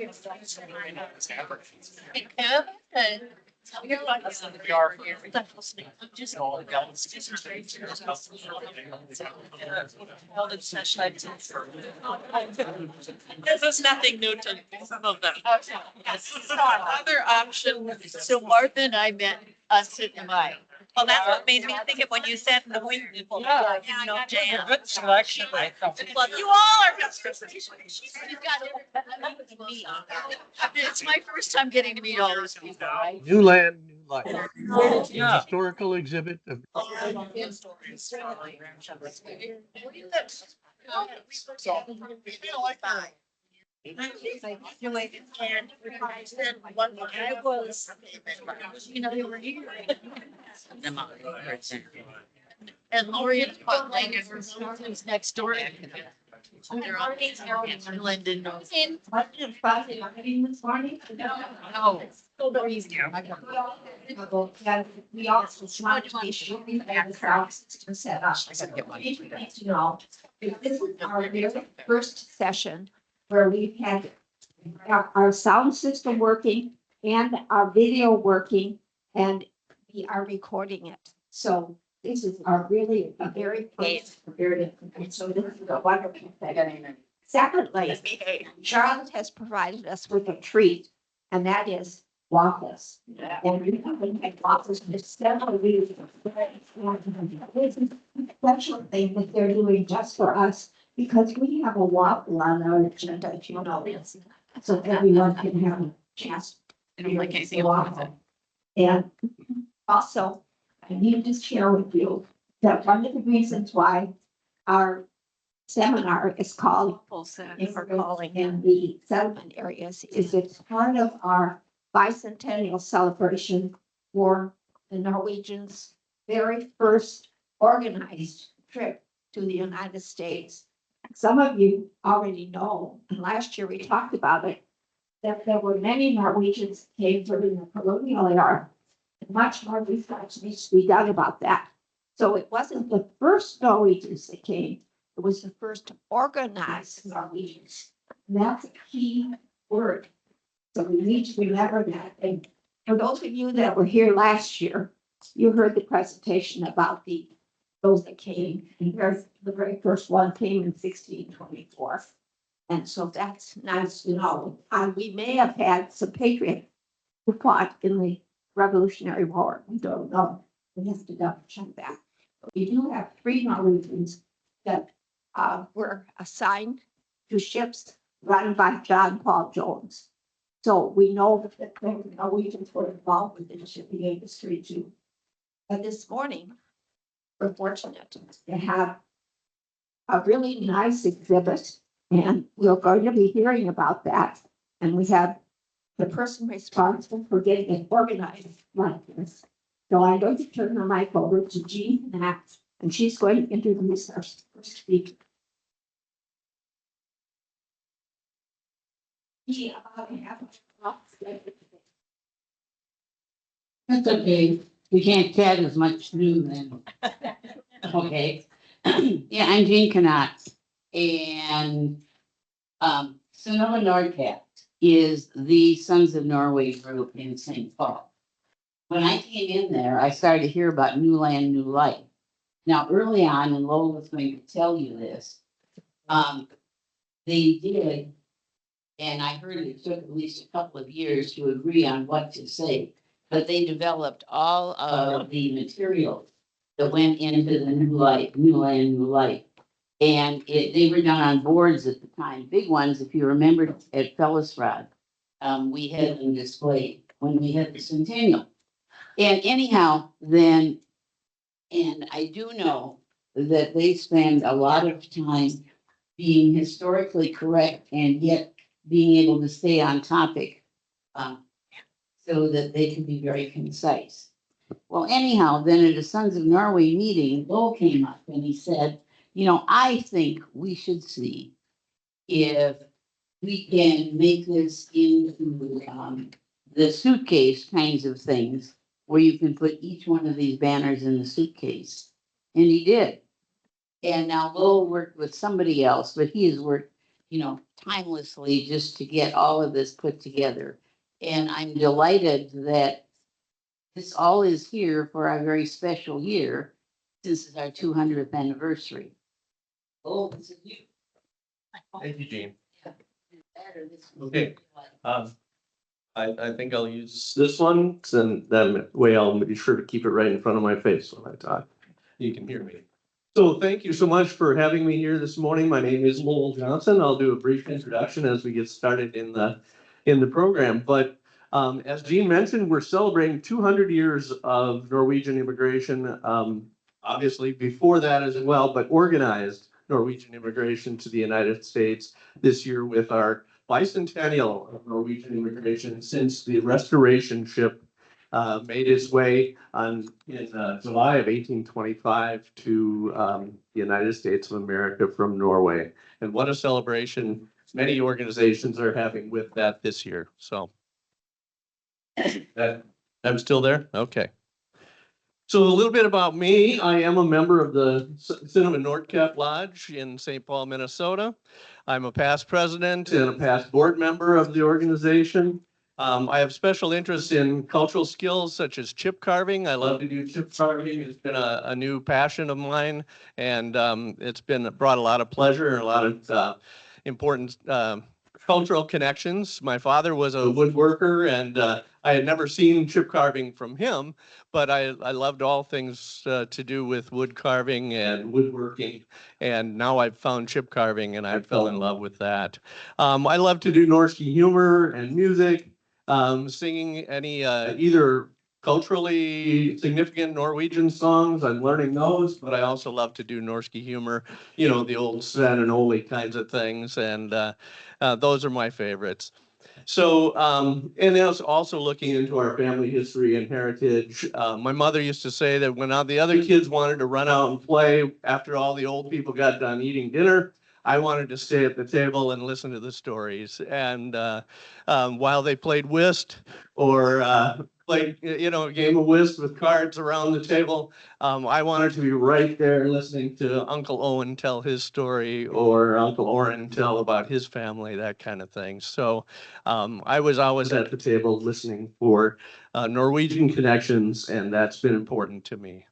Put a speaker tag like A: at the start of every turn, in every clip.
A: This is nothing new to some of them. Other option.
B: So Martha and I met in my.
A: Well, that's what made me think of when you said the wing people.
B: Yeah.
A: You know, jam.
C: Good selection.
A: Well, you all are good.
B: It's my first time getting to meet all those people, right?
D: New land, new life.
C: Yeah.
D: Historical exhibit of
B: They were here. And Lori and Spotlight and her who's next door. They're on Glendon.
E: This morning?
B: No. No, easier.
E: We also try to be sure we have the sound system set up. You know, this is our very first session where we've had our sound system working and our video working, and we are recording it. So this is our really a very first, and so this is a wonderful thing. Secondly, Charlotte has provided us with a treat, and that is waffles. And we haven't had waffles for several weeks. This is a special thing that they're doing just for us, because we have a waffle on our agenda, if you know this. So everyone can have a chance.
A: I don't like anything else with it.
E: And also, I need to share with you that one of the reasons why our seminar is called in the settlement areas is it's part of our bicentennial celebration for the Norwegians' very first organized trip to the United States. Some of you already know, and last year we talked about it, that there were many Norwegians that came during the colonial era. Much more research needs to be done about that. So it wasn't the first Norwegians that came, it was the first organized Norwegians. And that's a key word. So we need to remember that. And for those of you that were here last year, you heard the presentation about those that came. And the very first one came in 1624. And so that's nice to know. We may have had some patriots who fought in the Revolutionary War. We don't know. We have to double check that. But we do have 3 Norwegians that were assigned to ships run by John Paul Jones. So we know that the Norwegians were involved with the shipping industry too. But this morning, we're fortunate to have a really nice exhibit, and we're going to be hearing about that. And we have the person responsible for getting it organized like this. So I'm going to turn the mic over to Jean Knapp, and she's going to introduce our first speaker.
F: That's okay. We can't chat as much new then. Okay. Yeah, I'm Jean Knott, and Sonoma Nordcat is the Sons of Norway group in St. Paul. When I came in there, I started to hear about New Land, New Life. Now, early on, and Lowell was going to tell you this, they did, and I heard it took at least a couple of years to agree on what to say, but they developed all of the materials that went into the New Life, New Land, New Life. And they were done on boards at the time, big ones, if you remember at Fellisrod. We had them displayed when we had the centennial. And anyhow, then, and I do know that they spend a lot of time being historically correct and yet being able to stay on topic so that they can be very concise. Well, anyhow, then at a Sons of Norway meeting, Lowell came up and he said, you know, I think we should see if we can make this into the suitcase kinds of things where you can put each one of these banners in the suitcase. And he did. And now Lowell worked with somebody else, but he timelessly just to get all of this put together. And I'm delighted that this all is here for our very special year. This is our 200th anniversary. Oh, this is you.
C: Thank you, Jean.
F: That or this one?
C: Okay. I think I'll use this one, and then way I'll be sure to keep it right in front of my face when I talk. You can hear me. So thank you so much for having me here this morning. My name is Lowell Johnson. I'll do a brief introduction as we get started in the program. But as Jean mentioned, we're celebrating 200 years of Norwegian immigration. Obviously before that as well, but organized Norwegian immigration to the United States this year with our bicentennial of Norwegian immigration since the Restoration ship made its way in July of 1825 to the United States of America from Norway. And what a celebration many organizations are having with that this year. So I'm still there? Okay. So a little bit about me. I am a member of the Cinnamon Nordkapp Lodge in St. Paul, Minnesota. I'm a past president and a past board member of the organization. I have special interests in cultural skills such as chip carving. I love to do chip carving. It's been a new passion of mine, and it's brought a lot of pleasure and a lot of important cultural connections. My father was a woodworker, and I had never seen chip carving from him, but I loved all things to do with wood carving and woodworking. And now I've found chip carving, and I fell in love with that. I love to do Norse humor and music. Singing any either culturally significant Norwegian songs. I'm learning those, but I also love to do Norse humor, the old Sven and Ole kinds of things, and those are my favorites. So, and also looking into our family history and heritage. My mother used to say that when the other kids wanted to run out and play after all the old people got done eating dinner, I wanted to stay at the table and listen to the stories. And while they played whist or played, a game of whist with cards around the table, I wanted to be right there listening to Uncle Owen tell his story or Uncle Oren tell about his family, that kind of thing. So I was always at the table listening for Norwegian connections, and that's been important to me.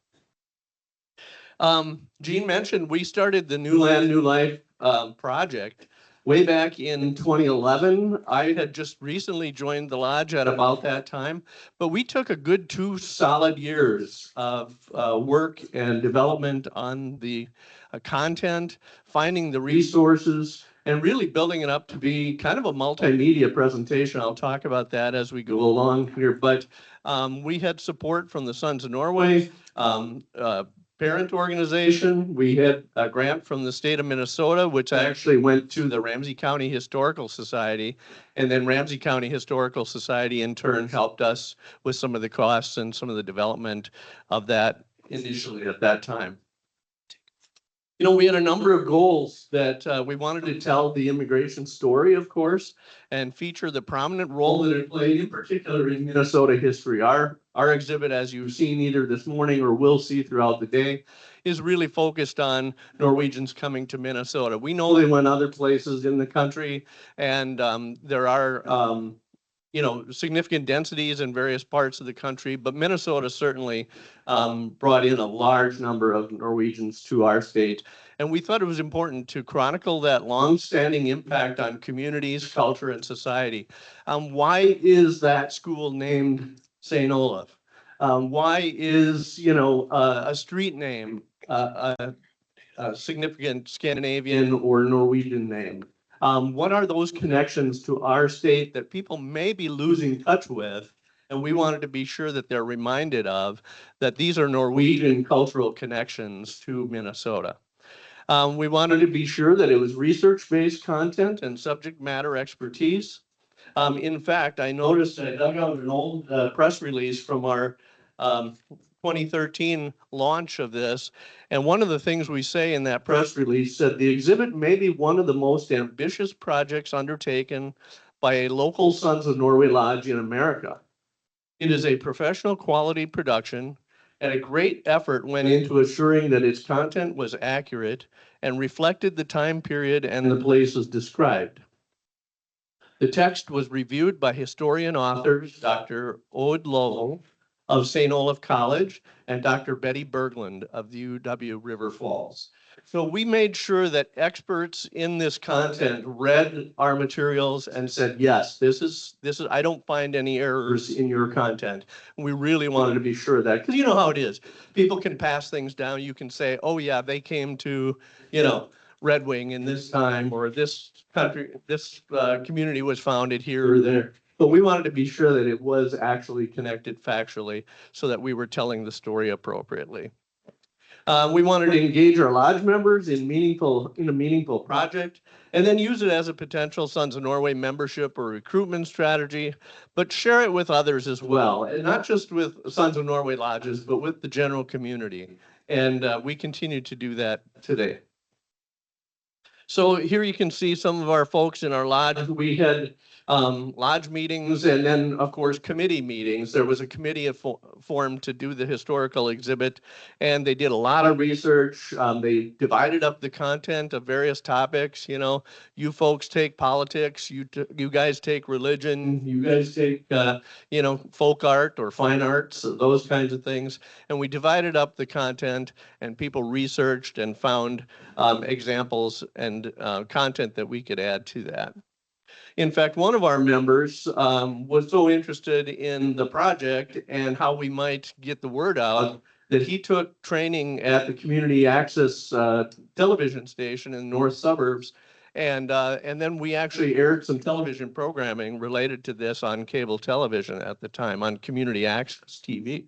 C: Jean mentioned we started the New Land, New Life project way back in 2011. I had just recently joined the lodge at about that time, but we took a good 2 solid years of work and development on the content, finding the resources, and really building it up to be kind of a multimedia presentation. I'll talk about that as we go along here, but we had support from the Sons of Norway, parent organization. We had a grant from the state of Minnesota, which actually went to the Ramsey County Historical Society. And then Ramsey County Historical Society in turn helped us with some of the costs and some of the development of that initially at that time. We had a number of goals that we wanted to tell the immigration story, of course, and feature the prominent role that it played, in particular in Minnesota history. Our exhibit, as you've seen either this morning or will see throughout the day, is really focused on Norwegians coming to Minnesota. We know they went other places in the country, and there are significant densities in various parts of the country, but Minnesota certainly brought in a large number of Norwegians to our state. And we thought it was important to chronicle that long-standing impact on communities, culture, and society. Why is that school named St. Olaf? Why is, a street name a significant Scandinavian or Norwegian name? What are those connections to our state that people may be losing touch with? And we wanted to be sure that they're reminded of that these are Norwegian cultural connections to Minnesota. We wanted to be sure that it was research-based content and subject matter expertise. In fact, I noticed I dug out an old press release from our 2013 launch of this. And one of the things we say in that press release said the exhibit may be one of the most ambitious projects undertaken by a local Sons of Norway Lodge in America. It is a professional quality production and a great effort went into assuring that its content was accurate and reflected the time period and the places described. The text was reviewed by historian authors Dr. Ode Lovell of St. Olaf College and Dr. Betty Berglund of the UW River Falls. So we made sure that experts in this content read our materials and said, yes, this is, I don't find any errors in your content. We really wanted to be sure of that, because you know how it is. People can pass things down. You can say, oh yeah, they came to, you know, Red Wing in this time, or this country, this community was founded here or there. But we wanted to be sure that it was actually connected factually so that we were telling the story appropriately. We wanted to engage our lodge members in a meaningful project, and then use it as a potential Sons of Norway membership or recruitment strategy, but share it with others as well, and not just with Sons of Norway lodges, but with the general community. And we continue to do that today. So here you can see some of our folks in our lodge. We had lodge meetings and then, of course, committee meetings. There was a committee formed to do the historical exhibit, and they did a lot of research. They divided up the content of various topics. You know, you folks take politics, you guys take religion, you guys take, you know, folk art or fine arts, those kinds of things. And we divided up the content, and people researched and found examples and content that we could add to that. In fact, one of our members was so interested in the project and how we might get the word out that he took training at the community access television station in the north suburbs. And then we actually aired some television programming related to this on cable television at the time, on community access TV.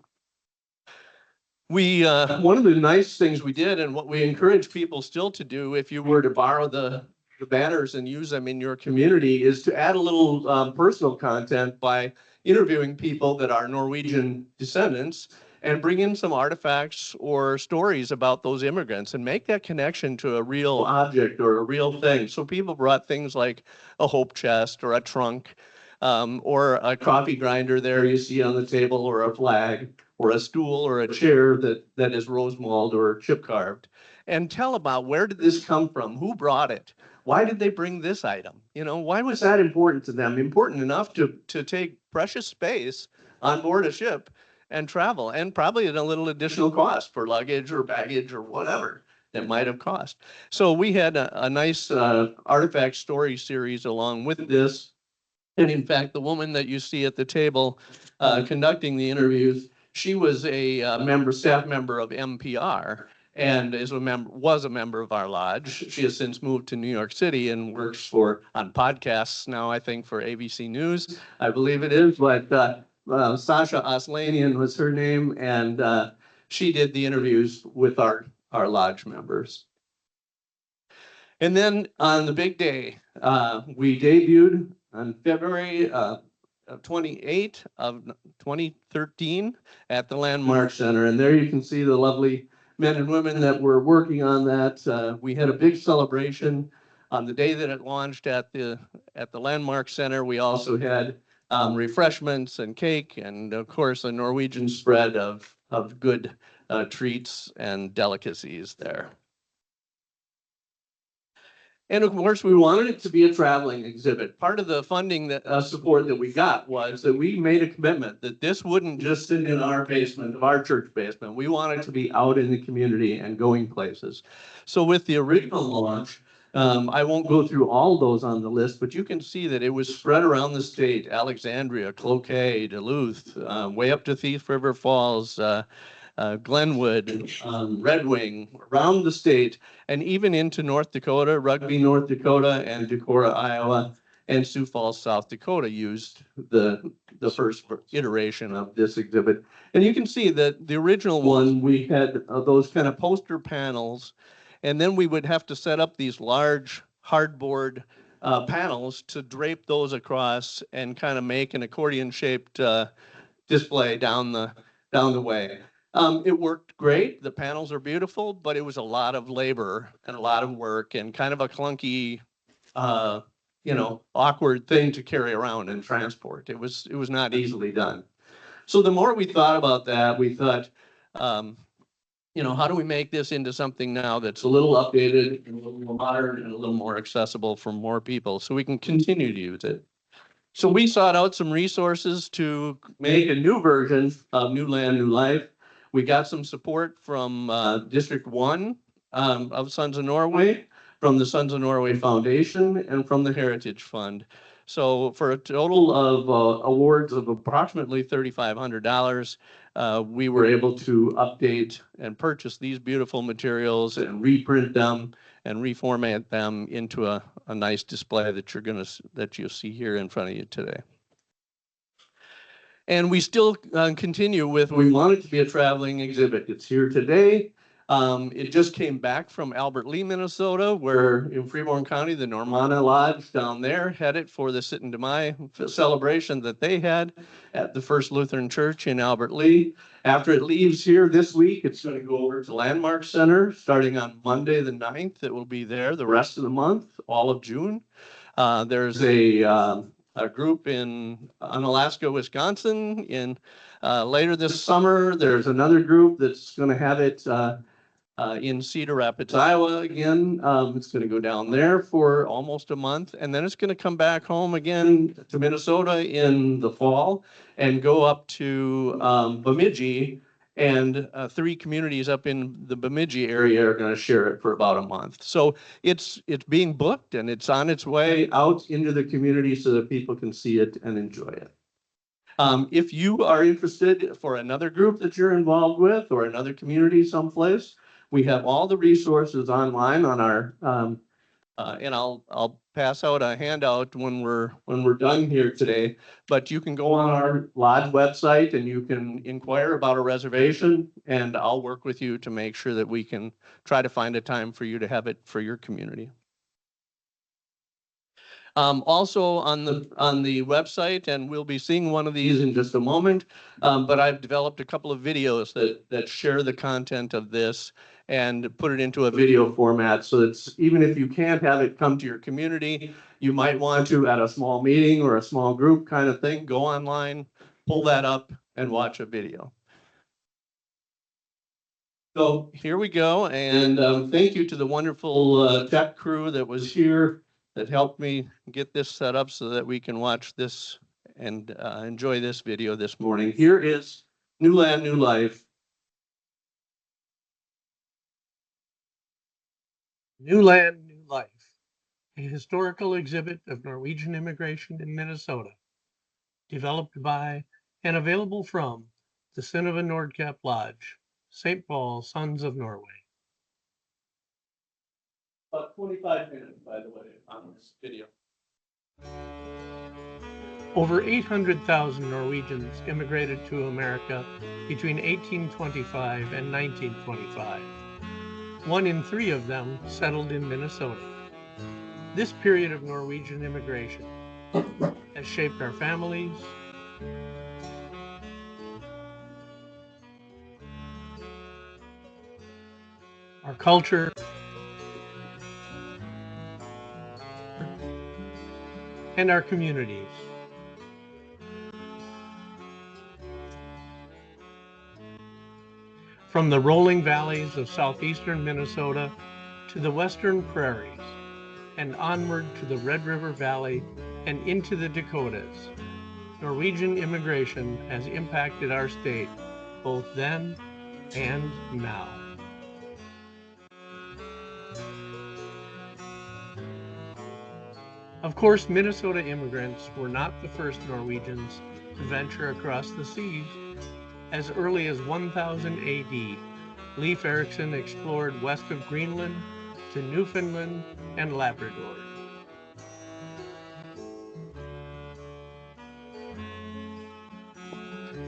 C: We, one of the nice things we did, and what we encourage people still to do, if you were to borrow the banners and use them in your community, is to add a little personal content by interviewing people that are Norwegian descendants and bring in some artifacts or stories about those immigrants and make that connection to a real object or a real thing. So people brought things like a hope chest or a trunk, or a coffee grinder there you see on the table, or a flag, or a stool or a chair that is rose mauled or chip carved, and tell about where did this come from, who brought it, why did they bring this item, you know, why was that important to them, important enough to take precious space on board a ship and travel, and probably at a little additional cost for luggage or baggage or whatever it might have cost. So we had a nice artifact story series along with this. And in fact, the woman that you see at the table conducting the interviews, she was a staff member of NPR, and was a member of our lodge. She has since moved to New York City and works on podcasts now, I think, for ABC News, I believe it is. But Sasha Aslanian was her name, and she did the interviews with our lodge members. And then on the big day, we debuted on February 28 of 2013 at the Landmark Center. And there you can see the lovely men and women that were working on that. We had a big celebration on the day that it launched at the Landmark Center. We also had refreshments and cake, and of course a Norwegian spread of good treats and delicacies there. And of course, we wanted it to be a traveling exhibit. Part of the funding support that we got was that we made a commitment that this wouldn't just sit in our basement, of our church basement. We wanted to be out in the community and going places. So with the original launch, I won't go through all those on the list, but you can see that it was spread around the state: Alexandria, Cloquet, Duluth, way up to Thief River Falls, Glenwood, Red Wing, around the state, and even into North Dakota. Rugby, North Dakota, and Decorah, Iowa, and Sioux Falls, South Dakota used the first iteration of this exhibit. And you can see that the original one, we had those kind of poster panels, and then we would have to set up these large hardboard panels to drape those across and kind of make an accordion-shaped display down the way. It worked great. The panels are beautiful, but it was a lot of labor and a lot of work and kind of a clunky, you know, awkward thing to carry around and transport. It was not easily done. So the more we thought about that, we thought, You know, how do we make this into something now that's a little updated and a little more modern and a little more accessible for more people so we can continue to use it? So we sought out some resources to make a new version of New Land, New Life. We got some support from District 1 of Sons of Norway, from the Sons of Norway Foundation, and from the Heritage Fund. So for a total of awards of approximately $3,500, we were able to update and purchase these beautiful materials and reprint them and reformat them into a nice display that you'll see here in front of you today. And we still continue with, we want it to be a traveling exhibit. It's here today. It just came back from Albert Lea, Minnesota, where in Freeborn County, the Normanna Lodge down there had it for the Sitten de Mai celebration that they had at the First Lutheran Church in Albert Lea. After it leaves here this week, it's going to go over to Landmark Center starting on Monday the 9th. It will be there the rest of the month, all of June. There's a group in Unalaska, Wisconsin in later this summer. There's another group that's going to have it in Cedar Rapids, Iowa again. It's going to go down there for almost a month, and then it's going to come back home again to Minnesota in the fall and go up to Bemidji, and 3 communities up in the Bemidji area are going to share it for about a month. So it's being booked and it's on its way out into the community so that people can see it and enjoy it. If you are interested for another group that you're involved with or another community someplace, we have all the resources online on our, and I'll pass out a handout when we're done here today. But you can go on our lodge website and you can inquire about a reservation, and I'll work with you to make sure that we can try to find a time for you to have it for your community. Also on the website, and we'll be seeing one of these in just a moment, but I've developed a couple of videos that share the content of this and put it into a video format. So it's, even if you can't have it come to your community, you might want to, at a small meeting or a small group kind of thing, go online, pull that up and watch a video. So here we go. And thank you to the wonderful tech crew that was here that helped me get this set up so that we can watch this and enjoy this video this morning. Here is New Land, New Life.
D: New Land, New Life, a historical exhibit of Norwegian immigration in Minnesota, developed by and available from the Synnøve Nordkapp Lodge, St. Paul Sons of Norway.
C: About 25 minutes, by the way, on this video.
D: Over 800,000 Norwegians immigrated to America between 1825 and 1925. 1 in 3 of them settled in Minnesota. This period of Norwegian immigration has shaped our families, our culture, and our communities. From the rolling valleys of southeastern Minnesota to the western prairies, and onward to the Red River Valley and into the Dakotas, Norwegian immigration has impacted our state both then and now. Of course, Minnesota immigrants were not the first Norwegians to venture across the seas. As early as 1000 AD, Leif Erikson explored west of Greenland to Newfoundland and Labrador.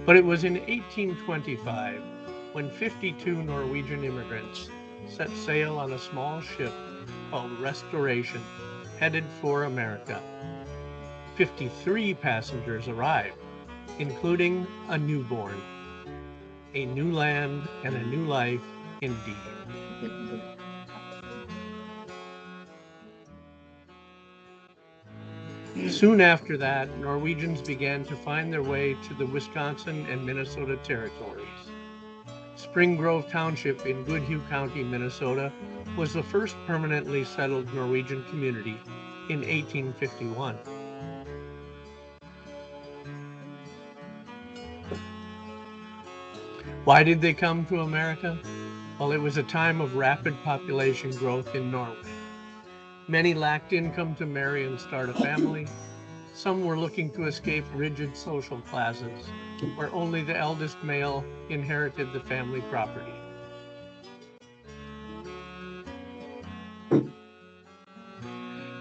D: But it was in 1825 when 52 Norwegian immigrants set sail on a small ship called Restoration, headed for America. 53 passengers arrived, including a newborn. A new land and a new life indeed. Soon after that, Norwegians began to find their way to the Wisconsin and Minnesota territories. Spring Grove Township in Goodhue County, Minnesota, was the first permanently settled Norwegian community in 1851. Why did they come to America? Well, it was a time of rapid population growth in Norway. Many lacked income to marry and start a family. Some were looking to escape rigid social classes, where only the eldest male inherited the family property.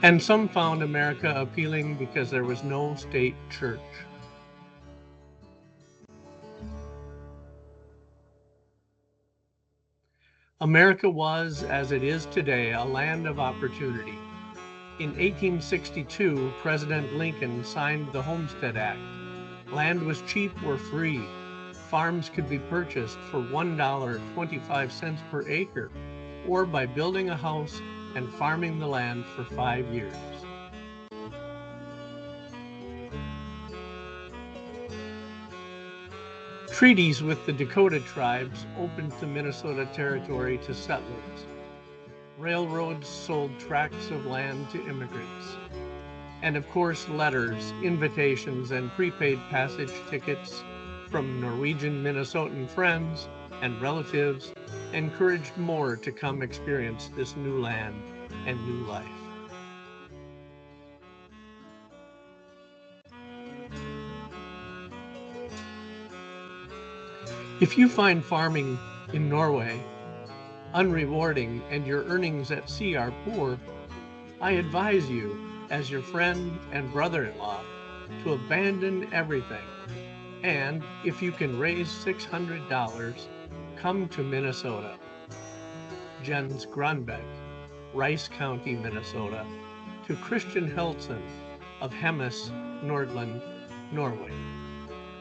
D: And some found America appealing because there was no state church. America was, as it is today, a land of opportunity. In 1862, President Lincoln signed the Homestead Act. Land was cheap or free. Farms could be purchased for $1.25 per acre, or by building a house and farming the land for 5 years. Treaties with the Dakota tribes opened the Minnesota Territory to settlers. Railroads sold tracts of land to immigrants. And of course, letters, invitations, and prepaid passage tickets from Norwegian Minnesotan friends and relatives encouraged more to come experience this new land and new life. If you find farming in Norway unrewarding and your earnings at sea are poor, I advise you, as your friend and brother-in-law, to abandon everything. And if you can raise $600, come to Minnesota. Jens Grunbeck, Rice County, Minnesota, to Christian Heltson of Hemmes, Nordland, Norway.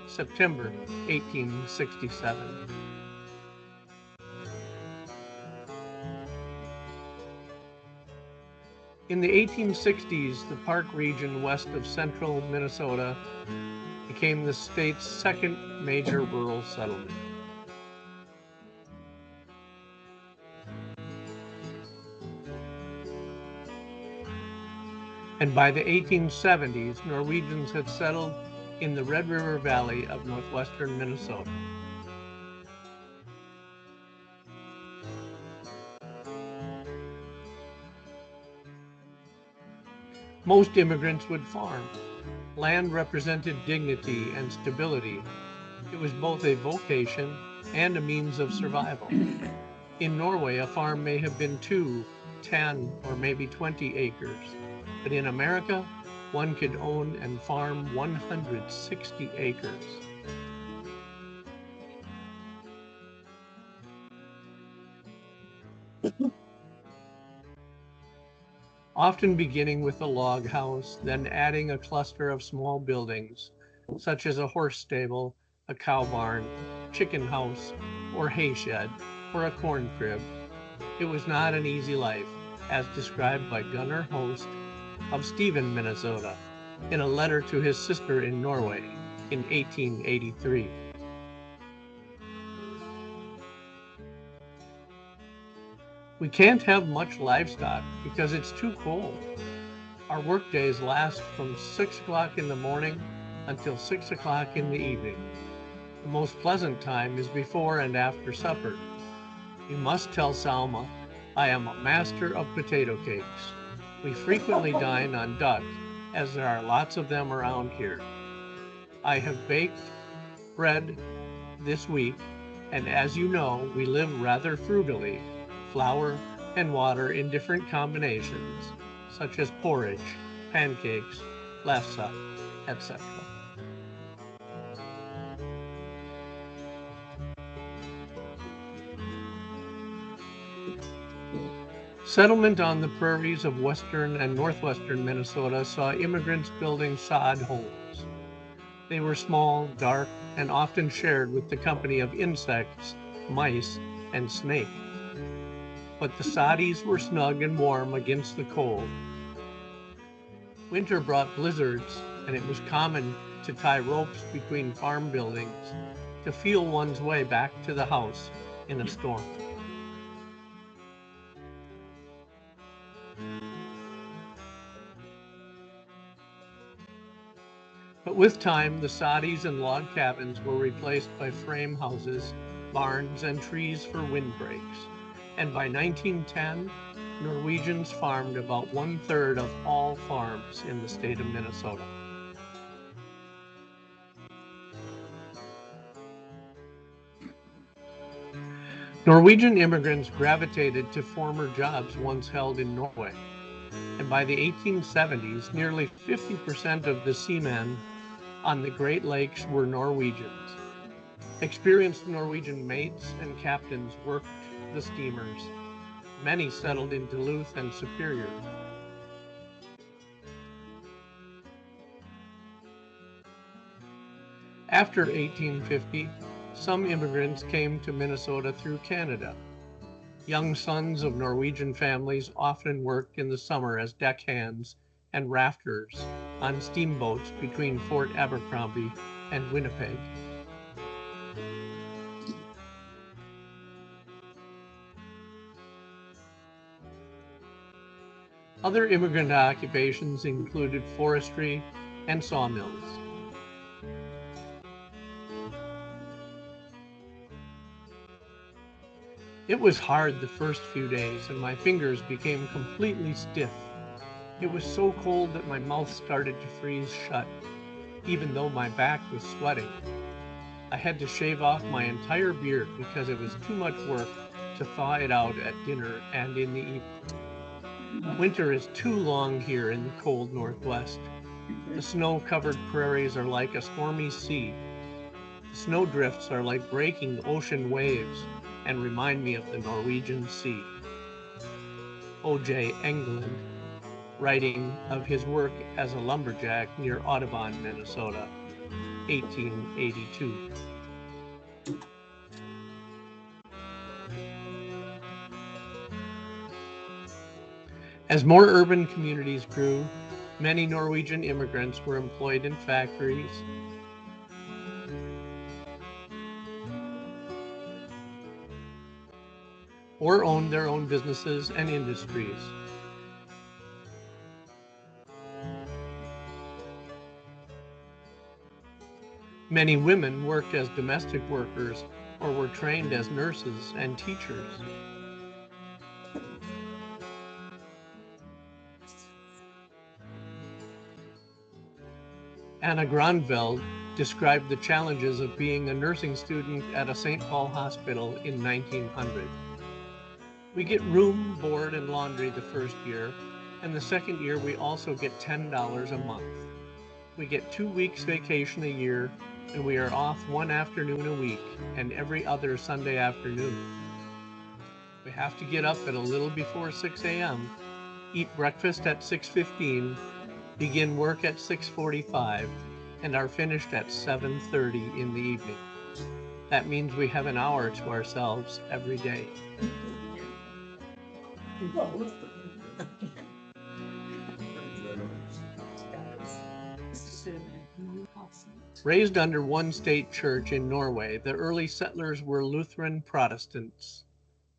D: September 1867. In the 1860s, the Park region west of central Minnesota became the state's second major rural settlement. And by the 1870s, Norwegians had settled in the Red River Valley of northwestern Minnesota. Most immigrants would farm. Land represented dignity and stability. It was both a vocation and a means of survival. In Norway, a farm may have been 2, 10, or maybe 20 acres. But in America, one could own and farm 160 acres. Often beginning with a log house, then adding a cluster of small buildings, such as a horse stable, a cow barn, chicken house, or hay shed, or a corn crib. It was not an easy life, as described by Gunnar Host of Stephen, Minnesota, in a letter to his sister in Norway in 1883. We can't have much livestock because it's too cold. Our work days last from 6 o'clock in the morning until 6 o'clock in the evening. The most pleasant time is before and after supper. You must tell Salma I am a master of potato cakes. We frequently dine on duck, as there are lots of them around here. I have baked bread this week, and as you know, we live rather frugally. Flour and water in different combinations, such as porridge, pancakes, lefse, etc. Settlement on the prairies of western and northwestern Minnesota saw immigrants building sod homes. They were small, dark, and often shared with the company of insects, mice, and snakes. But the soddies were snug and warm against the cold. Winter brought blizzards, and it was common to tie ropes between farm buildings to feel one's way back to the house in a storm. But with time, the soddies and log cabins were replaced by frame houses, barns, and trees for windbreaks. And by 1910, Norwegians farmed about 1/3 of all farms in the state of Minnesota. Norwegian immigrants gravitated to former jobs once held in Norway. And by the 1870s, nearly 50% of the seamen on the Great Lakes were Norwegians. Experienced Norwegian mates and captains worked the steamers. Many settled in Duluth and Superior. After 1850, some immigrants came to Minnesota through Canada. Young sons of Norwegian families often worked in the summer as deckhands and rafters on steamboats between Fort Abercrombie and Winnipeg. Other immigrant occupations included forestry and sawmills. It was hard the first few days, and my fingers became completely stiff. It was so cold that my mouth started to freeze shut, even though my back was sweating. I had to shave off my entire beard because it was too much work to thaw it out at dinner and in the evening. Winter is too long here in the cold Northwest. The snow-covered prairies are like a stormy sea. The snowdrifts are like breaking ocean waves and remind me of the Norwegian Sea. O.J. Englund, writing of his work as a lumberjack near Audubon, Minnesota, 1882. As more urban communities grew, many Norwegian immigrants were employed in factories, or owned their own businesses and industries. Many women worked as domestic workers or were trained as nurses and teachers. Anna Granveld described the challenges of being a nursing student at a St. Paul hospital in 1900. We get room, board, and laundry the first year, and the second year we also get $10 a month. We get 2 weeks vacation a year, and we are off one afternoon a week and every other Sunday afternoon. We have to get up at a little before 6 a.m., eat breakfast at 6:15, begin work at 6:45, and are finished at 7:30 in the evening. That means we have an hour to ourselves every day. Raised under one state church in Norway, the early settlers were Lutheran Protestants.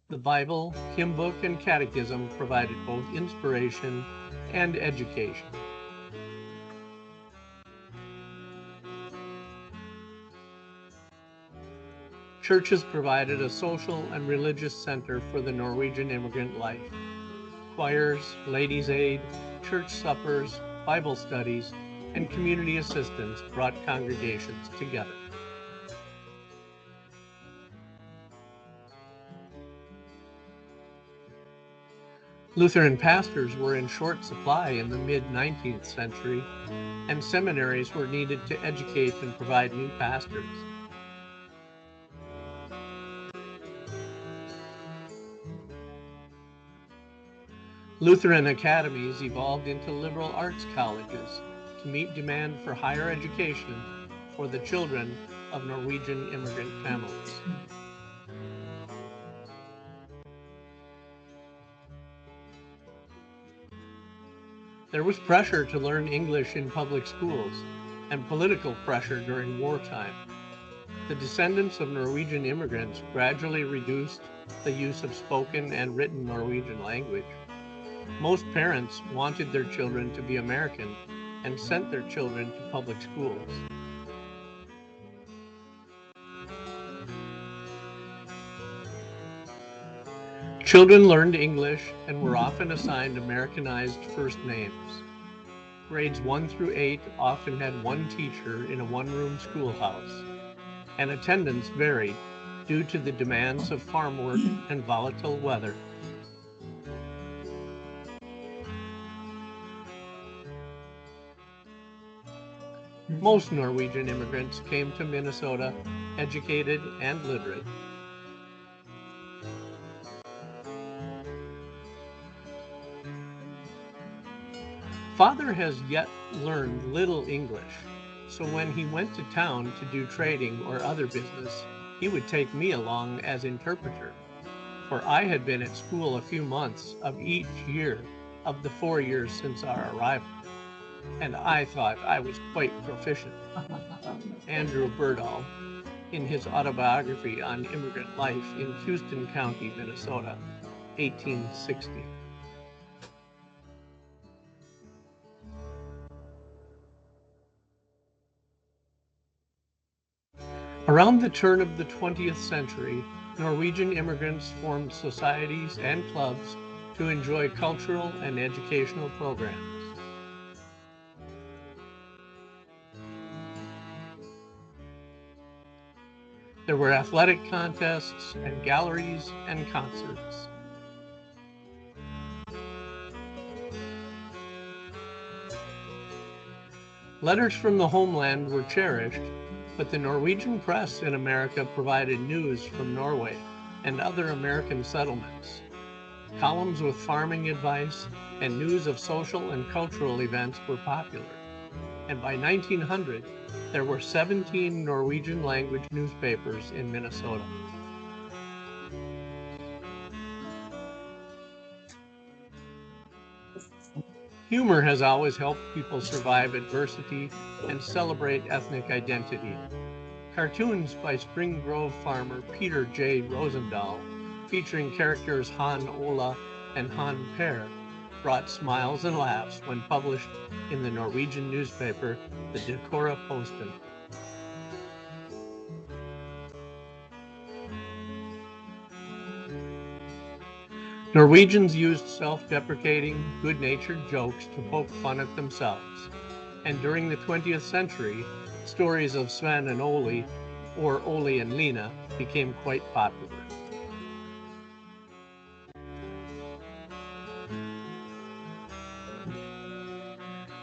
D: The Bible, hymn book, and catechism provided both inspiration and education. Churches provided a social and religious center for the Norwegian immigrant life. Choirs, ladies' aid, church suppers, Bible studies, and community assistance brought congregations together. Lutheran pastors were in short supply in the mid-19th century, and seminaries were needed to educate and provide new pastors. Lutheran academies evolved into liberal arts colleges to meet demand for higher education for the children of Norwegian immigrant families. There was pressure to learn English in public schools and political pressure during wartime. The descendants of Norwegian immigrants gradually reduced the use of spoken and written Norwegian language. Most parents wanted their children to be American and sent their children to public schools. Children learned English and were often assigned Americanized first names. Grades 1 through 8 often had one teacher in a one-room schoolhouse, and attendance varied due to the demands of farm work and volatile weather. Most Norwegian immigrants came to Minnesota educated and literate. Father has yet learned little English, so when he went to town to do trading or other business, he would take me along as interpreter, for I had been at school a few months of each year of the 4 years since our arrival, and I thought I was quite proficient. Andrew Birdall, in his autobiography on immigrant life in Houston County, Minnesota, 1860. Around the turn of the 20th century, Norwegian immigrants formed societies and clubs to enjoy cultural and educational programs. There were athletic contests and galleries and concerts. Letters from the homeland were cherished, but the Norwegian press in America provided news from Norway and other American settlements. Columns with farming advice and news of social and cultural events were popular. And by 1900, there were 17 Norwegian language newspapers in Minnesota. Humor has always helped people survive adversity and celebrate ethnic identity. Cartoons by Spring Grove farmer Peter J. Rosendahl, featuring characters Han Ola and Han Per, brought smiles and laughs when published in the Norwegian newspaper, the Dakora Posten. Norwegians used self-deprecating, good-natured jokes to poke fun at themselves. And during the 20th century, stories of Sven and Ole, or Ole and Lena, became quite popular.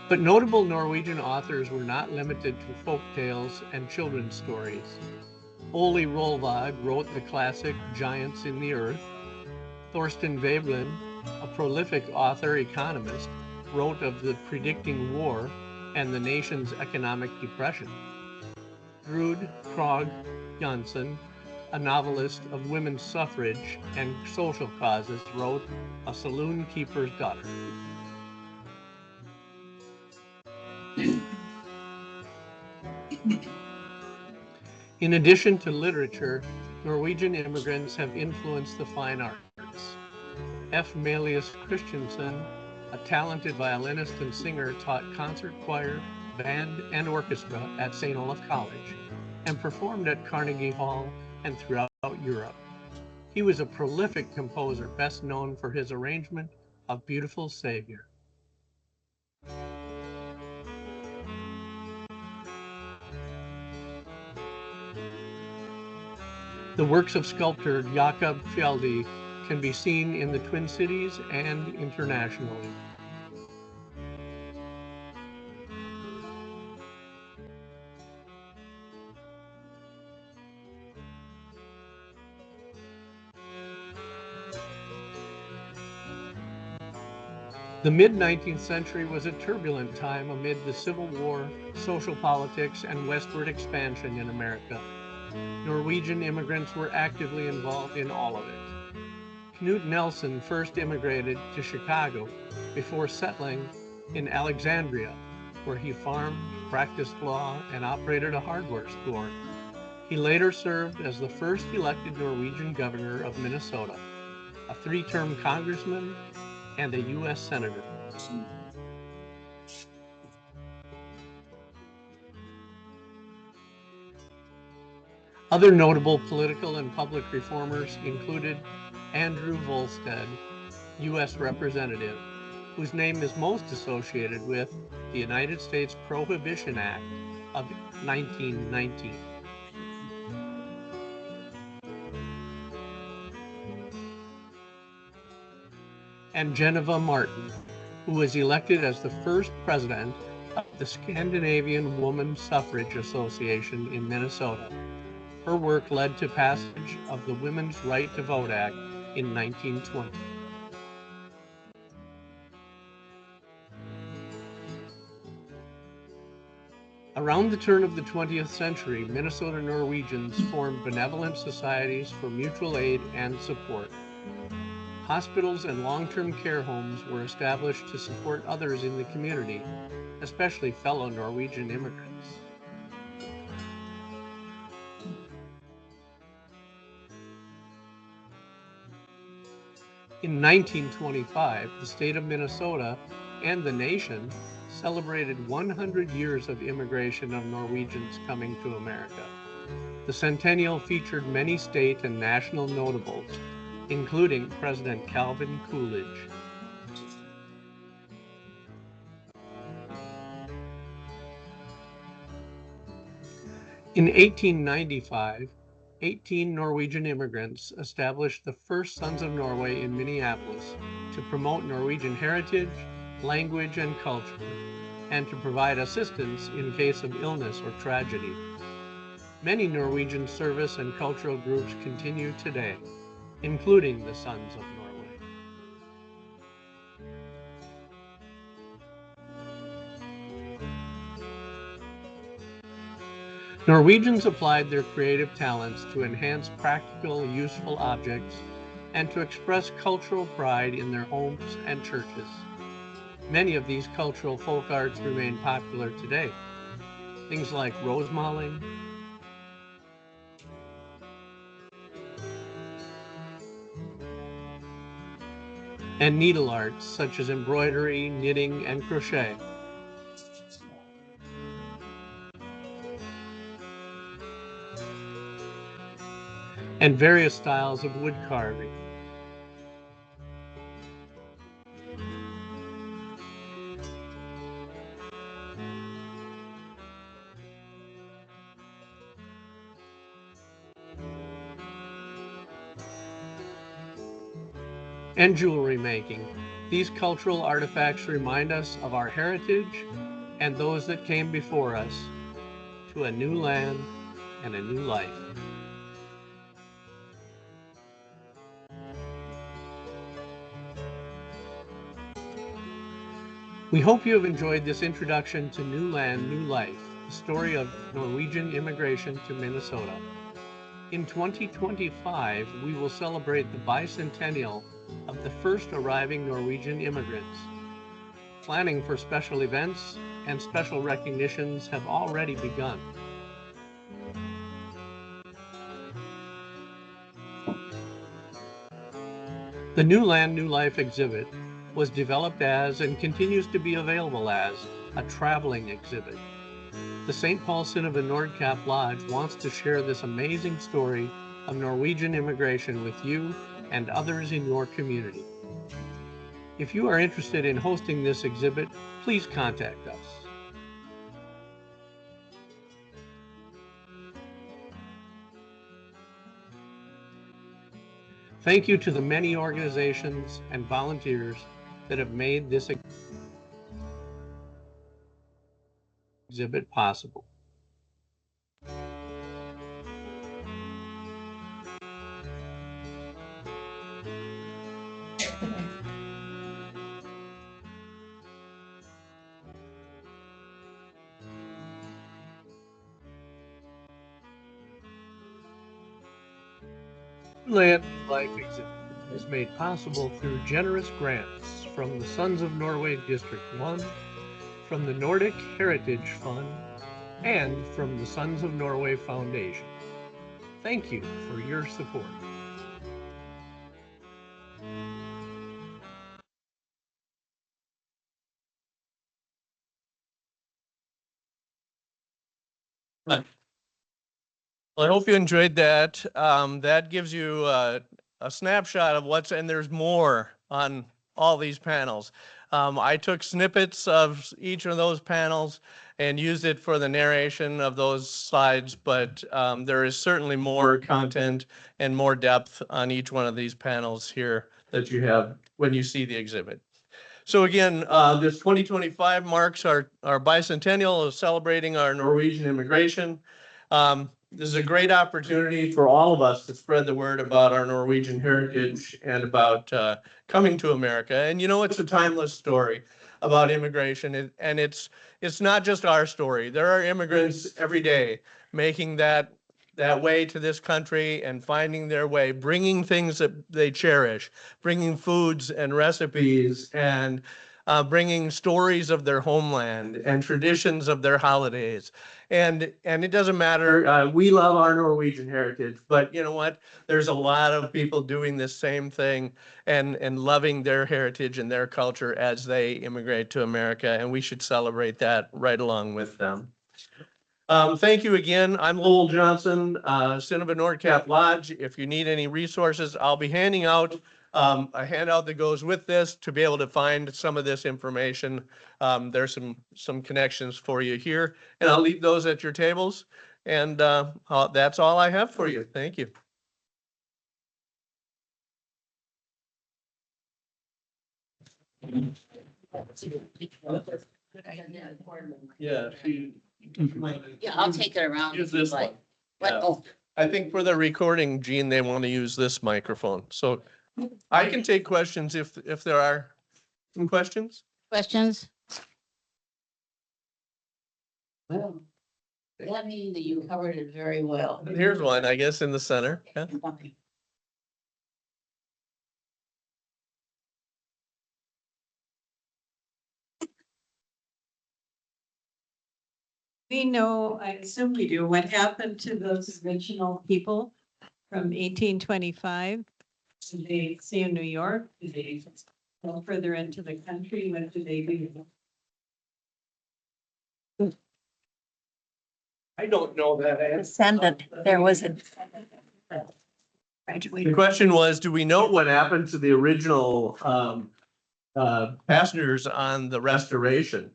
D: But notable Norwegian authors were not limited to folk tales and children's stories. Ole Rolvag wrote the classic Giants in the Earth. Thorsten Veblen, a prolific author-economist, wrote of the predicting war and the nation's economic depression. Drude Krogh Jansen, a novelist of women's suffrage and social causes, wrote A Saloon Keeper's Daughter. In addition to literature, Norwegian immigrants have influenced the fine arts. F. Melius Christensen, a talented violinist and singer, taught concert choir, band, and orchestra at St. Olaf College, and performed at Carnegie Hall and throughout Europe. He was a prolific composer, best known for his arrangement of Beautiful Savior. The works of sculptor Jakob Fjelde can be seen in the Twin Cities and internationally. The mid-19th century was a turbulent time amid the Civil War, social politics, and westward expansion in America. Norwegian immigrants were actively involved in all of it. Knut Nelson first immigrated to Chicago before settling in Alexandria, where he farmed, practiced law, and operated a hardware store. He later served as the first elected Norwegian governor of Minnesota, a 3-term congressman, and a U.S. senator. Other notable political and public reformers included Andrew Volstead, U.S. Representative, whose name is most associated with the United States Prohibition Act of 1919. And Geneva Martin, who was elected as the first president of the Scandinavian Woman Suffrage Association in Minnesota. Her work led to passage of the Women's Right to Vote Act in 1920. Around the turn of the 20th century, Minnesota Norwegians formed benevolent societies for mutual aid and support. Hospitals and long-term care homes were established to support others in the community, especially fellow Norwegian immigrants. In 1925, the state of Minnesota and the nation celebrated 100 years of immigration of Norwegians coming to America. The centennial featured many state and national notables, including President Calvin Coolidge. In 1895, 18 Norwegian immigrants established the first Sons of Norway in Minneapolis to promote Norwegian heritage, language, and culture, and to provide assistance in case of illness or tragedy. Many Norwegian service and cultural groups continue today, including the Sons of Norway. Norwegians applied their creative talents to enhance practical, useful objects and to express cultural pride in their homes and churches. Many of these cultural folk arts remain popular today. Things like rosemalling, and needle arts such as embroidery, knitting, and crochet. And various styles of wood carving. And jewelry making. These cultural artifacts remind us of our heritage and those that came before us to a new land and a new life. We hope you have enjoyed this introduction to New Land, New Life, the story of Norwegian immigration to Minnesota. In 2025, we will celebrate the bicentennial of the first arriving Norwegian immigrants. Planning for special events and special recognitions have already begun. The New Land, New Life exhibit was developed as and continues to be available as a traveling exhibit. The St. Paul Synnøve Nordkapp Lodge wants to share this amazing story of Norwegian immigration with you and others in your community. If you are interested in hosting this exhibit, please contact us. Thank you to the many organizations and volunteers that have made this exhibit possible. Land and Life exhibit is made possible through generous grants from the Sons of Norway District 1, from the Nordic Heritage Fund, and from the Sons of Norway Foundation. Thank you for your support.
C: Well, I hope you enjoyed that. That gives you a snapshot of what's, and there's more on all these panels. I took snippets of each of those panels and used it for the narration of those slides, but there is certainly more content and more depth on each one of these panels here that you have when you see the exhibit. So again, this 2025 marks our bicentennial of celebrating our Norwegian immigration. This is a great opportunity for all of us to spread the word about our Norwegian heritage and about coming to America. And you know, it's a timeless story about immigration, and it's not just our story. There are immigrants every day making that way to this country and finding their way, bringing things that they cherish, bringing foods and recipes, and bringing stories of their homeland and traditions of their holidays. And it doesn't matter. We love our Norwegian heritage, but you know what? There's a lot of people doing this same thing and loving their heritage and their culture as they immigrate to America, and we should celebrate that right along with them. Thank you again. I'm Lowell Johnson, Cinnamon Nordcap Lodge. If you need any resources, I'll be handing out a handout that goes with this to be able to find some of this information. There's some connections for you here, and I'll leave those at your tables. And that's all I have for you. Thank you. Yeah.
F: Yeah, I'll take it around.
C: Use
F: if you'd
C: this
F: like.
C: one.
F: What?
C: Yeah.
F: Oh,
C: I think for the recording, Gene, they want to use this microphone. So I can take questions if there are some questions.
F: questions? Well, that means that you covered it very well.
C: Here's one, I guess, in the center. Yeah.
G: We know, I assume we do, what happened to those original people from 1825? Did they stay in New York? Did they go further into the country? What did they do?
C: I don't know that answer.
B: Descendant, there was a.
C: The question was, do we know what happened to the original passengers on the Restoration?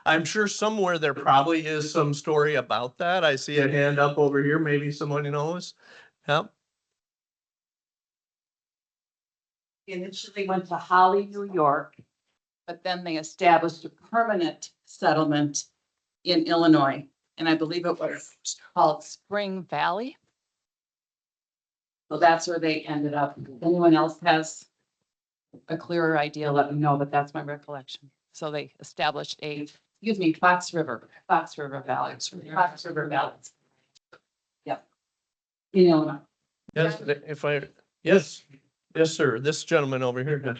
C: I'm sure somewhere there probably is some story about that. I see a hand up over here. Maybe someone knows. Yep.
H: Initially went to Holly, New York, but then they established a permanent settlement in Illinois. And I believe it was called Spring Valley. So that's where they ended up. If anyone else has a clearer idea, let me know, but that's my recollection. So they established Fox River Valley. Fox River Valley. Yep. In Illinois.
C: Yes, yes, sir. This gentleman over here.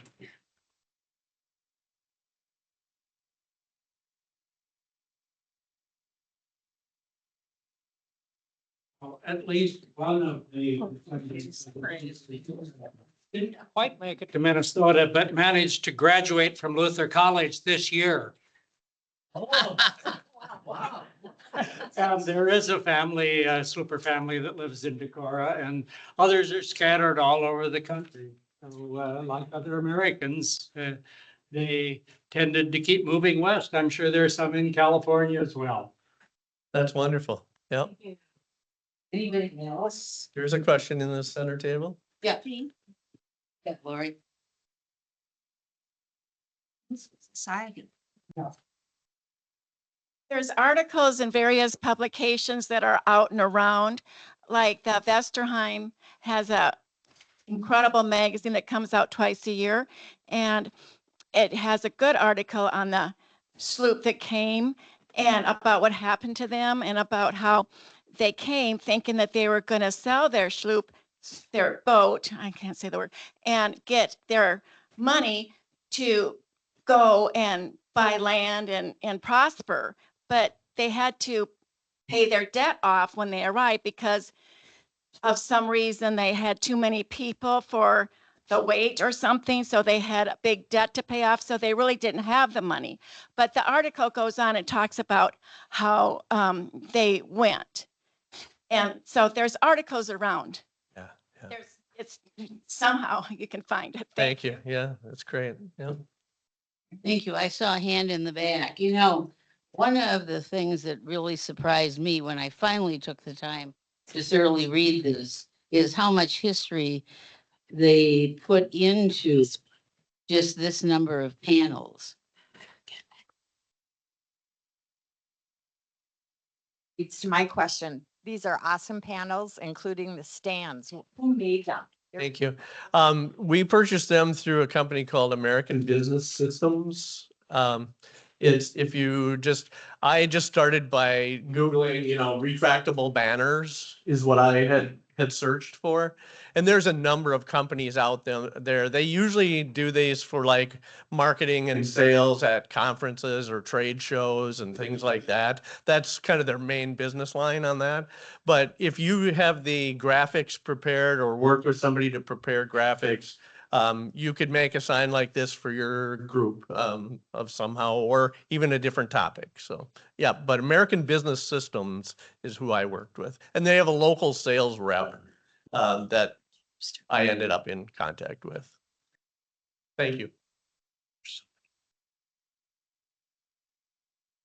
I: At least one of the didn't quite make it to Minnesota, but managed to graduate from Luther College this year.
C: Oh, wow.
I: And there is a family, a super family that lives in Decorah, and others are scattered all over the country. So, like other Americans, they tended to keep moving west. I'm sure there's some in California as well.
C: That's wonderful. Yep.
F: Anybody else?
C: Here's a question in the center table.
F: Yeah. Yeah, Lori.
E: Society.
J: There's articles in various publications that are out and around, like the Vesterheim has a incredible magazine that comes out twice a year, and it has a good article on the sloop that came and about what happened to them and about how they came thinking that they were going to sell their sloop, their boat, I can't say the word, and get their money to go and buy land and prosper. But they had to pay their debt off when they arrived because of some reason they had too many people for the weight or something, so they had a big debt to pay off, so they really didn't have the money. But the article goes on and talks about how they went. And so there's articles around.
C: Yeah, yeah.
J: It's somehow you can find it.
C: Thank you. Yeah, that's great. Yeah.
F: Thank you. I saw a hand in the back. You know, one of the things that really surprised me when I finally took the time to thoroughly read this is how much history they put into just this number of panels.
K: Leads to my question. These are awesome panels, including the stands. Who made them?
C: Thank you. We purchased them through a company called American Business Systems. It's I just started by Googling, retractable banners is what I had searched for. And there's a number of companies out there. They usually do these for like marketing and sales at conferences or trade shows and things like that. That's kind of their main business line on that. But if you have the graphics prepared or work with somebody to prepare graphics, you could make a sign like this for your group of somehow, or even a different topic. So yeah, but American Business Systems is who I worked with. And they have a local sales rep that I ended up in contact with. Thank you.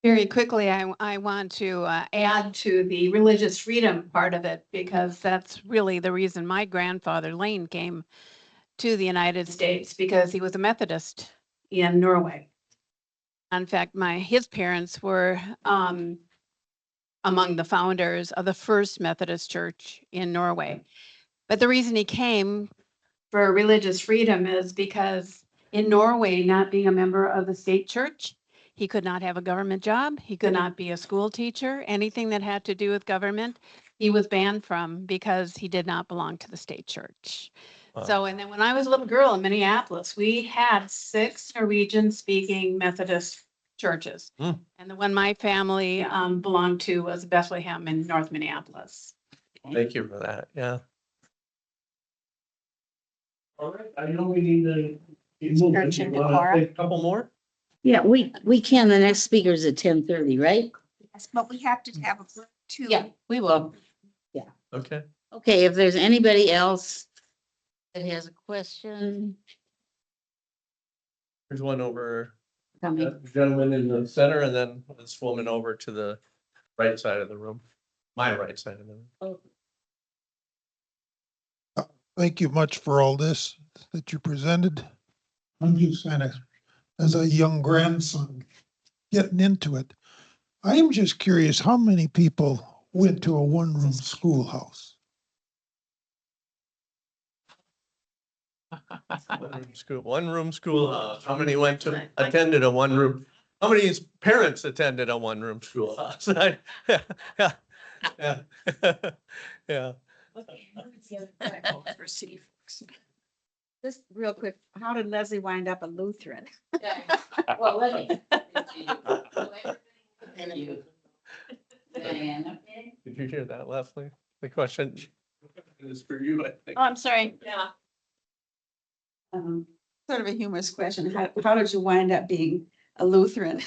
L: Very quickly, I want to add to the religious freedom part of it, because that's really the reason my grandfather Lane came to the United States, because he was a Methodist in Norway. In fact, his parents were among the founders of the first Methodist church in Norway. But the reason he came for religious freedom is because in Norway, not being a member of the state church, he could not have a government job. He could not be a school teacher. Anything that had to do with government, he was banned from, because he did not belong to the state church.
C: Wow.
L: So, and then when I was a little girl in Minneapolis, we had 6 Norwegian-speaking Methodist churches.
C: Hmm.
L: And the one my family belonged to was Bethlehem in North Minneapolis.
C: Thank you for that. Yeah. All right. I know we need to keep moving.
K: Church in
C: You wanna
K: Decorah.
C: take a couple more?
F: Yeah, we can. The next speaker is at 10:30, right?
E: Yes, but we have to have a break too.
F: Yeah, we will.
C: Okay.
F: Okay, if there's anybody else that has a question,
C: There's one over,
F: coming.
C: gentleman in the center, and then this woman over to the right side of the room. My right side of the room.
M: Thank you much for all this that you presented. I'm just kind of, as a young grandson, getting into it. I am just curious, how many people went to a one-room schoolhouse?
C: One room schoolhouse. How many attended a one room? How many parents attended a one room schoolhouse? Yeah, yeah, yeah. Yeah.
K: For city folks. Just real quick, how did Leslie wind up a Lutheran?
F: Well, let me. Thank you. Diana, okay?
C: Did you hear that, Leslie? The question is for you, I think.
J: Oh, I'm sorry.
A: Yeah.
K: Sort of a humorous question. How did you wind up being a Lutheran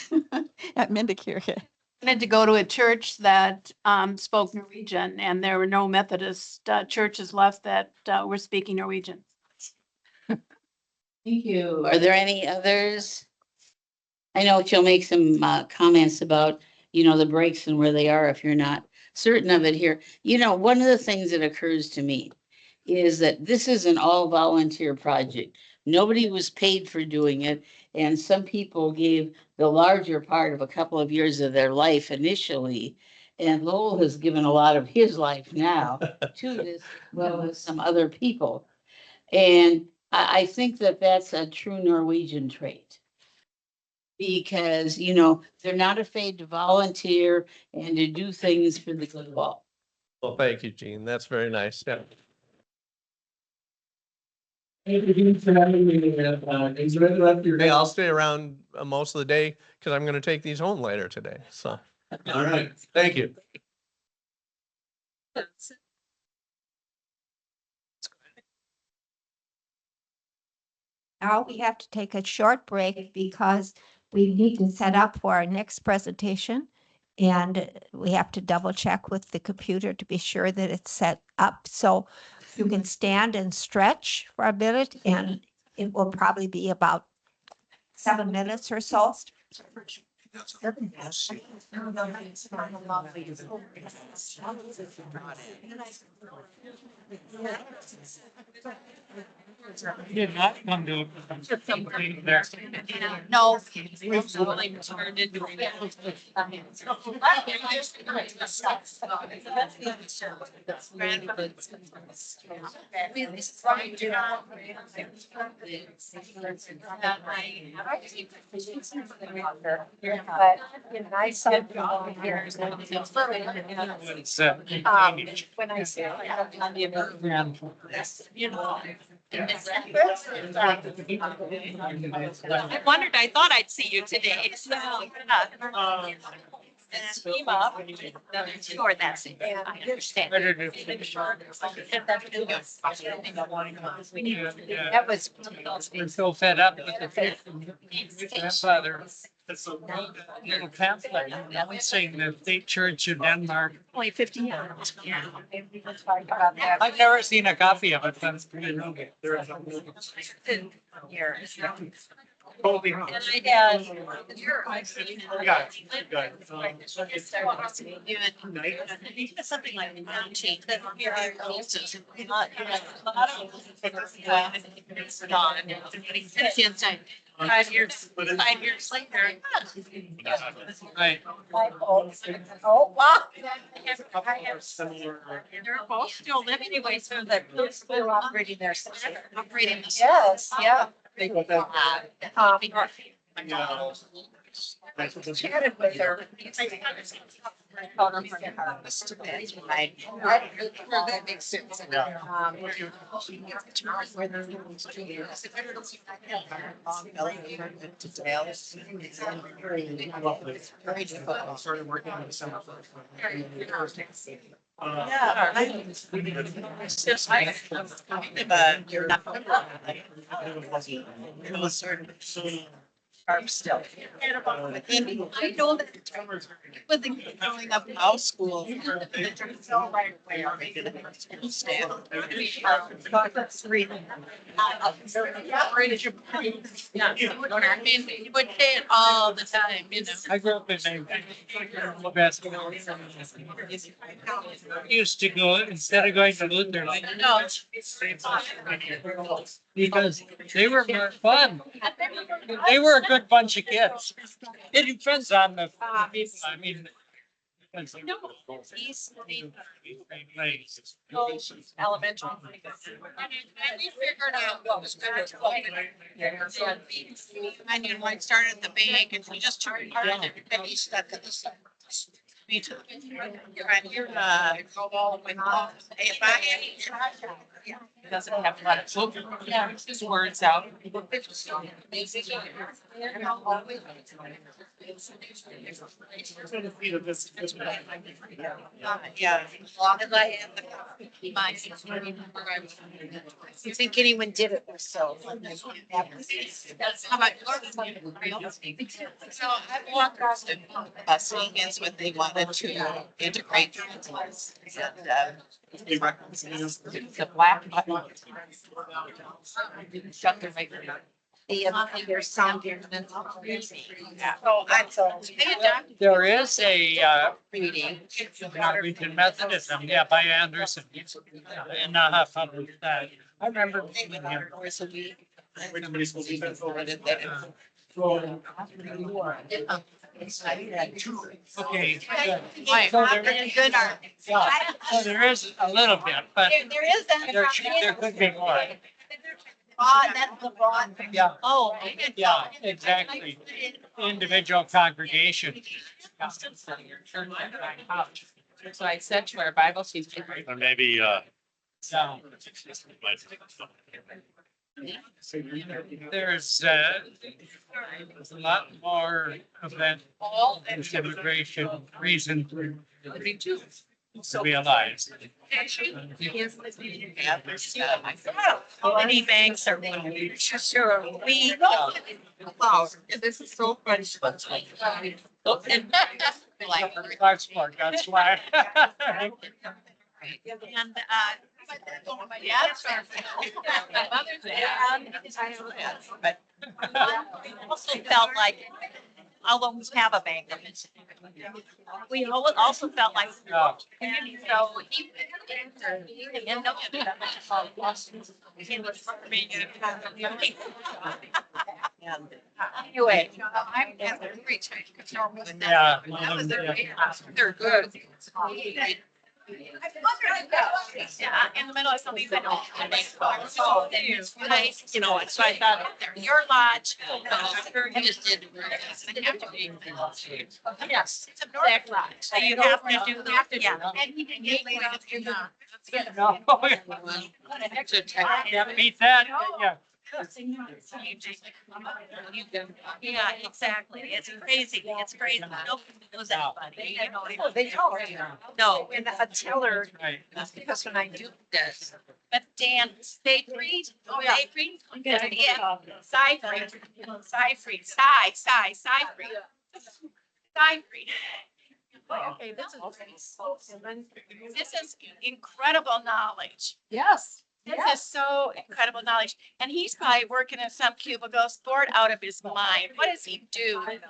K: at Mendekirche?
L: I wanted to go to a church that spoke Norwegian, and there were no Methodist churches left that were speaking Norwegian.
F: Thank you. Are there any others? I know she'll make some comments about, the breaks and where they are if you're not certain of it here. One of the things that occurs to me is that this is an all volunteer project. Nobody was paid for doing it. And some people gave the larger part of a couple of years of their life initially. And Lowell has given a lot of his life now to this, as well as some other people. And I think that that's a true Norwegian trait. Because, they're not afraid to volunteer and to do things for the good of all.
C: Well, thank you, Gene. That's very nice. Yeah. Thank you, Gene, for having me. Enjoy the rest of your day. I'll stay around most of the day because I'm going to take these home later today. So, all right. Thank you.
E: Now we have to take a short break because we need to set up for our next presentation. And we have to double check with the computer to be sure that it's set up. So you can stand and stretch for a minute, and it will probably be about 7 minutes or so.
I: Did not come to. There.
B: No.
I: When I say.
A: You know. I wondered, I thought I'd see you today. So, team up. Sure, that's it. I understand.
B: That was.
I: We're so fed up with the fact that grandfather little pamphlet announcing the state church in Denmark.
A: Only 50 years. Yeah.
I: I've never seen a copy of it. That's pretty good.
A: Here.
I: Colby.
A: And I had. Something like cheap. It's gone. It's 5 years later.
I: Right.
B: Oh, wow.
A: They're both still living anyway, so they're still operating their. Operating.
B: Yes, yeah.
A: Chatted with her.
B: That makes sense.
I: Started working on the summer.
A: Yeah. It's just like, you're not. It was sort of. Are still. I know that with the growing up in our school. I mean, you would say it all the time, you know.
I: I grew up in a basketball. Used to go, instead of going to Lutheran.
A: No.
I: Because they were more fun. They were a good bunch of kids. It depends on the people, I mean. depends on-
A: East,
B: Elementary.
A: and we figured out what was good. And you know, I started at the bank and we just took it apart and everybody stuck at the side. Me too. You're go all the way along. If I had.
H: Doesn't have a lot of. Yeah, just words out.
A: Yeah. And I had the. My.
B: You think anyone did it themselves?
A: How about yours? So I walked across the, seeing is what they wanted to integrate. And,
H: The black button. Shut their mic.
B: There's some.
A: so I told.
I: There is a,
B: Reading.
I: Norwegian Methodism, yeah, by Anderson. And I have fun with that. I remember meeting him.
A: Hours a week.
I: Okay.
A: Right.
I: So there is a little bit, but
B: There is that.
I: there could be more.
B: That's the broad.
I: Yeah,
A: Oh.
I: yeah, exactly. Individual congregation.
H: So I said to our Bible teacher.
N: Or maybe,
I: So there's a lot more of that immigration reason.
H: Me too.
I: realized.
A: How many banks are we? Sure, we. Wow, this is so funny.
I: That's smart, that's why.
A: And, my dad's my mother's dad. But also felt like I'll always have a bank. We also felt like.
I: Yeah.
A: And so he. And no. He was farming and. Anyway, I'm at the reach.
I: Yeah.
A: That was their,
I: Yeah.
A: they're good. Yeah, in the middle of something. So it's nice, you know, so I thought, your lodge.
F: I just did.
A: Yes, it's a Nordic lodge. So you have to do that, yeah. And he can get laid off in the.
I: Yeah, beat that, yeah.
A: Yeah, exactly. It's crazy. It's crazy. Nobody knows anybody. You know, they don't. No, and a teller,
I: Right.
A: because when I do this, but Dan, stay free. Oh, yeah. Stay free. Yeah, side free, side free, side free. Side free. Okay, this is incredible knowledge.
B: Yes.
A: This is so incredible knowledge. And he's probably working in some cubicles, bored out of his mind. What does he do to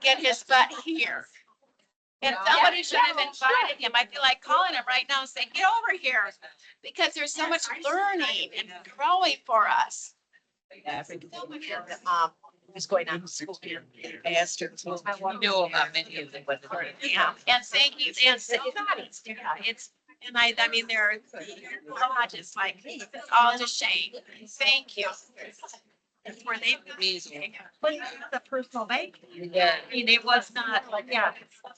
A: get his butt here? And somebody should have invited him. I feel like calling him right now and saying, get over here. Because there's so much learning and growing for us.
B: Who's going on to school here? I asked her.
F: You know about many of them, but.
A: Yeah, and thank you, and somebody's, yeah, it's, and I mean, there are lodges like, it's all to shame. Thank you. It's where they. But the personal bank.
F: Yeah.
A: I mean, it was not like, yeah,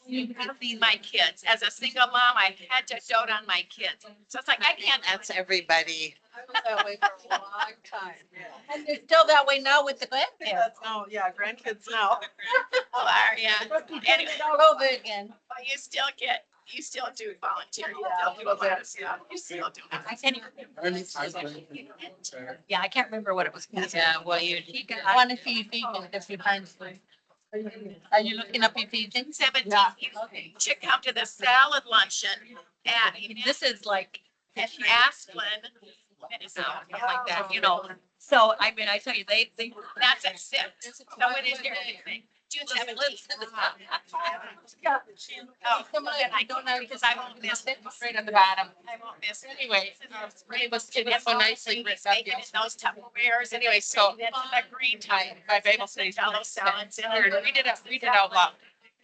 A: you have to feed my kids. As a single mom, I had to dote on my kids. So it's like, I can't.
F: That's everybody.
G: I was that way for a long time.
A: And you're still that way now with the grandkids.
G: Oh, yeah, grandkids now.
A: Oh, are, yeah. Anyway,
G: All over again.
A: but you still do volunteer. You still do a lot of stuff. You still do. I can't even. Yeah, I can't remember what it was.
F: Yeah, well, you.
A: One of you if you find.
F: Are you looking up Ephesians?
A: 17, you should come to the salad luncheon at, this is like at Asplin, Minnesota, something like that, you know. So, I mean, I tell you, they, that's at 6. So it is your thing. June 17th. Oh, then I don't know because I won't miss it.
F: Right on the bottom.
A: I won't miss it.
F: Anyway, it was so nicely written up.
A: Making it in those Tupperwares.
F: Anyway, so
A: Into the green time.
F: my Bible studies.
A: Jello salads in
F: Here,
A: it.
F: read it out loud.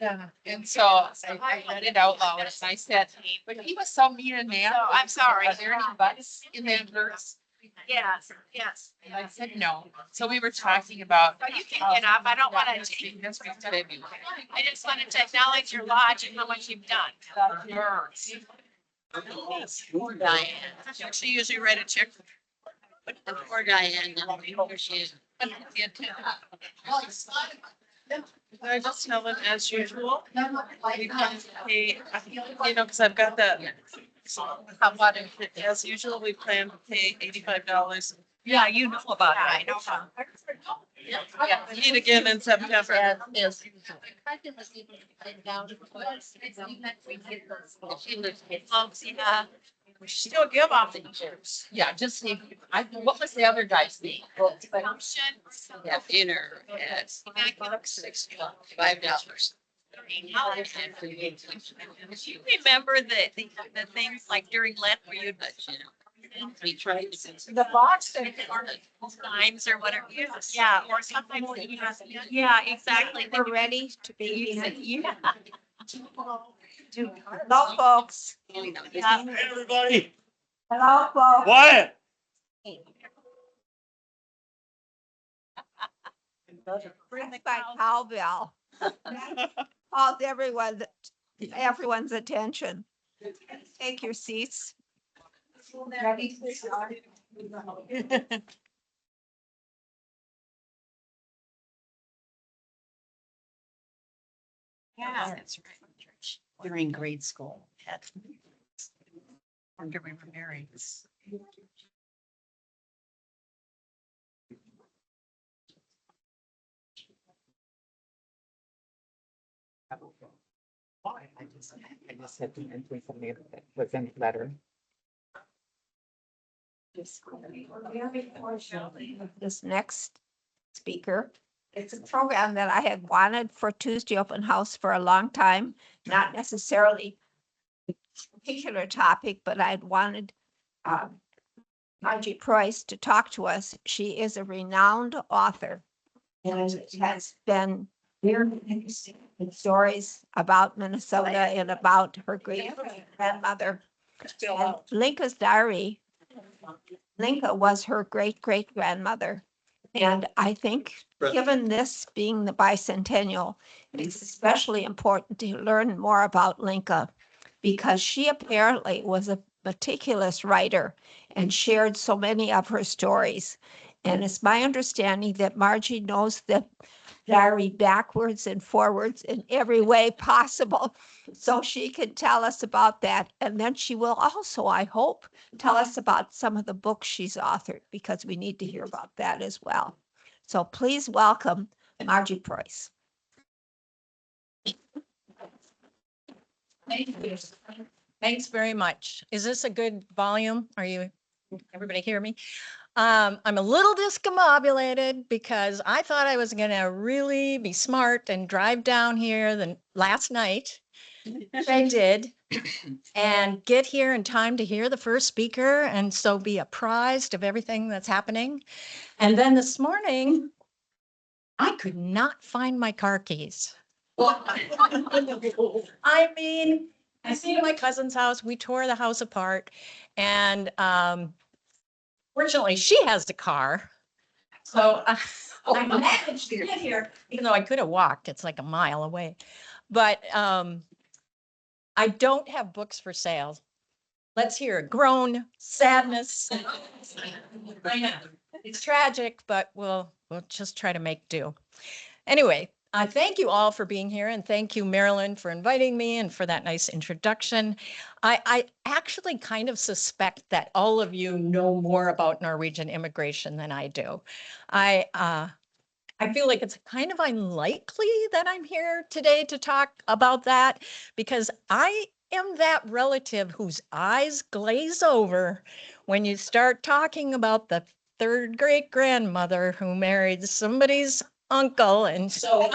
G: Yeah.
F: And so I read it out loud and I said, but he was so mean and nasty.
A: So I'm sorry.
F: Are there any buts in that verse?
A: Yes, yes.
F: And I said, no. So we were talking about.
A: But you can get up. I don't want to take.
F: That's what I said.
A: I just wanted to acknowledge your lodge and how much you've done.
F: Poor Diane.
A: She usually write a check.
F: Poor Diane. Here she is.
H: I just tell them as usual. We plan to pay, you know, because I've got that. As usual, we plan to pay $85.
A: Yeah, you know about it. I know about it.
H: Yeah, meet again in September.
F: Yes. She lives.
A: Yeah. We still give off the years.
F: Yeah, just see, what was the other guy's name?
A: Function.
F: Yeah, dinner at $5.
A: Do you remember the things like during Lent where you'd
F: We tried to.
A: the box times or whatever? Yeah, or sometimes. Yeah, exactly.
E: We're ready to be.
A: Yeah.
E: Hello, folks.
A: Yeah.
I: Everybody,
E: Hello, folks.
I: quiet.
E: That's my cowbell. Called everyone's attention. Take your seats. Ready to start?
B: Yeah, that's right. During grade school.
H: met. After we were married.
B: I just had to enter something that was in the letter.
E: This next speaker. It's a program that I had wanted for Tuesday Open House for a long time, not necessarily a particular topic, but I'd wanted Margie Price to talk to us. She is a renowned author and has been very interesting in stories about Minnesota and about her great grandmother. And Linka's diary, Linka was her great great grandmother. And I think, given this being the bicentennial, it's especially important to learn more about Linka because she apparently was a meticulous writer and shared so many of her stories. And it's my understanding that Margie knows the diary backwards and forwards in every way possible. So she can tell us about that. And then she will also, I hope, tell us about some of the books she's authored because we need to hear about that as well. So please welcome Margie Price.
N: Thank you. Thanks very much. Is this a good volume? Everybody hear me? I'm a little discombobulated because I thought I was going to really be smart and drive down here last night. I did and get here in time to hear the first speaker and so be apprised of everything that's happening. And then this morning, I could not find my car keys. I mean, I stayed at my cousin's house. We tore the house apart and fortunately, she has the car. So I managed to get here, even though I could have walked. It's like a mile away. But I don't have books for sale. Let's hear a groan, sadness. I know. It's tragic, but we'll just try to make do. Anyway, thank you all for being here, and thank you, Marilyn, for inviting me and for that nice introduction. I actually kind of suspect that all of you know more about Norwegian immigration than I do. I feel like it's kind of unlikely that I'm here today to talk about that because I am that relative whose eyes glaze over when you start talking about the third great grandmother who married somebody's uncle, and so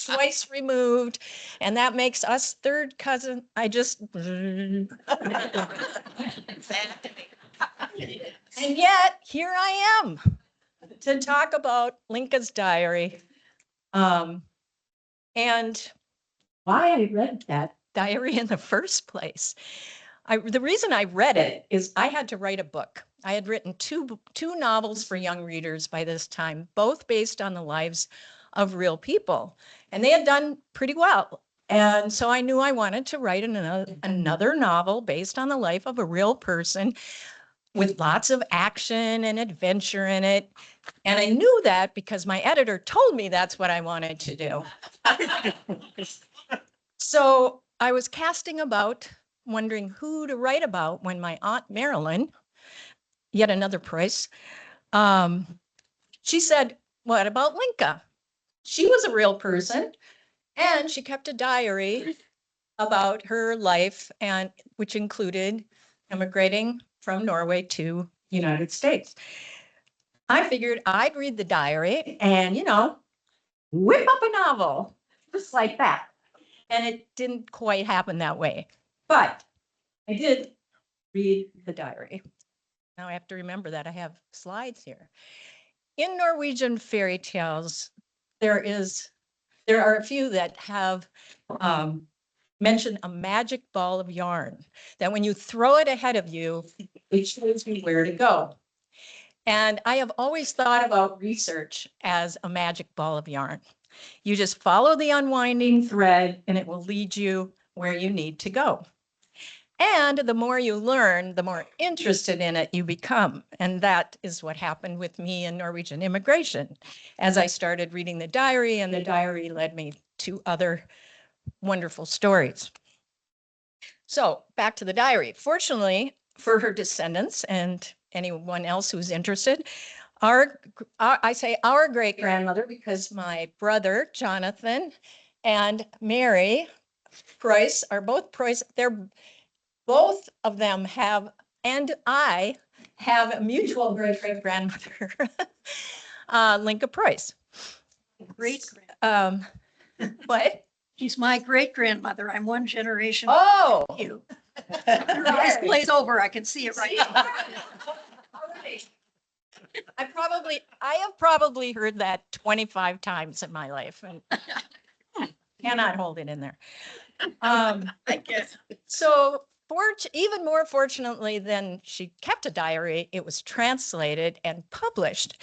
N: twice removed, and that makes us third cousin. I just and yet here I am to talk about Linka's diary, and why I read that diary in the first place. The reason I read it is I had to write a book. I had written two novels for young readers by this time, both based on the lives of real people, and they had done pretty well. And so I knew I wanted to write another novel based on the life of a real person with lots of action and adventure in it. And I knew that because my editor told me that's what I wanted to do. So I was casting about, wondering who to write about when my Aunt Marilyn, yet another Price, she said, what about Linka? She was a real person and she kept a diary about her life, and which included immigrating from Norway to the United States. I figured I'd read the diary and, whip up a novel just like that. And it didn't quite happen that way, but I did read the diary. Now I have to remember that I have slides here. In Norwegian fairy tales, there are a few that have mentioned a magic ball of yarn, that when you throw it ahead of you, it shows you where to go. And I have always thought about research as a magic ball of yarn. You just follow the unwinding thread and it will lead you where you need to go. And the more you learn, the more interested in it you become. And that is what happened with me in Norwegian immigration. As I started reading the diary, and the diary led me to other wonderful stories. So back to the diary. Fortunately for her descendants and anyone else who's interested, I say our great grandmother because my brother Jonathan and Mary Price are both Price. They're both of them have, and I have a mutual great great grandmother, Linka Price.
B: Great.
N: Um, what?
B: She's my great grandmother. I'm one generation.
N: Oh.
B: from You. Your eyes glaze over. I can see it right now.
N: I have probably heard that 25 times in my life and cannot hold it in there.
B: I guess.
N: So even more fortunately than she kept a diary, it was translated and published,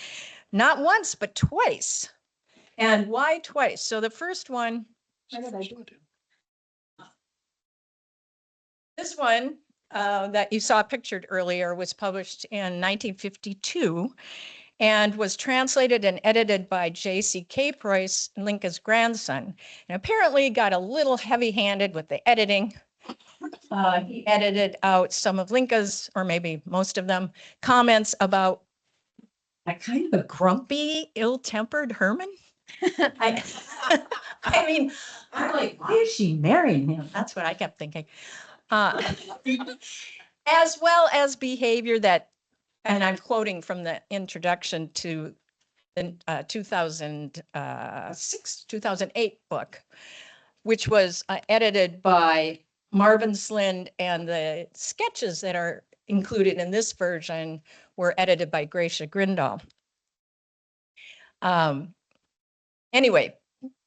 N: not once, but twice. And why twice? So the first one, where did I do it? This one that you saw pictured earlier was published in 1952 and was translated and edited by J.C.K. Price, Linka's grandson. And apparently got a little heavy-handed with the editing. He edited out some of Linka's, or maybe most of them, comments about a kind of a grumpy, ill-tempered Herman. I mean, I'm like, why is she marrying him? That's what I kept thinking. As well as behavior that, and I'm quoting from the introduction to the 2006, 2008 book, which was edited by Marvin Slind, and the sketches that are included in this version were edited by Gracia Grindal. Anyway,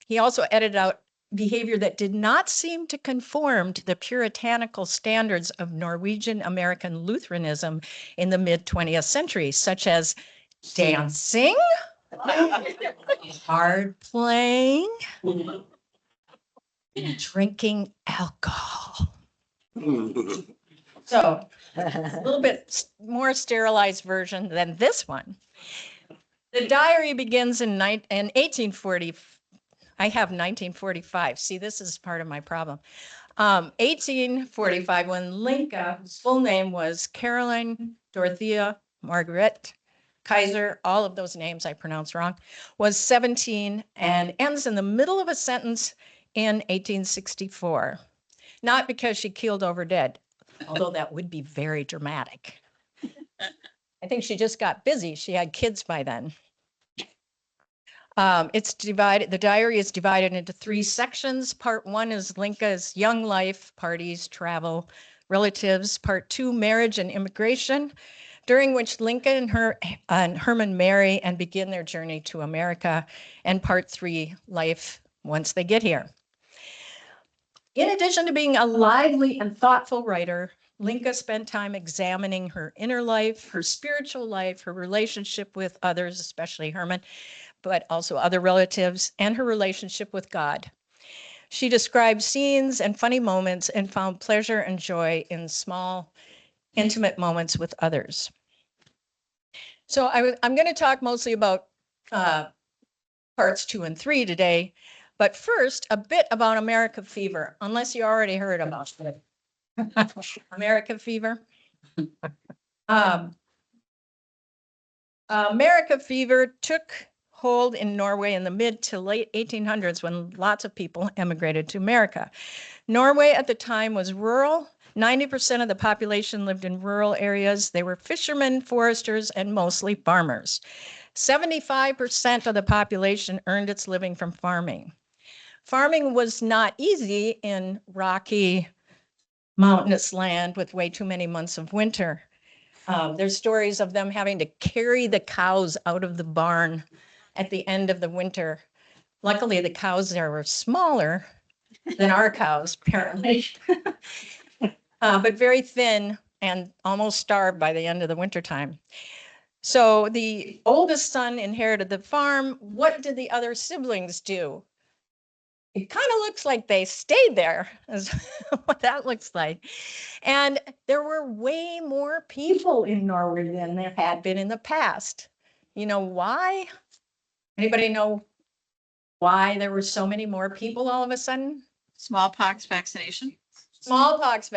N: he also edited out behavior that did not seem to conform to the puritanical standards of Norwegian American Lutheranism in the mid 20th century, such as dancing, card playing, and drinking alcohol. So a little bit more sterilized version than this one. The diary begins in 1840. I have 1945. See, this is part of my problem. 1845, when Linka, whose full name was Caroline Dorothea Margaret Kaiser, all of those names I pronounce wrong, was 17 and ends in the middle of a sentence in 1864. Not because she keeled over dead, although that would be very dramatic. I think she just got busy. She had kids by then. It's divided, the diary is divided into 3 sections. Part 1 is Linka's young life, parties, travel, relatives. Part 2, marriage and immigration, during which Linka and Herman marry and begin their journey to America. And Part 3, life once they get here. In addition to being a lively and thoughtful writer, Linka spent time examining her inner life, her spiritual life, her relationship with others, especially Herman, but also other relatives, and her relationship with God. She described scenes and funny moments and found pleasure and joy in small, intimate moments with others. So I'm going to talk mostly about parts 2 and 3 today, but first, a bit about America Fever, unless you already heard about it. America Fever. America Fever took hold in Norway in the mid to late 1800s when lots of people emigrated to America. Norway at the time was rural. 90% of the population lived in rural areas. They were fishermen, foresters, and mostly farmers. 75% of the population earned its living from farming. Farming was not easy in rocky, mountainous land with way too many months of winter. There's stories of them having to carry the cows out of the barn at the end of the winter. Luckily, the cows there were smaller than our cows, apparently, but very thin and almost starved by the end of the wintertime. So the oldest son inherited the farm. What did the other siblings do? It kind of looks like they stayed there, is what that looks like. And there were way more people in Norway than there had been in the past. You know why? Anybody know why there were so many more people all of a sudden?
B: Smallpox vaccination.
N: smallpox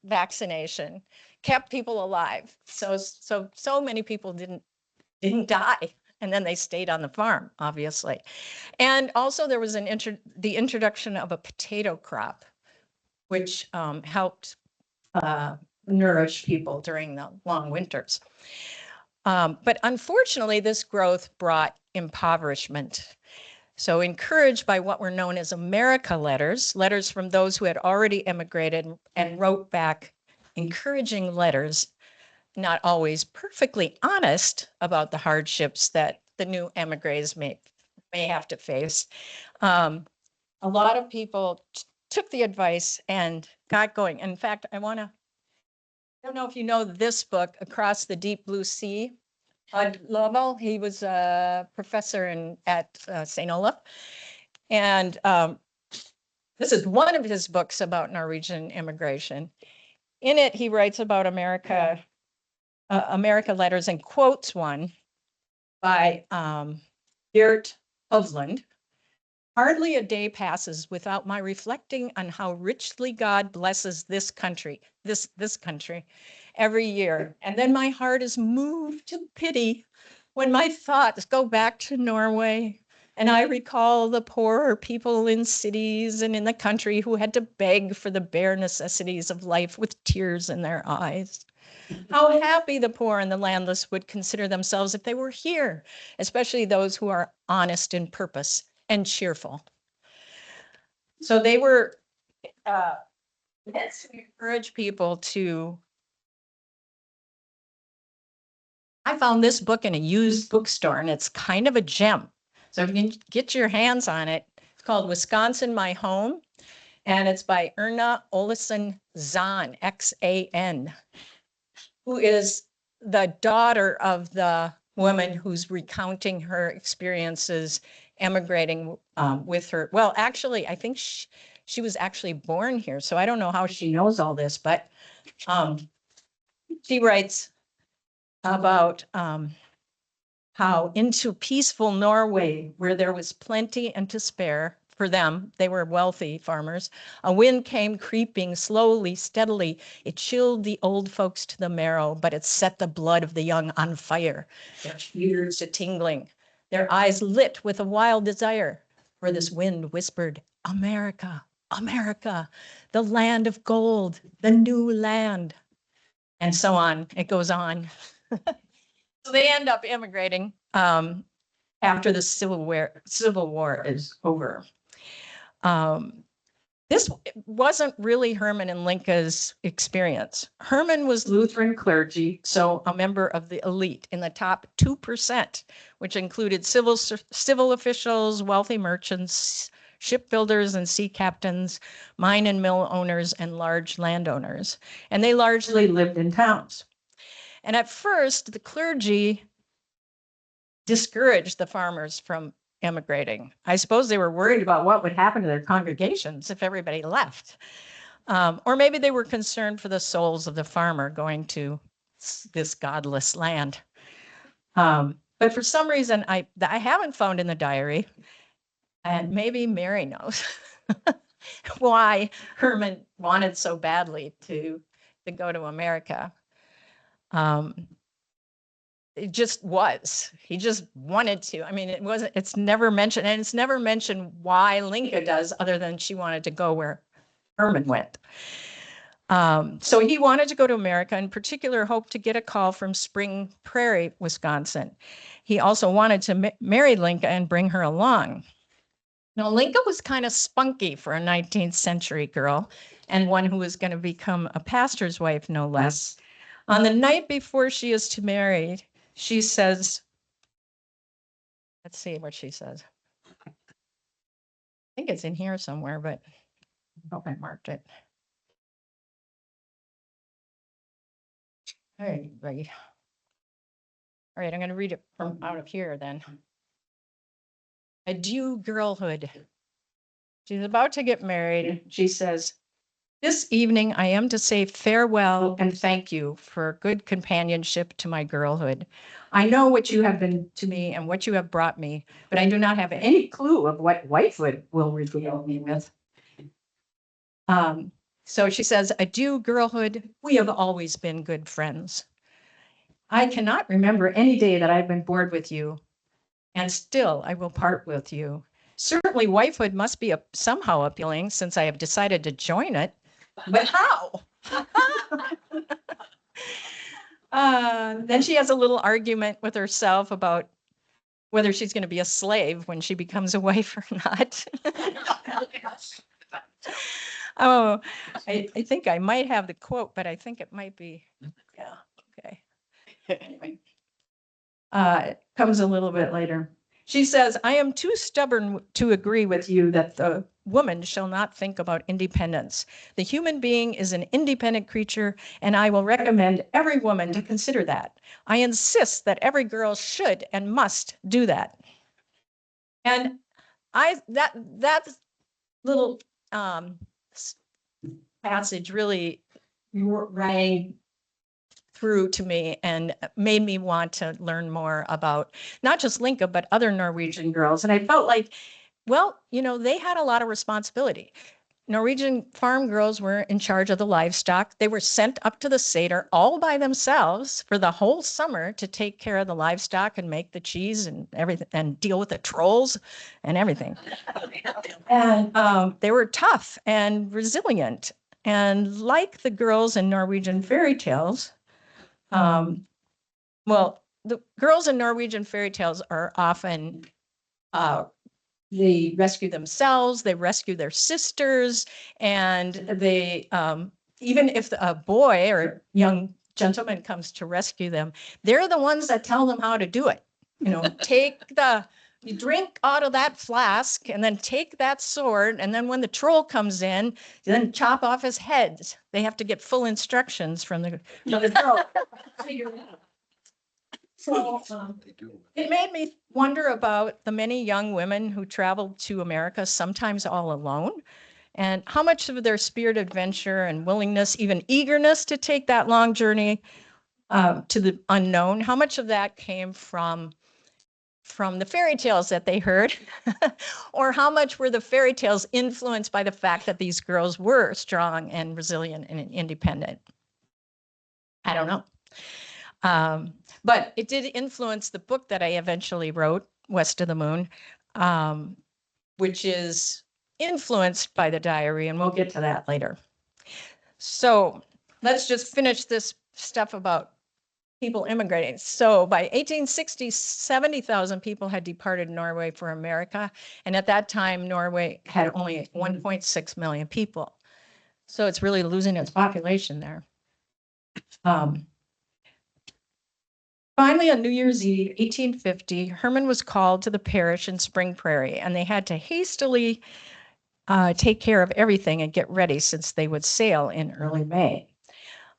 N: vaccination kept people alive. So many people didn't die. And then they stayed on the farm, obviously. And also there was the introduction of a potato crop, which helped nourish people during the long winters. But unfortunately, this growth brought impoverishment. So encouraged by what were known as America letters, letters from those who had already emigrated and wrote back encouraging letters, not always perfectly honest about the hardships that the new emigres may have to face. A lot of people took the advice and got going. In fact, I don't know if you know this book, Across the Deep Blue Sea. Bud Lovell, he was a professor at St. Olaf. And this is one of his books about Norwegian immigration. In it, he writes about America letters and quotes one by Geert Hovland. Hardly a day passes without my reflecting on how richly God blesses this country, this country, every year. And then my heart is moved to pity when my thoughts go back to Norway and I recall the poorer people in cities and in the country who had to beg for the bare necessities of life with tears in their eyes. How happy the poor and the landless would consider themselves if they were here, especially those who are honest in purpose and cheerful. So they were meant to encourage people to. I found this book in a used bookstore and it's kind of a gem. So if you can get your hands on it, it's called Wisconsin, My Home. And it's by Erna Olesen Zahn, X-A-N, who is the daughter of the woman who's recounting her experiences emigrating with her. Well, actually, I think she was actually born here. So I don't know how she knows all this, but she writes about how into peaceful Norway, where there was plenty and to spare for them, they were wealthy farmers, a wind came creeping slowly, steadily. It chilled the old folks to the marrow, but it set the blood of the young on fire, their ears to tingling, their eyes lit with a wild desire. For this wind whispered, America, America, the land of gold, the new land. And so on, it goes on. So they end up immigrating after the Civil War is over. This wasn't really Herman and Linka's experience. Herman was Lutheran clergy, so a member of the elite in the top 2%, which included civil officials, wealthy merchants, shipbuilders and sea captains, mine and mill owners, and large landowners. And they largely lived in towns. And at first, the clergy discouraged the farmers from emigrating. I suppose they were worried about what would happen to their congregations if everybody left. Or maybe they were concerned for the souls of the farmer going to this godless land. But for some reason, I haven't found in the diary, and maybe Mary knows, why Herman wanted so badly to go to America. It just was. He just wanted to. I mean, it's never mentioned, and it's never mentioned why Linka does, other than she wanted to go where Herman went. So he wanted to go to America, in particular, hoped to get a call from Spring Prairie, Wisconsin. He also wanted to marry Linka and bring her along. Now, Linka was kind of spunky for a 19th century girl, and one who was going to become a pastor's wife, no less. On the night before she is to marry, she says, let's see what she says. I think it's in here somewhere, but I hope I marked it. All right, right. All right, I'm going to read it from out of here then. Adieu, girlhood. She's about to get married. She says, this evening I am to say farewell and thank you for good companionship to my girlhood. I know what you have been to me and what you have brought me, but I do not have any clue of what wifehood will regale me with. So she says, adieu, girlhood. We have always been good friends. I cannot remember any day that I've been bored with you, and still I will part with you. Certainly, wifehood must be somehow appealing since I have decided to join it. But how? Then she has a little argument with herself about whether she's going to be a slave when she becomes a wife or not. Oh, I think I might have the quote, but I think it might be, yeah, okay. Anyway, it comes a little bit later. She says, I am too stubborn to agree with you that the woman shall not think about independence. The human being is an independent creature, and I will recommend every woman to consider that. I insist that every girl should and must do that. And that little passage really rang through to me and made me want to learn more about not just Linka, but other Norwegian girls. And I felt like, well, you know, they had a lot of responsibility. Norwegian farm girls were in charge of the livestock. They were sent up to the Seder all by themselves for the whole summer to take care of the livestock and make the cheese and everything and deal with the trolls and everything. And they were tough and resilient. And like the girls in Norwegian fairy tales, well, the girls in Norwegian fairy tales are often they rescue themselves, they rescue their sisters, and they even if a boy or a young gentleman comes to rescue them, they're the ones that tell them how to do it. You know, you drink out of that flask and then take that sword, and then when the troll comes in, you then chop off his head. They have to get full instructions from the troll. So it made me wonder about the many young women who traveled to America, sometimes all alone, and how much of their spirit adventure and willingness, even eagerness to take that long journey to the unknown, how much of that came from the fairy tales that they heard, or how much were the fairy tales influenced by the fact that these girls were strong and resilient and independent? I don't know. But it did influence the book that I eventually wrote, West of the Moon, which is influenced by the diary, and we'll get to that later. So let's just finish this stuff about people immigrating. So by 1860, 70,000 people had departed Norway for America. And at that time, Norway had only 1.6 million people. So it's really losing its population there. Finally, on New Year's Eve, 1850, Herman was called to the parish in Spring Prairie, and they had to hastily take care of everything and get ready since they would sail in early May.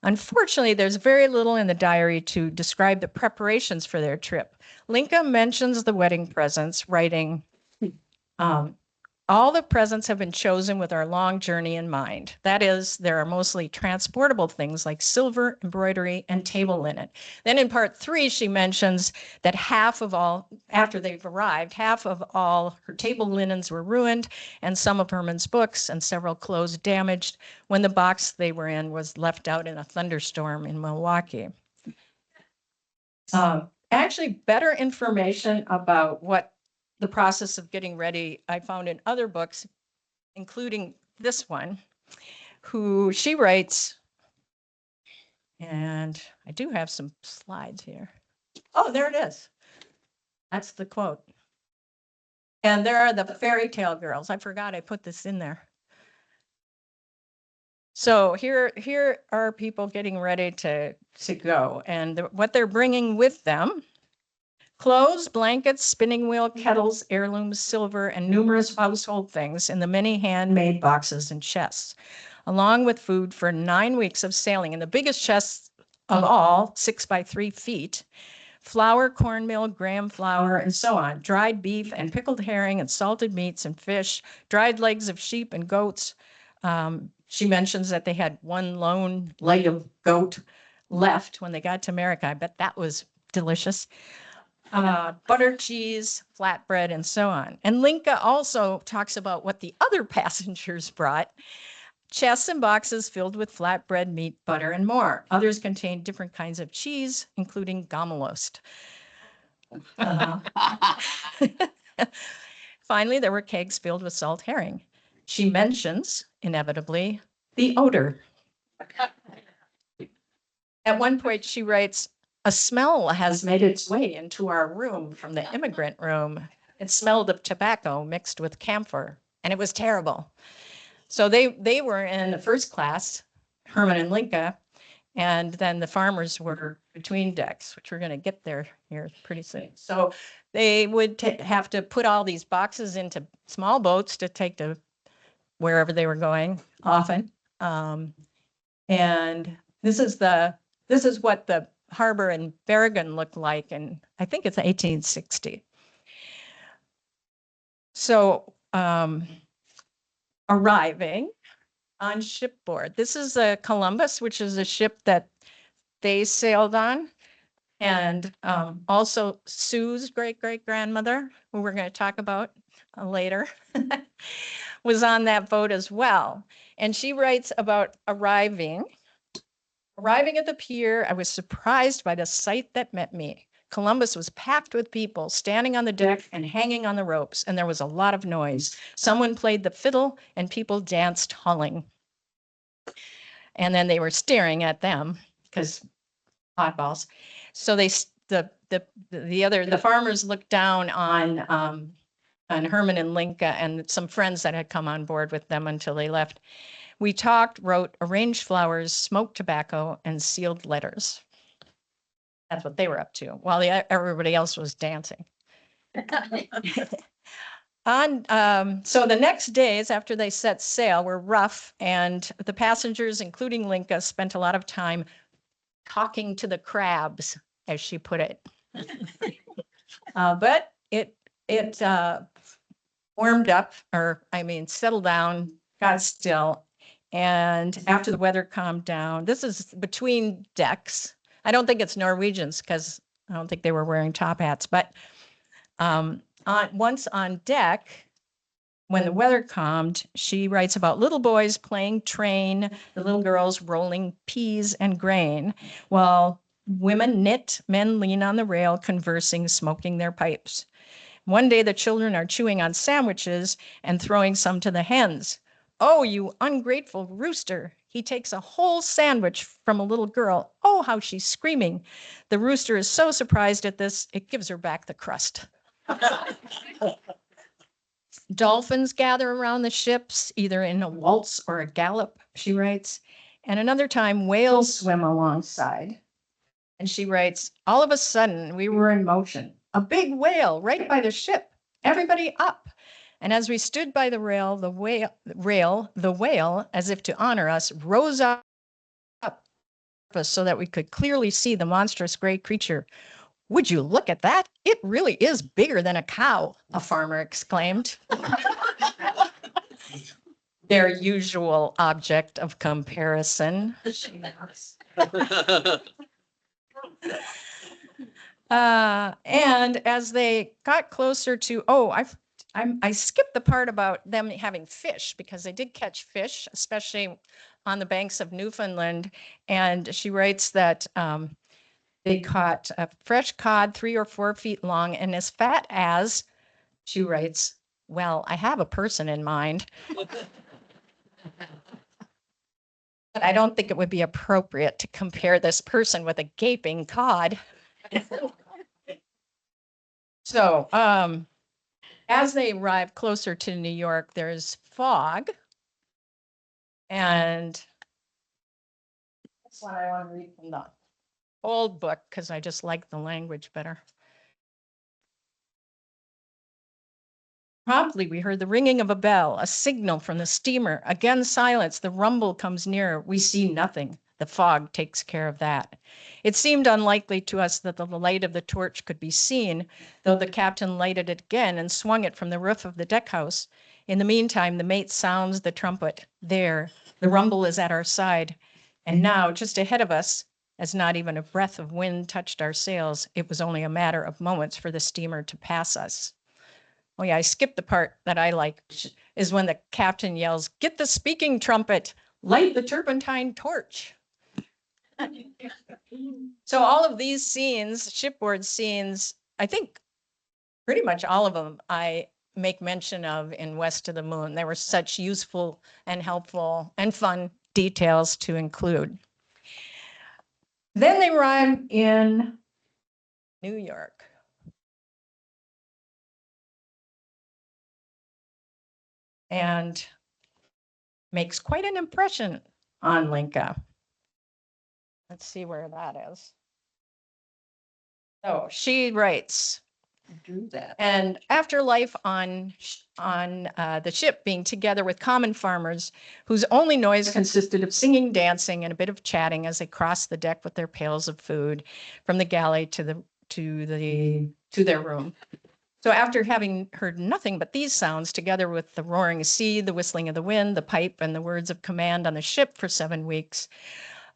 N: Unfortunately, there's very little in the diary to describe the preparations for their trip. Linka mentions the wedding presents, writing, all the presents have been chosen with our long journey in mind. That is, there are mostly transportable things like silver, embroidery, and table linen. Then in part 3, she mentions that half of all, after they've arrived, half of all her table linens were ruined, and some of Herman's books and several clothes damaged when the box they were in was left out in a thunderstorm in Milwaukee. Actually, better information about what the process of getting ready I found in other books, including this one, who she writes, and I do have some slides here. Oh, there it is. That's the quote. And there are the fairy tale girls. I forgot I put this in there. So here are people getting ready to go, and what they're bringing with them: clothes, blankets, spinning wheel, kettles, heirlooms, silver, and numerous household things in the many handmade boxes and chests, along with food for 9 weeks of sailing. And the biggest chests of all, 6 by 3 feet, flour, cornmeal, graham flour, and so on, dried beef and pickled herring and salted meats and fish, dried legs of sheep and goats. She mentions that they had one lone leg of goat left when they got to America. I bet that was delicious. Butter, cheese, flatbread, and so on. And Linka also talks about what the other passengers brought. chests and boxes filled with flatbread, meat, butter, and more. Others contained different kinds of cheese, including Gomolost. Finally, there were kegs filled with salt herring. She mentions, inevitably, the odor. At one point, she writes, "A smell has made its way into our room from the immigrant room. It smelled of tobacco mixed with camphor, and it was terrible." So they were in the first class, Herman and Linka, and then the farmers were between decks, which we're going to get there here pretty soon. So they would have to put all these boxes into small boats to take to wherever they were going often. And this is what the harbor in Bergen looked like, and I think it's 1860. So arriving on shipboard. This is a Columbus, which is a ship that they sailed on. And also Sue's great-great-grandmother, who we're going to talk about later, was on that boat as well. And she writes about arriving at the pier. I was surprised by the sight that met me. Columbus was packed with people standing on the deck and hanging on the ropes, and there was a lot of noise. Someone played the fiddle and people danced hauling. And then they were staring at them because oddballs. So the farmers looked down on Herman and Linka and some friends that had come on board with them until they left. We talked, wrote, arranged flowers, smoked tobacco, and sealed letters. That's what they were up to, while everybody else was dancing. So the next days after they set sail were rough, and the passengers, including Linka, spent a lot of time talking to the crabs, as she put it. But it warmed up, settled down, got still. And after the weather calmed down, this is between decks. I don't think it's Norwegians because I don't think they were wearing top hats, but once on deck, when the weather calmed, she writes about little boys playing train, the little girls rolling peas and grain, while women knit, men lean on the rail, conversing, smoking their pipes. One day the children are chewing on sandwiches and throwing some to the hens. "Oh, you ungrateful rooster." He takes a whole sandwich from a little girl. Oh, how she's screaming. The rooster is so surprised at this, it gives her back the crust. Dolphins gather around the ships, either in a waltz or a gallop, she writes. And another time, whales swim alongside. And she writes, all of a sudden, we were in motion. A big whale right by the ship. Everybody up. And as we stood by the rail, the whale, as if to honor us, rose up so that we could clearly see the monstrous gray creature. "Would you look at that? It really is bigger than a cow," a farmer exclaimed. Their usual object of comparison. And as they got closer to, I skipped the part about them having fish because they did catch fish, especially on the banks of Newfoundland. And she writes that they caught a fresh cod 3 or 4 feet long and as fat as, she writes, well, I have a person in mind. But I don't think it would be appropriate to compare this person with a gaping cod. So as they arrive closer to New York, there's fog. And that's what I want to read from the old book because I just like the language better. Promptly, we heard the ringing of a bell, a signal from the steamer. Again, silence. The rumble comes nearer. We see nothing. The fog takes care of that. It seemed unlikely to us that the light of the torch could be seen, though the captain lighted it again and swung it from the roof of the deck house. In the meantime, the mate sounds the trumpet. There, the rumble is at our side. And now, just ahead of us, as not even a breath of wind touched our sails, it was only a matter of moments for the steamer to pass us. Oh yeah, I skipped the part that I like, is when the captain yells, "Get the speaking trumpet, light the turpentine torch." So all of these scenes, shipboard scenes, I think pretty much all of them I make mention of in West of the Moon. There were such useful and helpful and fun details to include. Then they arrived in New York. And makes quite an impression on Linka. Let's see where that is. Oh, she writes,
H: Do that.
N: and after life on the ship, being together with common farmers whose only noise consisted of singing, dancing, and a bit of chatting as they crossed the deck with their pails of food from the galley to their room. So after having heard nothing but these sounds, together with the roaring sea, the whistling of the wind, the pipe, and the words of command on the ship for 7 weeks,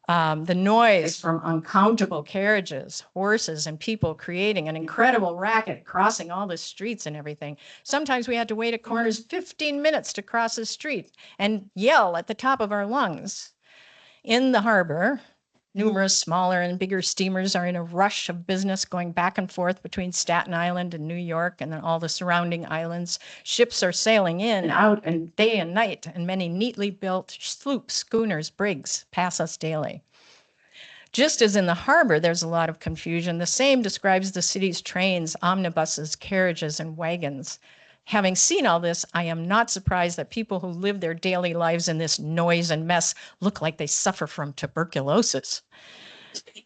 N: the noise from uncountable carriages, horses, and people creating an incredible racket crossing all the streets and everything. Sometimes we had to wait at corners 15 minutes to cross the street and yell at the top of our lungs. In the harbor, numerous smaller and bigger steamers are in a rush of business going back and forth between Staten Island and New York and then all the surrounding islands. Ships are sailing in, out, and day and night, and many neatly built sloops, schooners, brigs pass us daily. Just as in the harbor, there's a lot of confusion. The same describes the city's trains, omnibuses, carriages, and wagons. Having seen all this, I am not surprised that people who live their daily lives in this noise and mess look like they suffer from tuberculosis.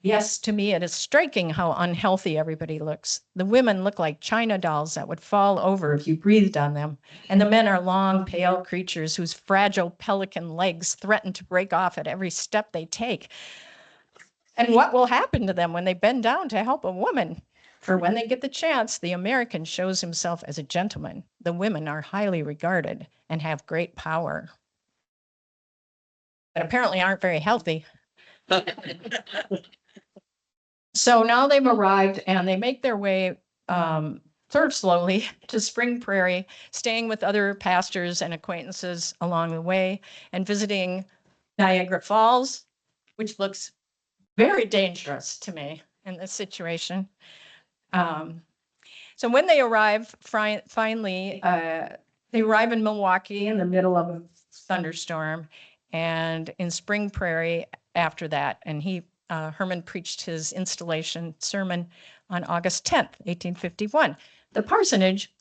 N: Yes, to me, it is striking how unhealthy everybody looks. The women look like china dolls that would fall over if you breathed on them. And the men are long, pale creatures whose fragile pelican legs threaten to break off at every step they take. And what will happen to them when they bend down to help a woman? For when they get the chance, the American shows himself as a gentleman. The women are highly regarded and have great power, but apparently aren't very healthy. So now they've arrived and they make their way sort of slowly to Spring Prairie, staying with other pastors and acquaintances along the way and visiting Niagara Falls, which looks very dangerous to me in this situation. So when they arrive, finally, they arrive in Milwaukee in the middle of a thunderstorm and in Spring Prairie after that. And Herman preached his installation sermon on August 10th, 1851. The parsonage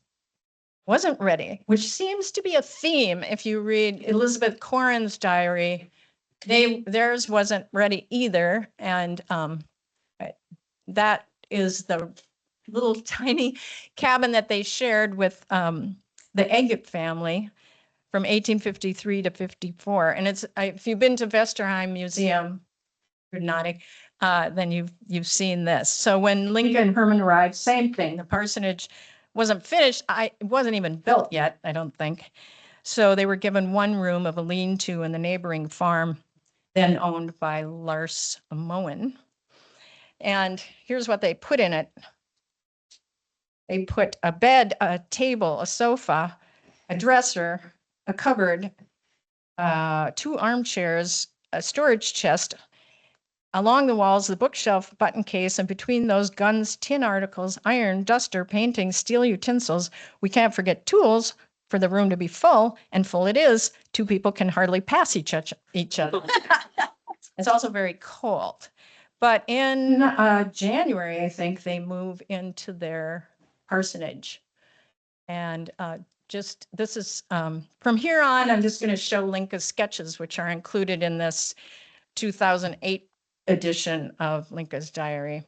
N: wasn't ready, which seems to be a theme if you read Elizabeth Corrin's diary. Theirs wasn't ready either. And that is the little tiny cabin that they shared with the Agate family from 1853 to 54. And if you've been to Vesterheim Museum, you're nodding, then you've seen this. So when Linka and Herman arrived, same thing. The parsonage wasn't finished. It wasn't even built yet, I don't think. So they were given one room of a lean-to in the neighboring farm, then owned by Lars Moen. And here's what they put in it. They put a bed, a table, a sofa, a dresser, a cupboard, 2 armchairs, a storage chest. Along the walls, the bookshelf, button case, and between those guns, tin articles, iron, duster, painting, steel utensils. We can't forget tools for the room to be full, and full it is. 2 people can hardly pass each other. It's also very cold. But in January, I think, they move into their parsonage. And this is, from here on, I'm just going to show Linka's sketches, which are included in this 2008 edition of Linka's diary.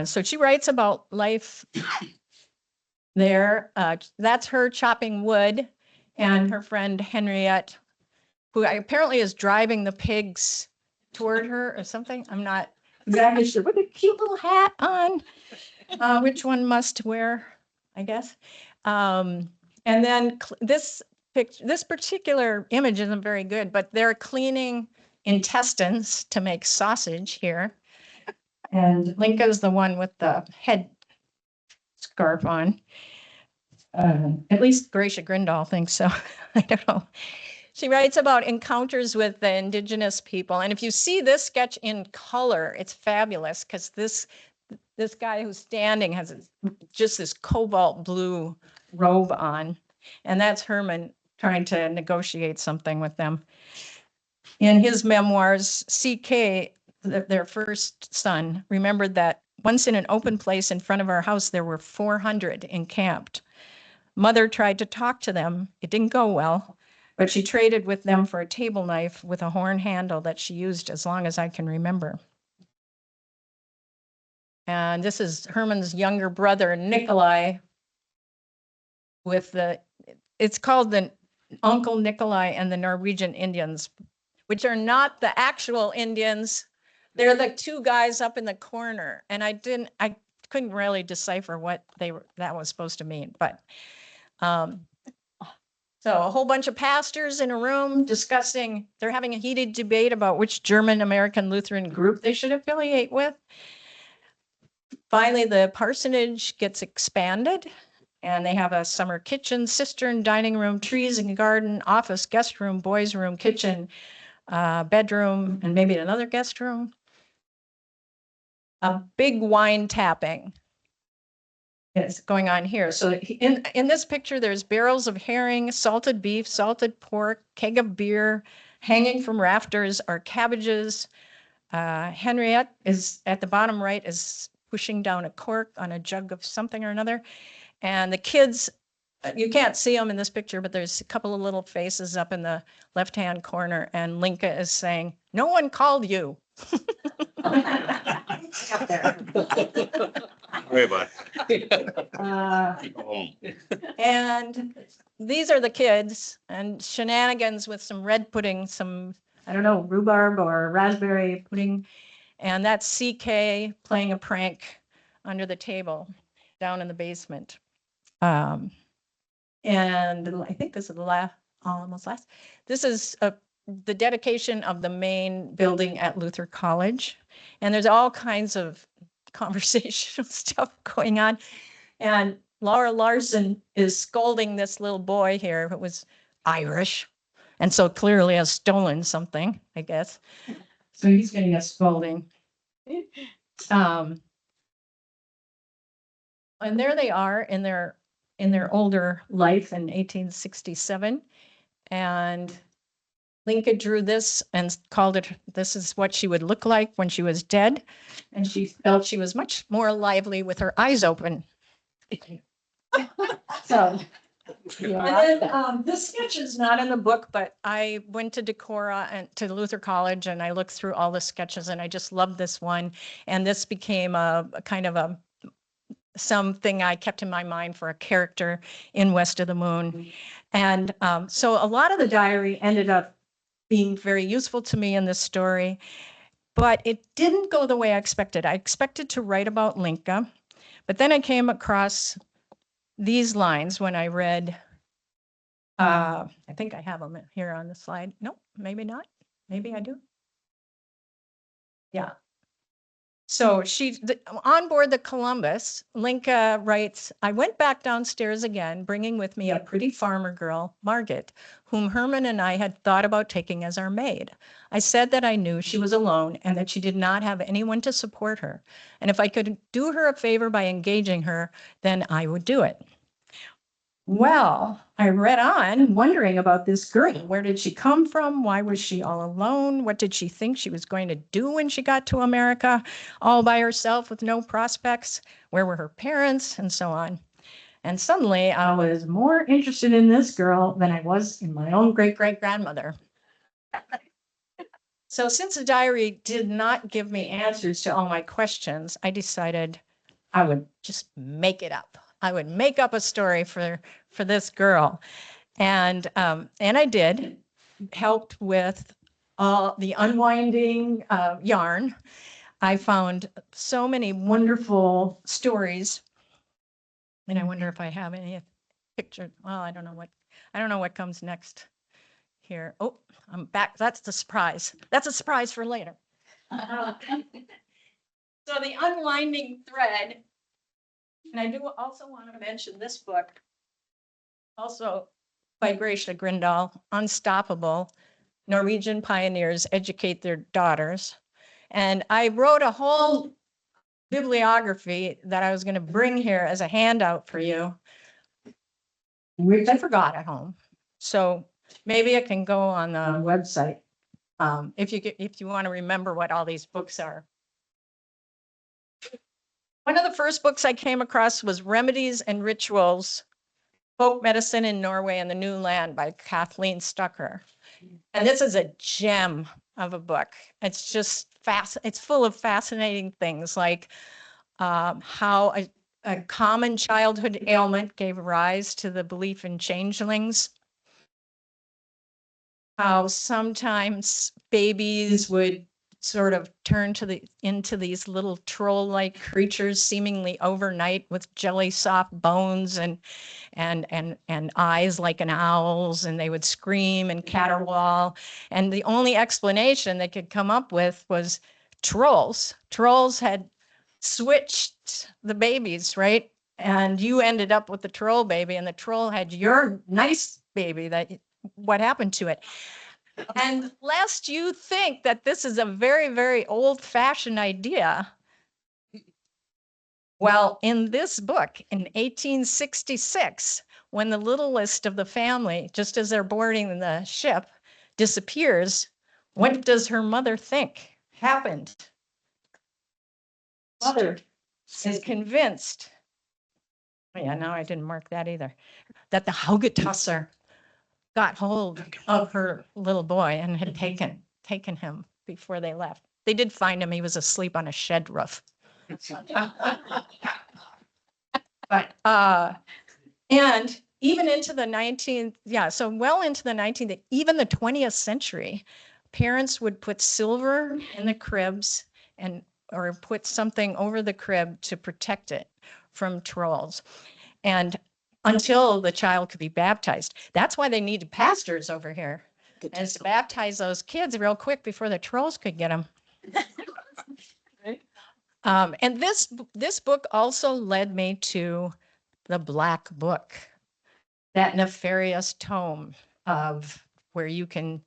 N: So she writes about life there. That's her chopping wood, and her friend Henriette, who apparently is driving the pigs toward her or something. I'm not exactly sure, with a cute little hat on, which one must wear, I guess. And then this particular image isn't very good, but they're cleaning intestines to make sausage here. And Linka's the one with the head scarf on. At least Gracia Grindal thinks so. I don't know. She writes about encounters with the indigenous people. And if you see this sketch in color, it's fabulous because this guy who's standing has just this cobalt blue robe on. And that's Herman trying to negotiate something with them. In his memoirs, CK, their first son, remembered that once in an open place in front of our house, there were 400 encamped. Mother tried to talk to them. It didn't go well, but she traded with them for a table knife with a horn handle that she used as long as I can remember. And this is Herman's younger brother, Nikolai, it's called the Uncle Nikolai and the Norwegian Indians, which are not the actual Indians. They're the two guys up in the corner. And I couldn't really decipher what that was supposed to mean, but so a whole bunch of pastors in a room discussing, they're having a heated debate about which German American Lutheran group they should affiliate with. Finally, the parsonage gets expanded and they have a summer kitchen, cistern, dining room, trees and garden, office, guest room, boys' room, kitchen, bedroom, and maybe another guest room. A big wine tapping is going on here. So in this picture, there's barrels of herring, salted beef, salted pork, keg of beer, hanging from rafters are cabbages. Henriette is at the bottom right, is pushing down a cork on a jug of something or another. And the kids, you can't see them in this picture, but there's a couple of little faces up in the left-hand corner. And Linka is saying, "No one called you." Up there. And these are the kids and shenanigans with some red pudding, some, I don't know, rhubarb or raspberry pudding. And that's CK playing a prank under the table down in the basement. And I think this is the almost last. This is the dedication of the main building at Luther College. And there's all kinds of conversational stuff going on. And Laura Larson is scolding this little boy here who was Irish. And so clearly has stolen something, I guess. So he's getting a scolding. And there they are in their older life in 1867. And Linka drew this and called it, "This is what she would look like when she was dead." And she felt she was much more lively with her eyes open. So, yeah. And then this sketch is not in the book, but I went to Decorah and to Luther College and I looked through all the sketches and I just loved this one. And this became a kind of something I kept in my mind for a character in West of the Moon. And so a lot of the diary ended up being very useful to me in this story, but it didn't go the way I expected. I expected to write about Linka, but then I came across these lines when I read, I think I have them here on the slide. Nope, maybe not. Maybe I do. Yeah. So on board the Columbus, Linka writes, "I went back downstairs again, bringing with me a pretty farmer girl, Margaret, whom Herman and I had thought about taking as our maid. I said that I knew she was alone and that she did not have anyone to support her. And if I could do her a favor by engaging her, then I would do it." Well, I read on wondering about this girl. Where did she come from? Why was she all alone? What did she think she was going to do when she got to America all by herself with no prospects? Where were her parents? And so on. And suddenly I was more interested in this girl than I was in my own great-great-grandmother. So since the diary did not give me answers to all my questions, I decided I would just make it up. I would make up a story for this girl. And I did, helped with all the unwinding yarn. I found so many wonderful stories. And I wonder if I have any picture. Well, I don't know what comes next here. Oh, I'm back. That's the surprise. That's a surprise for later. So the unwinding thread. And I do also want to mention this book. Also by Gracia Grindal, Unstoppable, Norwegian Pioneers Educate Their Daughters. And I wrote a whole bibliography that I was going to bring here as a handout for you, which I forgot at home. So maybe it can go on the website if you want to remember what all these books are. One of the first books I came across was Remedies and Rituals, Folk Medicine in Norway and the New Land by Kathleen Stucker. And this is a gem of a book. It's just it's full of fascinating things like how a common childhood ailment gave rise to the belief in changelings, how sometimes babies would sort of turn into these little troll-like creatures seemingly overnight with jelly soft bones and eyes like an owl's, and they would scream and caterwaul. And the only explanation they could come up with was trolls. Trolls had switched the babies, right? And you ended up with the troll baby, and the troll had your nice baby. What happened to it? And lest you think that this is a very, very old-fashioned idea, well, in this book, in 1866, when the littlest of the family, just as they're boarding the ship, disappears, what does her mother think happened? Mother is convinced, yeah, no, I didn't mark that either, that the Haugetasser got hold of her little boy and had taken him before they left. They did find him. He was asleep on a shed roof. But and even into the 19th, so well into the 19th, even the 20th century, parents would put silver in the cribs or put something over the crib to protect it from trolls. And until the child could be baptized. That's why they needed pastors over here, and to baptize those kids real quick before the trolls could get them. And this book also led me to the Black Book, that nefarious tome of where you can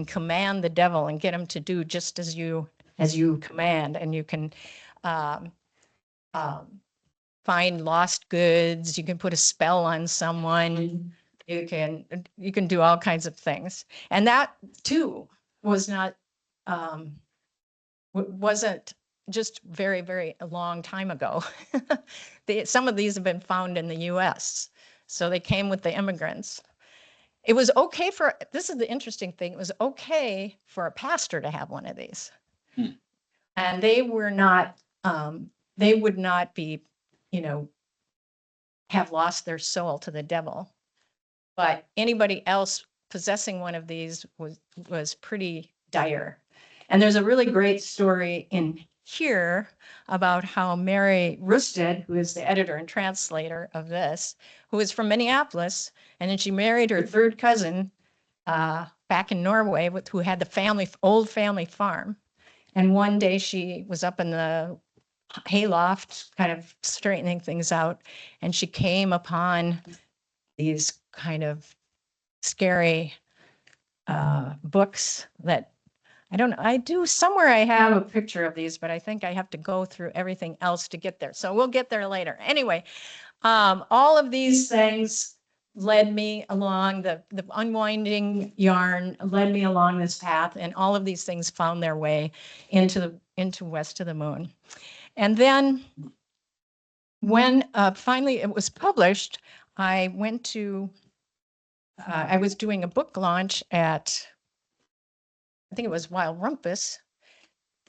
N: command the devil and get him to do just as you command, and you can find lost goods. You can put a spell on someone. You can do all kinds of things. And that too was not wasn't just very, very a long time ago. Some of these have been found in the US. So they came with the immigrants. It was okay this is the interesting thing, it was okay for a pastor to have one of these. And they were not, they would not be, have lost their soul to the devil. But anybody else possessing one of these was pretty dire. And there's a really great story in here about how Mary Rusted, who is the editor and translator of this, who is from Minneapolis, and then she married her third cousin back in Norway, who had the old family farm. And one day she was up in the hayloft, kind of straightening things out, and she came upon these kind of scary books that somewhere I have a picture of these, but I think I have to go through everything else to get there. So we'll get there later. Anyway, all of these things led me along the unwinding yarn led me along this path, and all of these things found their way into West of the Moon. And then when finally it was published, I went to I was doing a book launch at, I think it was Wild Rumpus,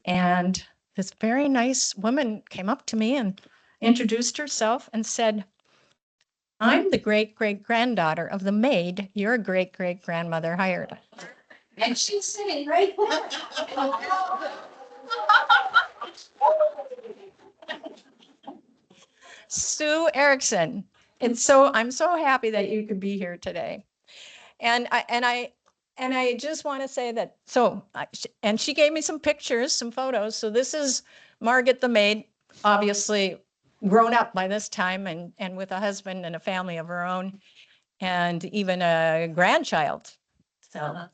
N: and this very nice woman came up to me and introduced herself and said, "I'm the great-great-granddaughter of the maid your great-great-grandmother hired." And she's sitting right there. Sue Erickson. And so I'm so happy that you could be here today. And I just want to say that, and she gave me some pictures, some photos. So this is Margaret the maid, obviously grown up by this time and with a husband and a family of her own. and even a grandchild. So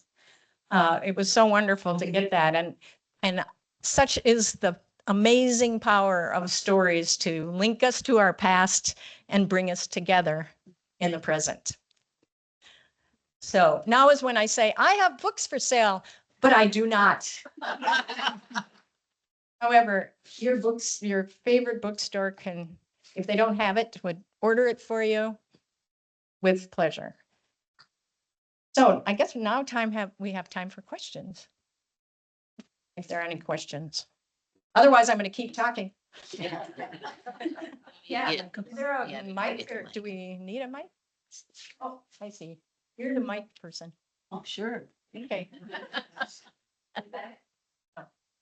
N: it was so wonderful to get that. And such is the amazing power of stories to link us to our past and bring us together in the present. So now is when I say, I have books for sale, but I do not. However, your favorite bookstore can, if they don't have it, would order it for you with pleasure. So I guess now we have time for questions. If there are any questions. Otherwise, I'm going to keep talking. Yeah. Is there a mic or do we need a mic? Oh, I see. You're the mic person.
F: Oh, sure.
N: Okay.
F: No,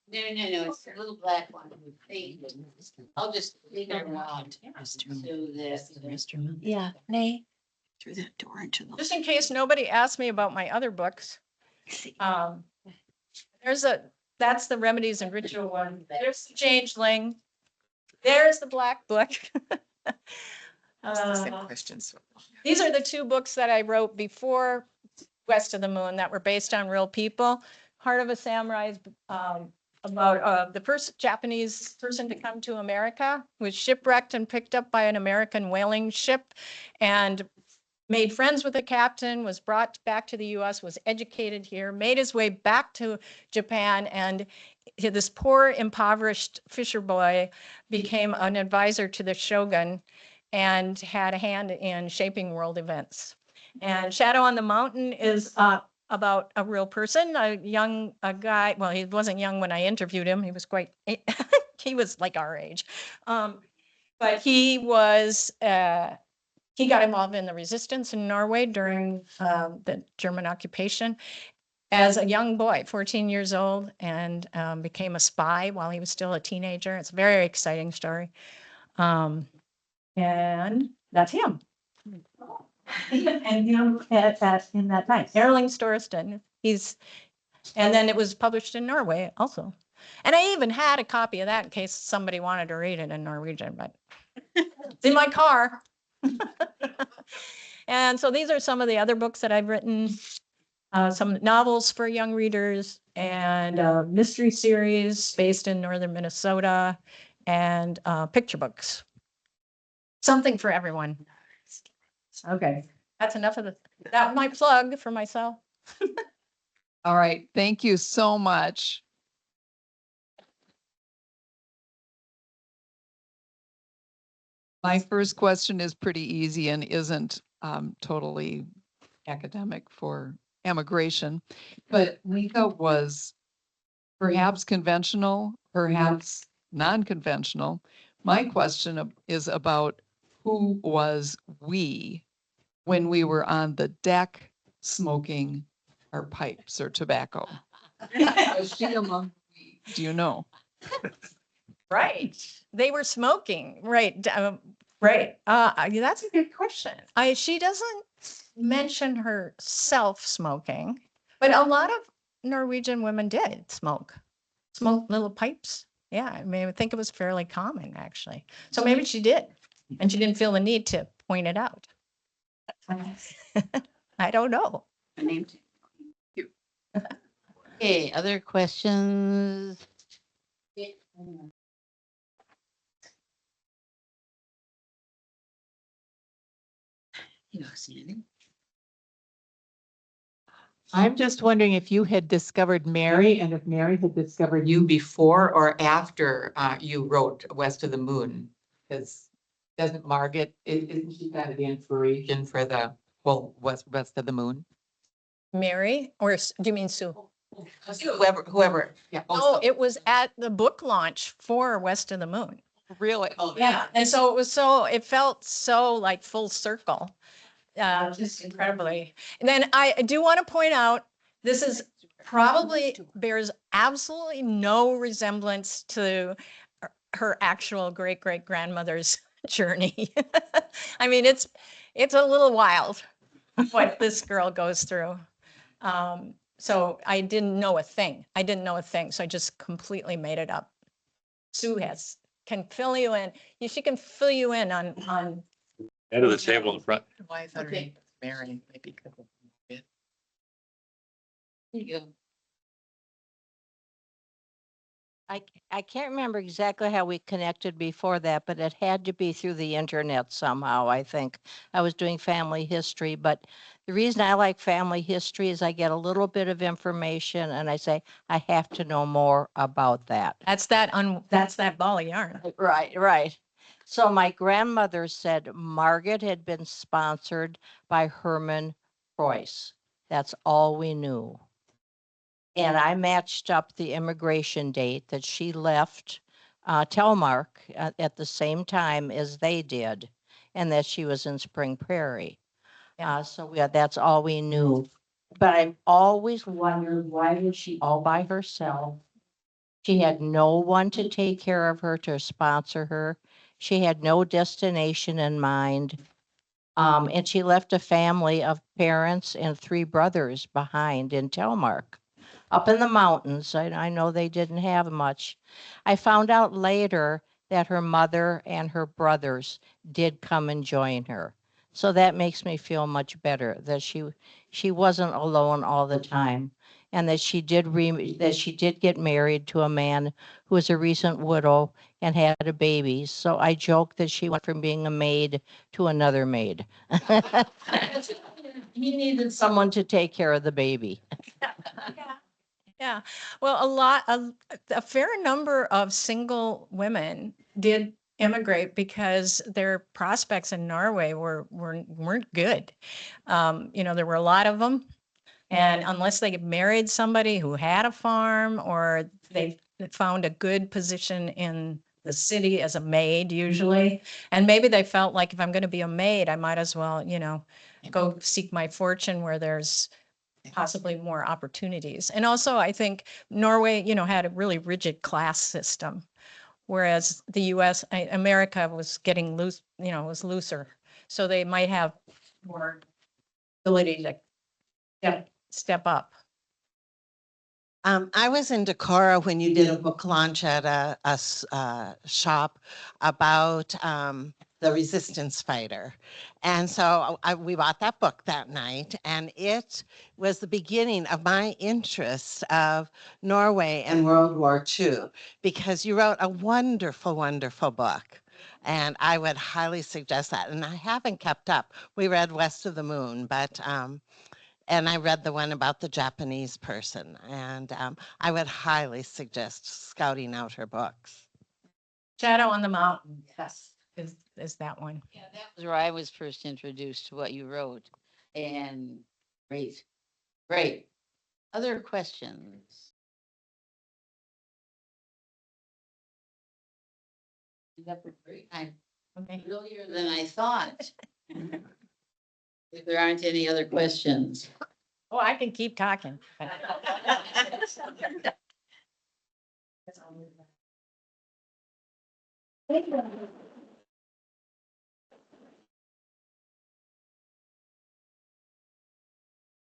F: it's a little black one. I'll just leave it around. So that.
B: Yeah, Nay. Through that door into the.
N: Just in case nobody asked me about my other books. That's the Remedies and Ritual one. There's the Changeling. There's the Black Book.
B: Questions.
N: These are the two books that I wrote before West of the Moon that were based on real people. Heart of a Samurai is about the first Japanese person to come to America, who was shipwrecked and picked up by an American whaling ship and made friends with the captain, was brought back to the US, was educated here, made his way back to Japan, and this poor, impoverished fisher boy became an advisor to the shogun and had a hand in shaping world events. And Shadow on the Mountain is about a real person, a guy, well, he wasn't young when I interviewed him, he was quite, he was like our age. But he got involved in the resistance in Norway during the German occupation as a young boy, 14 years old, and became a spy while he was still a teenager. It's a very exciting story. And that's him. And him in that time. Erling Storeston. And then it was published in Norway also. And I even had a copy of that in case somebody wanted to read it in Norwegian, but it's in my car. And so these are some of the other books that I've written, some novels for young readers and a mystery series based in northern Minnesota and picture books. Something for everyone. Okay, that's enough of that my plug for myself.
O: All right, thank you so much. My first question is pretty easy and isn't totally academic for emigration, but Linka was perhaps conventional, perhaps non-conventional. My question is about who was we when we were on the deck smoking our pipes or tobacco? Was she among we? Do you know?
N: Right. They were smoking. Right. Right. That's a good question. She doesn't mention herself smoking, but a lot of Norwegian women did smoke little pipes. Yeah. I mean, I think it was fairly common actually. So maybe she did, and she didn't feel the need to point it out. I don't know.
F: Okay, other questions?
P: I'm just wondering if you had discovered Mary and if Mary had discovered you before or after you wrote West of the Moon? Because doesn't Margaret, isn't she kind of the inspiration for the whole West of the Moon?
N: Mary, or do you mean Sue?
P: Whoever, yeah.
N: Oh, it was at the book launch for West of the Moon.
P: Really? Oh,
N: Yeah, and so it felt so like full circle, just incredibly. And then I do want to point out, this is probably bears absolutely no resemblance to her actual great-great-grandmother's journey. I mean, it's a little wild what this girl goes through. So I didn't know a thing. So I just completely made it up. Sue can fill you in. She can fill you in on
Q: Head of the table in front.
F: Okay,
P: Mary, maybe.
K: I can't remember exactly how we connected before that, but it had to be through the internet somehow, I think. I was doing family history, but the reason I like family history is I get a little bit of information and I say, I have to know more about that.
N: That's that ball of yarn.
K: Right, right. So my grandmother said Margaret had been sponsored by Herman Preuss. That's all we knew. And I matched up the immigration date that she left Telmark at the same time as they did, and that she was in Spring Prairie. That's all we knew. But I've always wondered, why was she all by herself? She had no one to take care of her, to sponsor her. She had no destination in mind. And she left a family of parents and 3 brothers behind in Telmark. Up in the mountains. I know they didn't have much. I found out later that her mother and her brothers did come and join her. So that makes me feel much better that she wasn't alone all the time, and that she did get married to a man who was a recent widow and had a baby. So I joke that she went from being a maid to another maid. He needed someone to take care of the baby.
N: Yeah, well, a fair number of single women did immigrate because their prospects in Norway weren't good. There were a lot of them, and unless they married somebody who had a farm or they found a good position in the city as a maid usually, and maybe they felt like, if I'm going to be a maid, I might as well, go seek my fortune where there's possibly more opportunities. And also, I think Norway, had a really rigid class system, whereas the US, America was getting loose, was looser. So they might have more ability to step up.
Q: I was in Decorah when you did a book launch at a shop about the resistance fighter. And so we bought that book that night, and it was the beginning of my interest of Norway and World War II, because you wrote a wonderful, wonderful book. And I would highly suggest that. And I haven't kept up. We read West of the Moon, but and I read the one about the Japanese person, and I would highly suggest scouting out her books.
N: Shadow on the Mountain, yes, is that one.
F: Yeah, that was where I was first introduced to what you wrote. And great, great. Other questions? That was great. I'm earlier than I thought. If there aren't any other questions.
N: Oh, I can keep talking.
E: I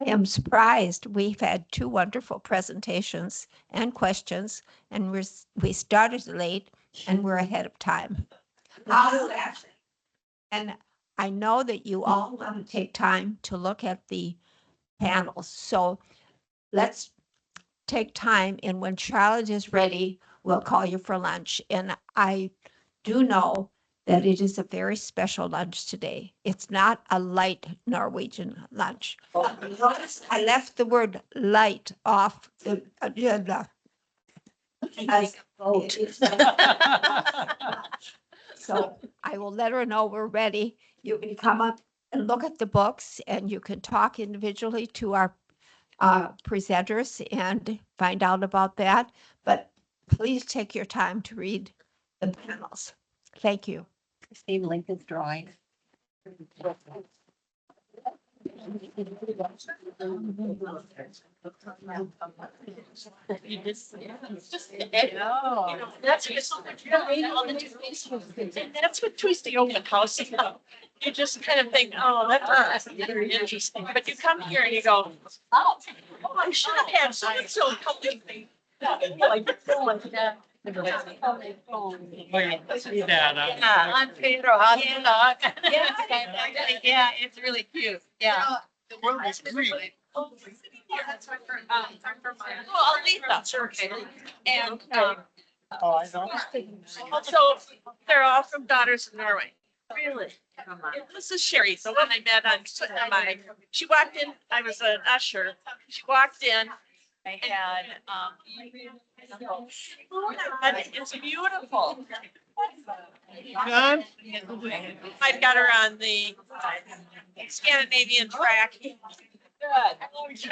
E: am surprised. We've had 2 wonderful presentations and questions, and we started late and we're ahead of time. And I know that you all want to take time to look at the panels. So let's take time, and when Charlotte is ready, we'll call you for lunch. And I do know that it is a very special lunch today. It's not a light Norwegian lunch. Notice I left the word light off the agenda. So I will let her know we're ready. You can come up and look at the books, and you can talk individually to our presenters and find out about that. But please take your time to read the panels. Thank you.
K: Steve Lincoln's drawing.
A: That's just so much. That's what Twisty Open House is about. You just kind of think, oh, that's very interesting. But you come here and you go, oh, I should have had so and so come with me. Like, Yeah, on Pedro, hot dog. Yeah, it's really cute. Yeah.
M: The world is green.
A: Oh, Alita. And,
M: Oh, I know.
A: also, they're all from Daughters of Norway. Really? This is Sherry, the one I met on, she walked in, I was an usher. She walked in and, it's beautiful.
M: John?
A: I've got her on the Scandinavian track. Good.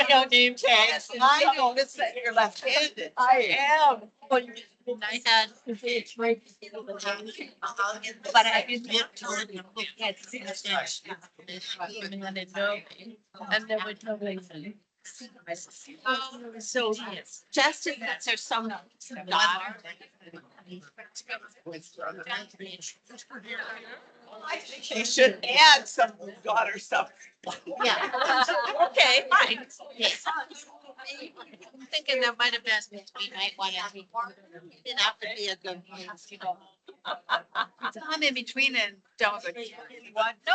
A: I know name tags.
Q: I noticed that you're left-handed.
A: I am.
E: I had. But I didn't have to look at. And there was no reason. So just in that there's some daughter.
Q: I think they should add some daughter stuff.
E: Yeah.
A: Okay, fine.
E: Yes. I'm thinking there might have been, we might want to, it have to be a good one.
A: I'm in between and don't. What? No.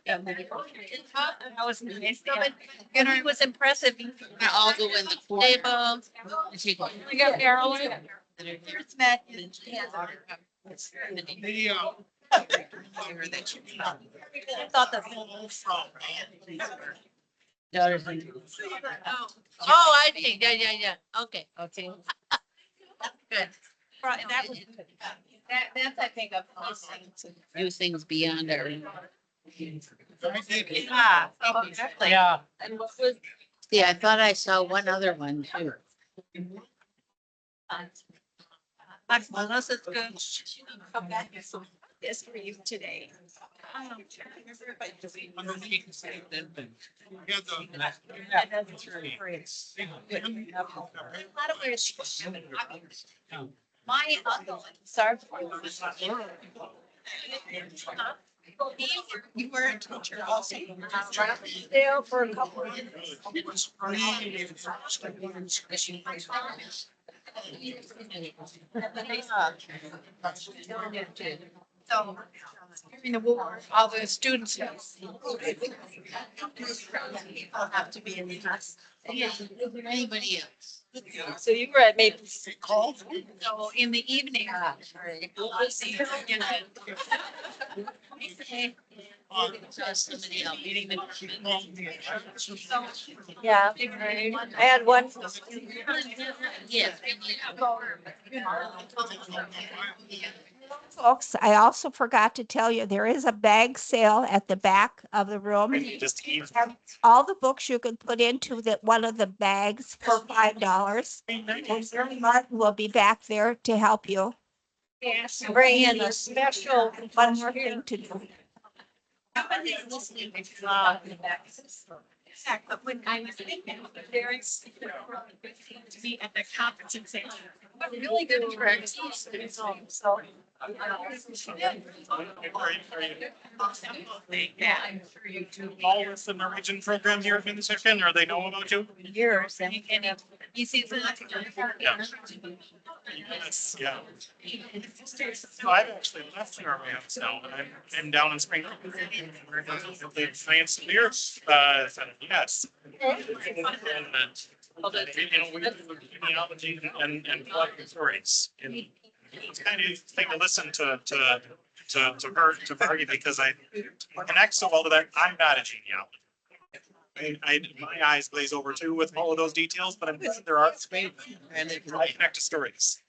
A: That was nice. And it was impressive.
E: I all go in the table.
A: We got Marilyn.
E: First met.
A: I thought that.
E: Oh, I see. Yeah. Okay. Good.
A: Right, and that was, that's, I think,
F: Do things beyond our.
A: yeah, exactly.
I: Yeah.
A: And what was,
F: See, I thought I saw one other one too.
A: Melissa's good. Come back with some this for you today. My uncle, sorry. You were a teacher also. There for a couple of years. So, during the war, all the students have to be in the class.
F: Anybody else?
A: So you were at Maple. So in the evening. We'll see you again.
F: Somebody else.
A: Yeah. I had one.
F: Yes.
E: Folks, I also forgot to tell you, there is a bag sale at the back of the room. All the books you can put into that one of the bags for $5. And Mary Martin will be back there to help you.
A: Yes, bring in a special.
E: One more thing to do.
A: Somebody's listening to but when I was thinking, very to be at the conference and saying, what really good tracks. So. Yeah.
I: All with the Norwegian program here at Minnesota, or they know about you?
A: Years and he sees it.
I: Yeah. Yes, yeah. So I've actually left Norway now, and I'm down in Spring. The science years, yes. We do genealogy and collecting stories. And it's kind of thing to listen to Bergie because I connect so well to that. I'm not a genealogist. My eyes glaze over too with all of those details, but I'm guessing there are and I connect to stories.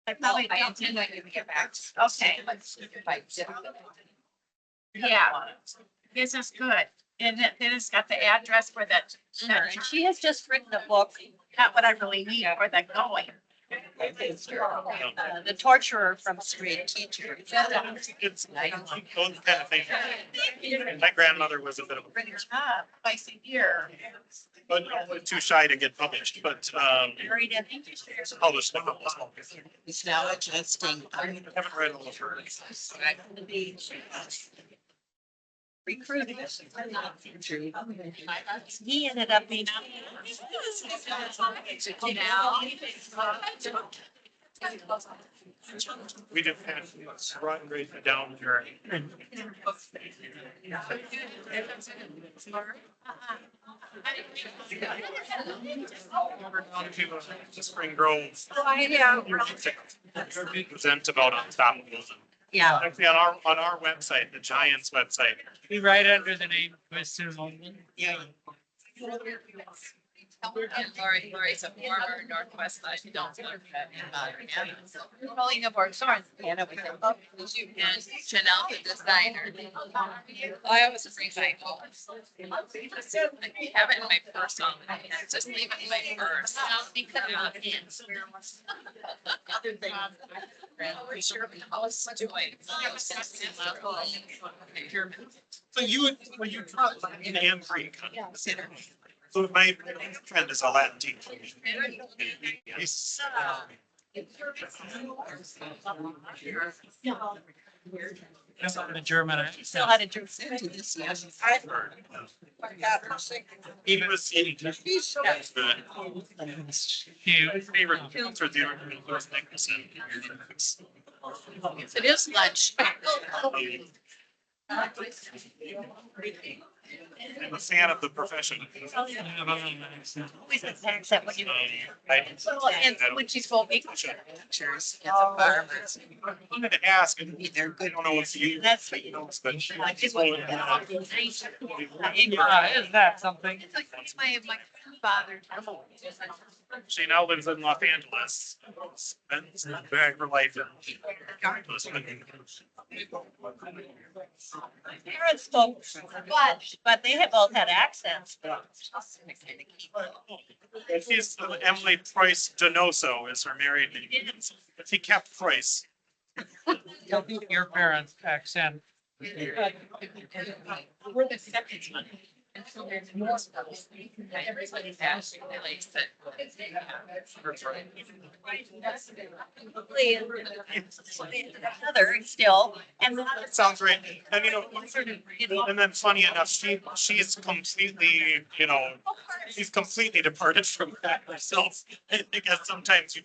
A: I probably don't think I can get back. Okay. Yeah, this is good. And then it's got the address for that. And she has just written a book, not what I really need for the going. The torturer from Street Teacher.
I: It's those kind of things. My grandmother was a bit of
A: Twice a year.
I: but too shy to get published, but
A: Married in.
I: published.
Q: It's now adjusting.
I: I haven't read all of her.
A: recruited. He ended up being.
R: We just had run right down here. We're down to Spring Grove.
A: Yeah.
R: Present about Unstoppable.
A: Yeah.
R: Actually, on our website, the Giants website.
I: We write under the name Mr. Holman.
A: Yeah.
B: Lori's a former Northwest Life developer in Calling of our source. And Chanel, the designer. I always bring my photos. I have it in my purse on, just leave it in my purse. Because
R: So when you talk in Am Creek. So my friend is a Latin teacher. He's,
I: The German.
A: Still had a drink to this.
R: I've heard. He was good. His favorite films are the original Lewis Nicholson.
A: It is lunch.
R: I'm a fan of the profession.
A: Always have to accept what you. Well, and when she's full pictures as a farmer.
R: I'm going to ask, and I don't know if you.
A: That's what you
R: know, but
A: Is
I: that something?
A: It's my father.
R: She now lives in Los Angeles. Spends her life in.
A: Parents spoke Dutch, but they have both had accents.
R: She's Emily Price Donoso is her married name. He kept Price.
I: Your parents' accent.
B: we're the second one. And so there's more stuff. Everybody's asking really that.
A: Another still, and
R: That sounds right. And and then funny enough, she's completely, she's completely departed from that herself. I guess sometimes you.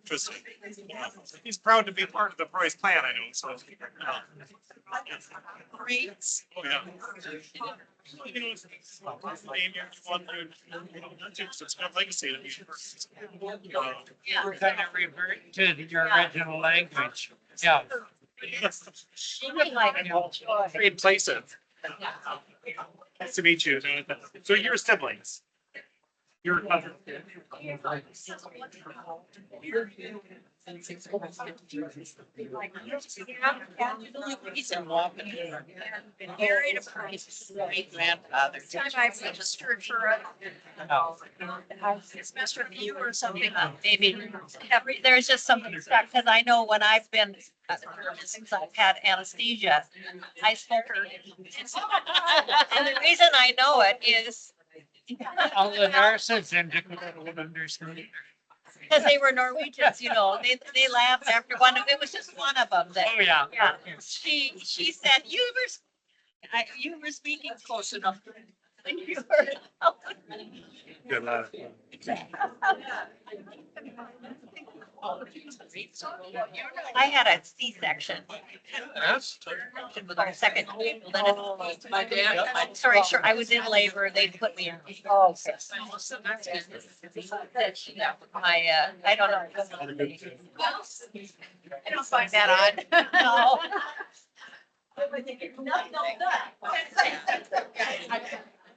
R: Interesting. He's proud to be part of the Price clan, I know, so.
A: Great.
R: Oh, yeah. It's kind of legacy to be.
I: We're kind of revert to your original language. Yeah.
R: Great places. Nice to meet you. So you're siblings. You're.
A: He's in Walking. Been married a great grandfather. Time I registered for it's messed with you or something, maybe there's just something stuck, because I know when I've been, since I've had anesthesia, I spoke her. And the reason I know it is
I: All the nurses in Dakota would understand.
A: because they were Norwegians, they laughed after one, it was just one of them that.
I: Oh, yeah.
A: Yeah, she said, you were speaking close enough. You were.
R: Good luck.
A: I had a C-section.
R: Yes.
A: With our second. My dad. Sorry, sure, I was in labor, they put me in. Oh. I don't know. I don't find that odd. No.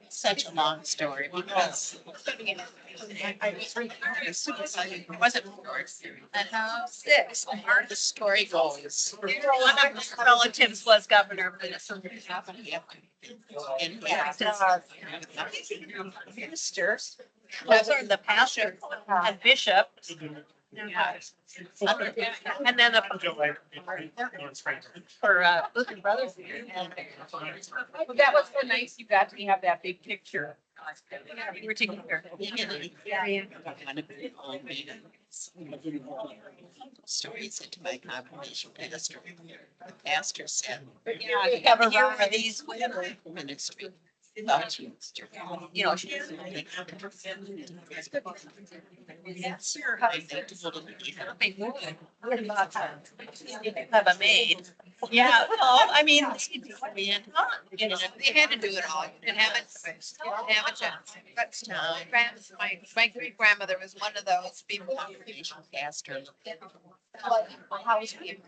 B: Such a long story because I was it wasn't four. And how six, where the story goes.
A: One of my relatives was governor of Minnesota.
B: And
A: Ministers, those are the pastor and bishop. And then the.
H: For, Luther Brothers. Well, that was so nice. You got to have that big picture. We were together.
Q: Stories into my confirmation pastor. The pastor said,
H: Yeah, you have a
Q: "Here
H: run
Q: are
H: of
Q: these women ministry. Thought she was, you know, she's. That's your husband.
A: Have a maid. Yeah, well, I mean, you know, they had to do it all. You didn't have it. You didn't have a chance. But my great grandmother was one of those people.
Q: Pastor.
A: Housekeeper.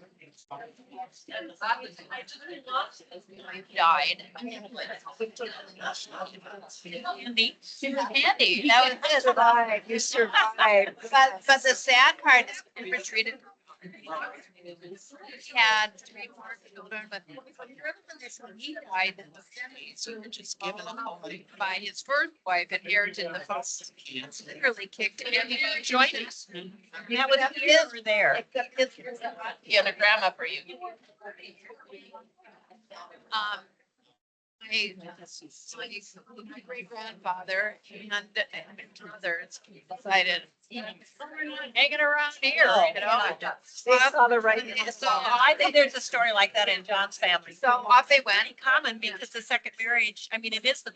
A: Died. Handy. She was handy. That was it. Survived. You survived. But the sad part is we were treated. He had 3 more children, but when he died in the 50s, he was just given a home by his first wife, inherited the first. Literally kicked him. He joined us. That was his there. He had a grandma for you. My great grandfather and others decided, we're not hanging around here, you know?
G: They saw the right.
A: So I think there's a story like that in John's family. So off they went, common because the second marriage, I mean, it is the.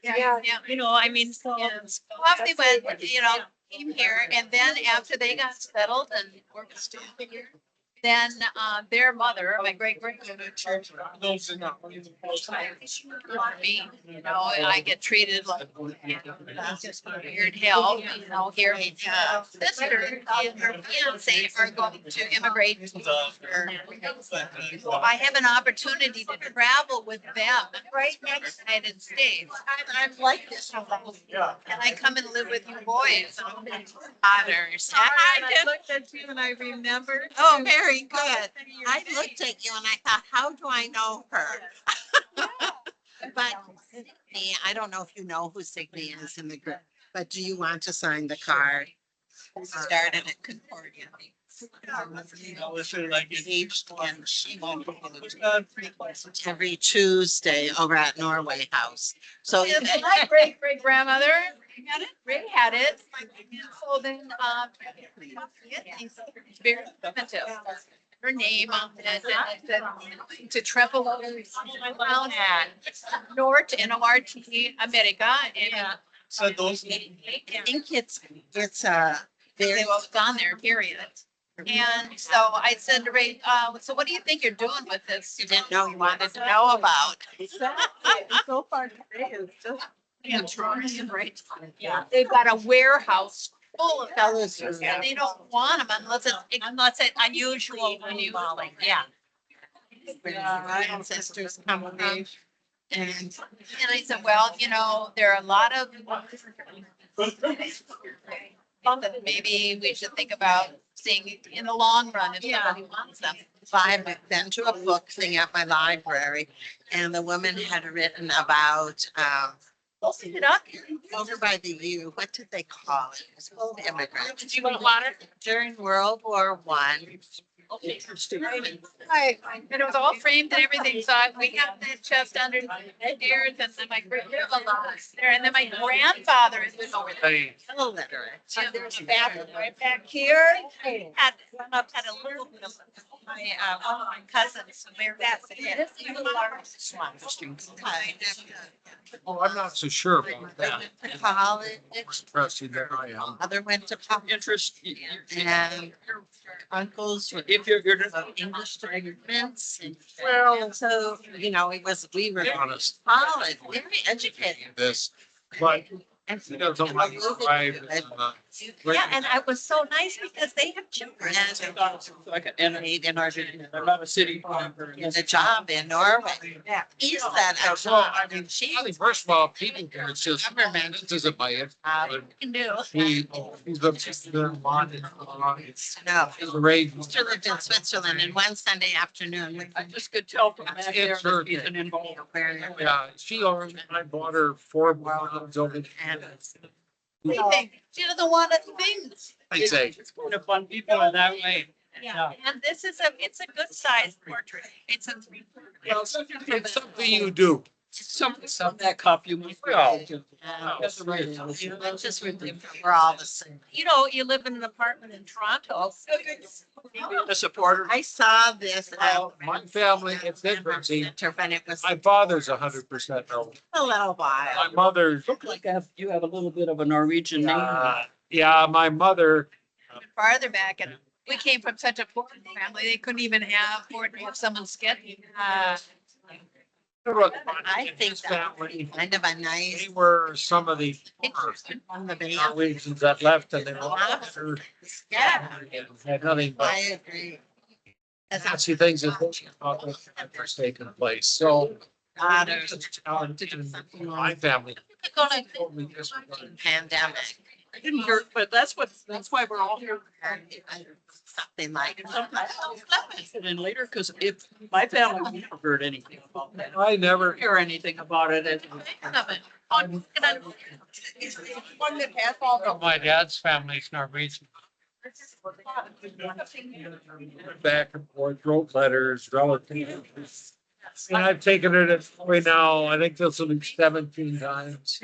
A: Yeah, you know, I mean, so off they went, you know, came here, and then after they got settled and were still here, then their mother, my great grandmother, me, you know, I get treated like just weird hell, you know, here sister and her fiance are going to immigrate. So I have an opportunity to travel with them right next to the United States. I'm like this. And I come and live with you boys. Others.
G: I looked at you and I remembered.
Q: Oh, very good. I looked at you and I thought, how do I know her? But Signe, I don't know if you know who Signe is in the group, but do you want to sign the card? Started at Concordia. And she won't every Tuesday over at Norway House. So you can-
A: My great grandmother Ray had it. So then, very primitive. Her name on it, to travel around North and ORT America and.
C: So those.
Q: I think it's very.
A: They was gone there, period. And so I said to Ray, so what do you think you're doing with this?
Q: You didn't know you wanted to know about.
G: So far, today is just.
A: Yeah, they've got a warehouse full of fellows, and they don't want them unless it's unusual. Yeah.
Q: My ancestors come from.
A: And I said, well, you know, there are a lot of that maybe we should think about seeing in the long run if somebody wants them.
Q: I've been to a book thing at my library and the woman had written about,
A: Look it up.
Q: over by the U, what did they call it? It was full of immigrants.
A: Did you want water?
Q: During World War I.
A: Right, and it was all framed and everything, so we have that chest under stairs, and then my great grandmother was there, and then my grandfather is over there.
Q: Illiterate.
A: And there's a bathroom right back here, had a little bit of my, one of my cousins, so they're that's it.
Q: Kind of.
S: Oh, I'm not so sure about that.
Q: To college,
S: Trusty, there I am.
Q: mother went to college,
S: Interest.
Q: and uncles were
S: If you're
Q: English immigrants.
S: well,
Q: And so, you know, we were
S: honest,
Q: college, very educated.
S: this, but
Q: And
S: you know, don't like to drive.
A: Yeah, and it was so nice because they have children.
S: Like an
Q: Made in order to
S: I'm not a city.
Q: get a job in Norway. He said a
S: So,
Q: job.
S: I mean, first of all, people here, it's just, this is a bias.
A: Can do.
S: He's the modern,
Q: No,
S: he's raised.
Q: sister lived in Switzerland and one Sunday afternoon.
H: I just could tell from back there.
S: It's her.
H: He's an involved.
Q: Where
S: Yeah, she owned, I bought her 4 bonds over.
Q: and
B: She doesn't want to think.
I: Exactly.
H: It's kind of fun people in that way.
A: Yeah, and this is it's a good size portrait. It's a three.
I: It's something you do.
H: Some that cup you must.
I: Well,
B: I'm just really, we're all the same.
A: You know, you live in an apartment in Toronto.
H: A supporter.
B: I saw this
I: My family, it's interesting.
B: when it was
I: My father's 100% Norwegian.
B: a little
I: My
B: while.
I: mother's,
H: Look like you have a little bit of a Norwegian name.
I: yeah, my mother,
A: Farther back, and we came from such a poor family, they couldn't even afford to have someone sketch.
B: I think
I: his
B: that
I: family,
B: kind of a nice.
I: they were some of the
B: On the band.
I: Norwegians that left and they were all
B: Yeah,
I: had nothing but
B: I agree.
I: nasty things that were taking place. So my family. totally disregarded.
B: Pandemic.
H: I didn't hear, but that's why we're all here.
B: Something like.
H: And then later, because if my family never heard anything about that.
I: I never,
H: Hear anything about it.
B: One that has all
I: my dad's family's Norwegian. Back and forth, wrote letters, relatives. And I've taken it at right now, I think this will be 17 times.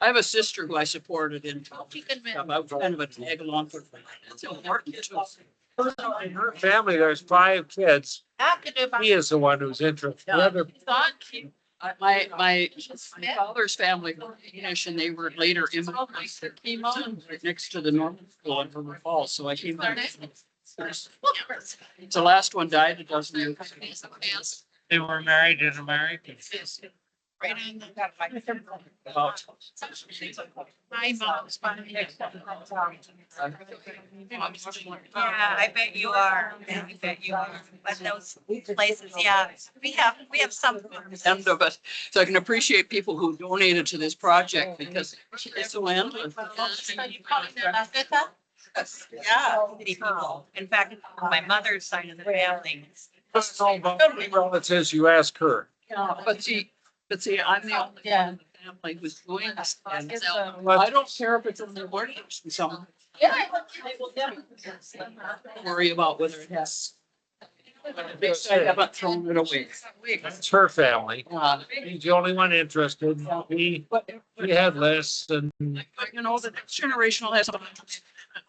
H: I have a sister who I supported in. I'm kind of a tag along for. It's important too.
I: In her family, there's 5 kids. He is the one who's interested. The other,
H: My father's family were Danish and they were later immigrants that came on right next to the normal school in River Falls. So I came. The last one died a dozen years.
I: they were married in America.
H: About.
A: My mom's Yeah, I bet you are. I bet you are. But those places, yeah, we have some.
H: End of it. So I can appreciate people who donated to this project because it's so endless.
A: Yeah. In fact, my mother's side of the family.
I: Relatives, you ask her.
H: Yeah, but see, I'm the only one in the family who's doing this. And so I don't care if it's in the workers and some. Worry about whether it has. At least I haven't thrown it away.
I: It's her family. He's the only one interested. He had lists and
H: You know, the next generation will have some.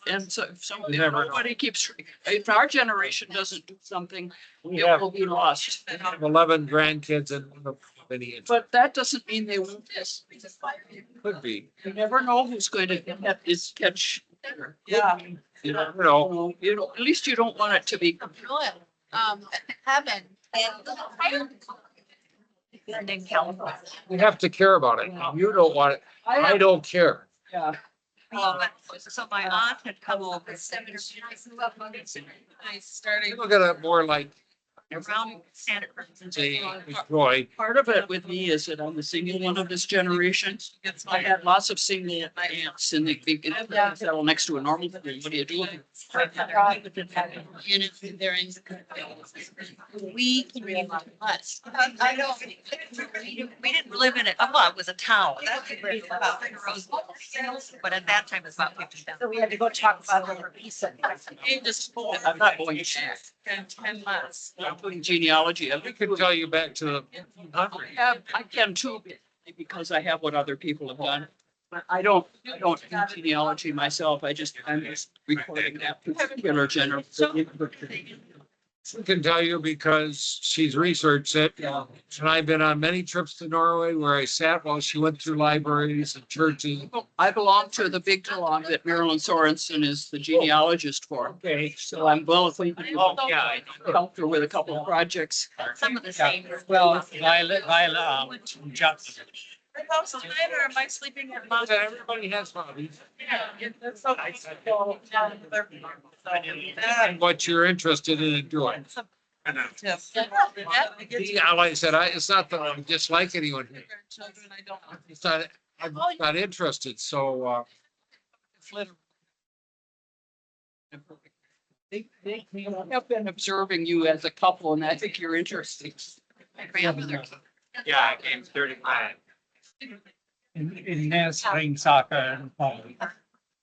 H: And so if
I: You never know.
H: nobody keeps, if our generation doesn't do something,
I: we
H: it
I: have
H: will be lost.
I: 11 grandkids and lineage.
H: But that doesn't mean they won't miss.
I: Could be.
H: You never know who's going to get this catch. Yeah.
I: You never know.
H: You know, at least you don't want it to be.
A: Heaven. And in California.
I: We have to care about it. You don't want it. I don't care.
H: Yeah.
A: So my aunt had come over 7 years ago. I started
I: Look at it more like
A: around Santa Cruz.
I: Roy.
H: Part of it with me is that I'm the single one of this generation. I had lots of single aunts and they settle next to a normal family. What do you do?
A: We can read us. I know. We didn't live in it. Well, it was a town. But at that time it was about 50,000. So we had to go talk about the visa.
H: I'm not going to.
A: 10 months.
H: I'm doing genealogy.
I: I can tell you back to the 1800s.
H: I can too, because I have what other people have done. I don't do genealogy myself. I'm just recording that particular generation.
I: She can tell you because she's researched it. And I've been on many trips to Norway where I sat while she went through libraries and churches.
H: I belong to the big Talong that Marilyn Sorensen is the genealogist for.
I: Okay.
H: So I'm well acquainted.
I: Oh, yeah.
H: I helped her with a couple of projects.
A: Some of the same.
I: Well,
A: House tonight, or am I sleeping at mom's?
I: everybody has hobbies.
A: Yeah, that's okay.
I: And what you're interested in doing. Yeah, like I said, it's not that I dislike anyone here. It's not, I'm not interested, so,
H: They have been observing you as a couple and I think you're interesting.
A: My grandmother.
S: Yeah, I came 35.
I: in Ness playing soccer and playing.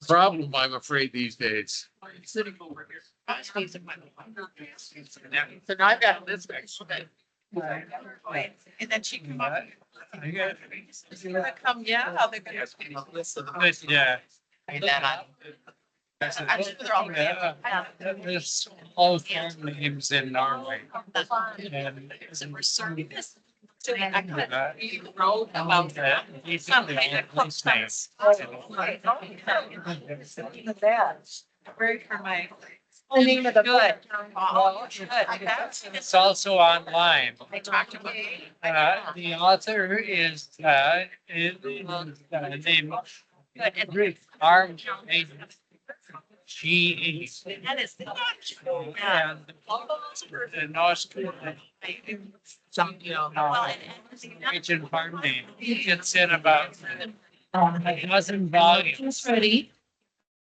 S: Problem, I'm afraid, these days.
B: Sitting over here. So now I've got this next.
A: And then she come up.
B: Is it gonna come yet? How they gonna ask me a list of the.
I: Yeah.
B: And then
A: I'm sure they're all.
I: There's all family names in Norway. And
A: So we're serving this.
B: you wrote about that.
A: Some kind of cook
I: names.
A: Even that. Very for my. The name of the good. Oh, good.
I: It's also online.
A: I talked about.
I: The author is named R.G.E.
A: That is.
I: And the Norse some, region farming. It's in about a dozen volumes.
K: It's ready.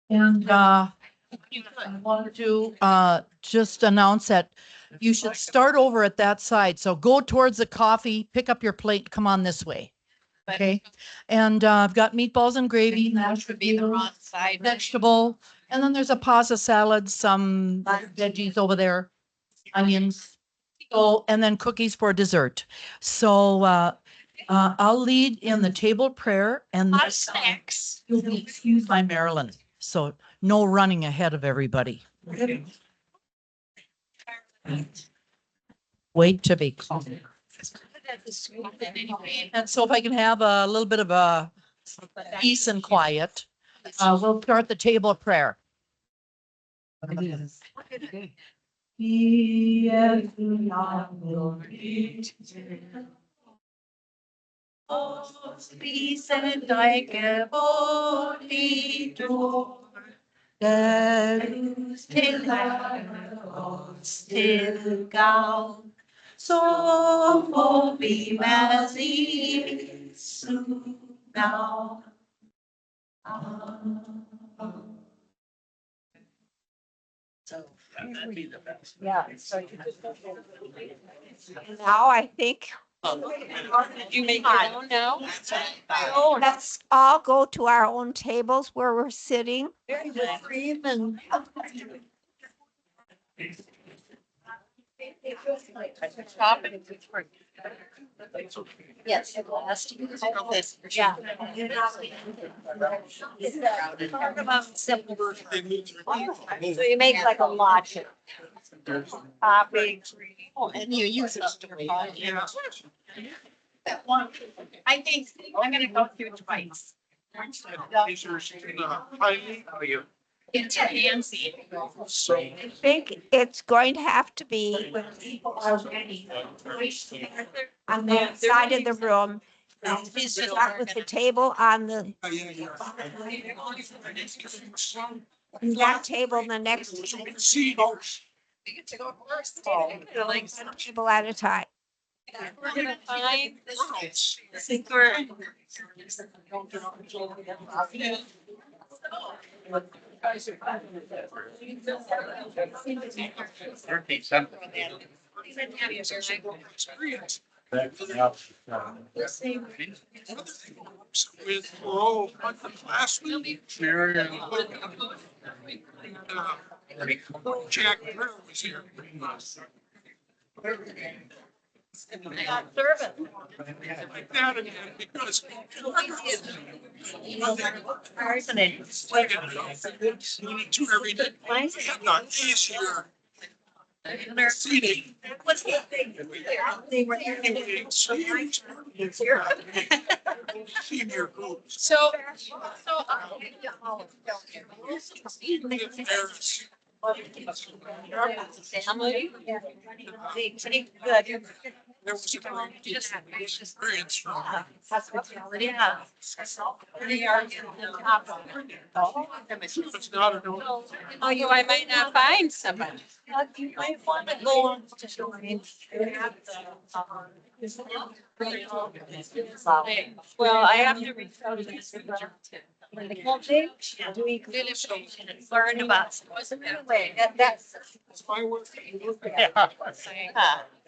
K: And I wanted to just announce that you should start over at that side. So go towards the coffee, pick up your plate, come on this way. Okay. And I've got meatballs and gravy, mashed
A: Would be the wrong side.
K: vegetable, and then there's a pasta salad, some veggies over there, onions. So, and then cookies for dessert. So I'll lead in the table prayer and
A: Hot snacks.
K: you'll be excused by Marilyn. So no running ahead of everybody. Wait to be called. And so if I can have a little bit of a peace and quiet, we'll start the table of prayer.
A: Peace and I give till gone. Så får vi med now.
B: So that'd be the best.
E: Yeah. So you just. Now I think.
A: Did you make your own now?
E: Oh, let's all go to our own tables where we're sitting.
A: Very good.
E: Cream and.
A: Yes. It last.
E: Yeah. So you make like a lodge.
A: And you use it. Yeah. That one, I think I'm gonna go through twice. It's fancy.
E: I think it's going to have to be when people are ready. On the side of the room. Start with the table on the. That table, and the next. Table.
A: You get to go first.
E: Like table at a time.
A: We're gonna find this. I think we're.
S: With all the classmates. Jack was here.
A: Serving.
S: Like that again, because. Two every day. Not this year. Seating.
A: What's the thing? They were
S: Senior groups.
A: So. Family. Good.
S: There was a experience from.
A: Hospitality. Yeah. They are in the top.
S: It's not a.
A: Oh, you, I might not find somebody. You might want to go on to join. Well, I have to reach out to this. Learn about. That's.
S: My work.
A: Yeah.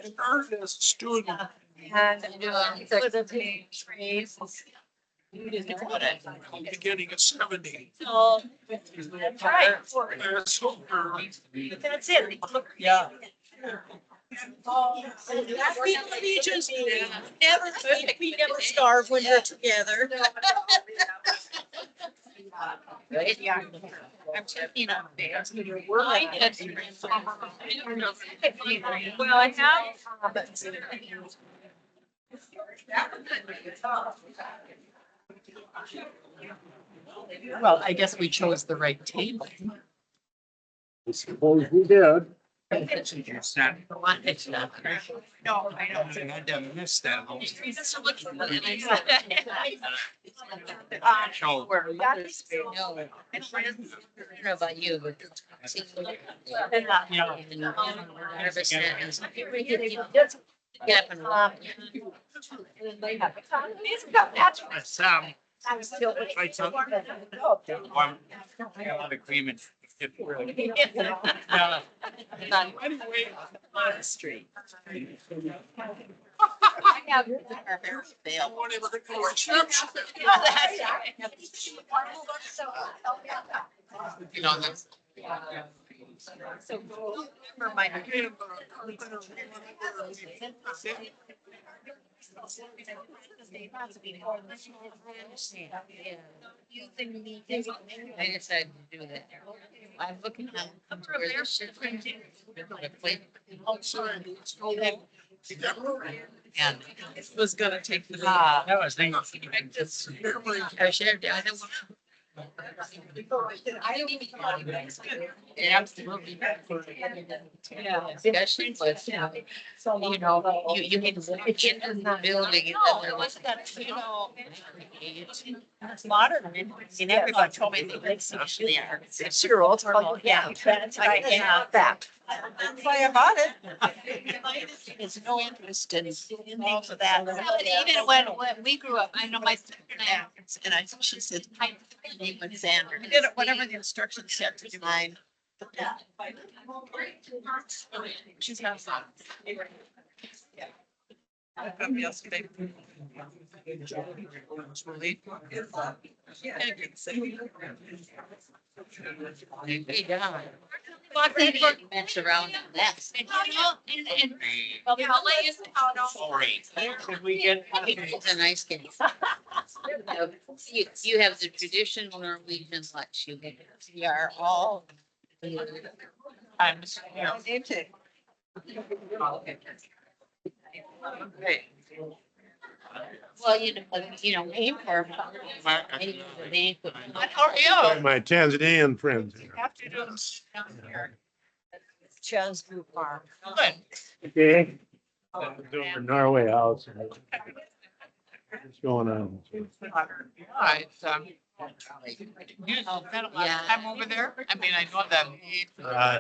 S: Started as a student.
A: And, trees.
M: Beginning of 70.
A: So, that's right. That's it.
H: Yeah.
A: We allegiance, we never starve when we're together. I'm checking up there. I did. Well, I have.
H: Well, I guess we chose the right table.
I: Suppose we did.
A: No, I don't.
S: I done missed that.
A: Just looking at it, I
S: So-
A: where that is.
F: I don't know about you, but. Get up and walk.
S: That's, Right, so- One, a lot of agreement.
A: Street.
S: You know, that's.
A: So, remember my.
F: I decided to do that. I'm looking at. where this shit went to.
H: And it was gonna take the.
S: That was thinking.
F: I shared, I don't want. Absolutely.
H: Yeah.
F: Discussion was, you know, you can walk into the building and then there was.
A: You know, it's modern. And everyone told me they live socially. 6-year-olds are like, yeah, that's right, yeah, that. That's why I bought it. It's no interest in most of that. Even when we grew up, I know my parents, and she said, "Hi, name was Xander." I did it whatever the instructions said to do mine. She's got some.
H: Yesterday.
F: Hey, Don. Mess around in that.
A: Well, I'll let you know.
S: Sorry.
I: Could we get?
F: It's a nice game. You have the traditional Norwegian lunch. You are all.
H: I'm, you know,
F: Well, you know, aim for.
A: How are you?
M: My Tanzanian friends.
A: Afternoons down here. Chaz Group Farm.
H: good.
M: Okay. Over Norway House. What's going on?
H: Right, you spent a lot of time over there. I mean, I know that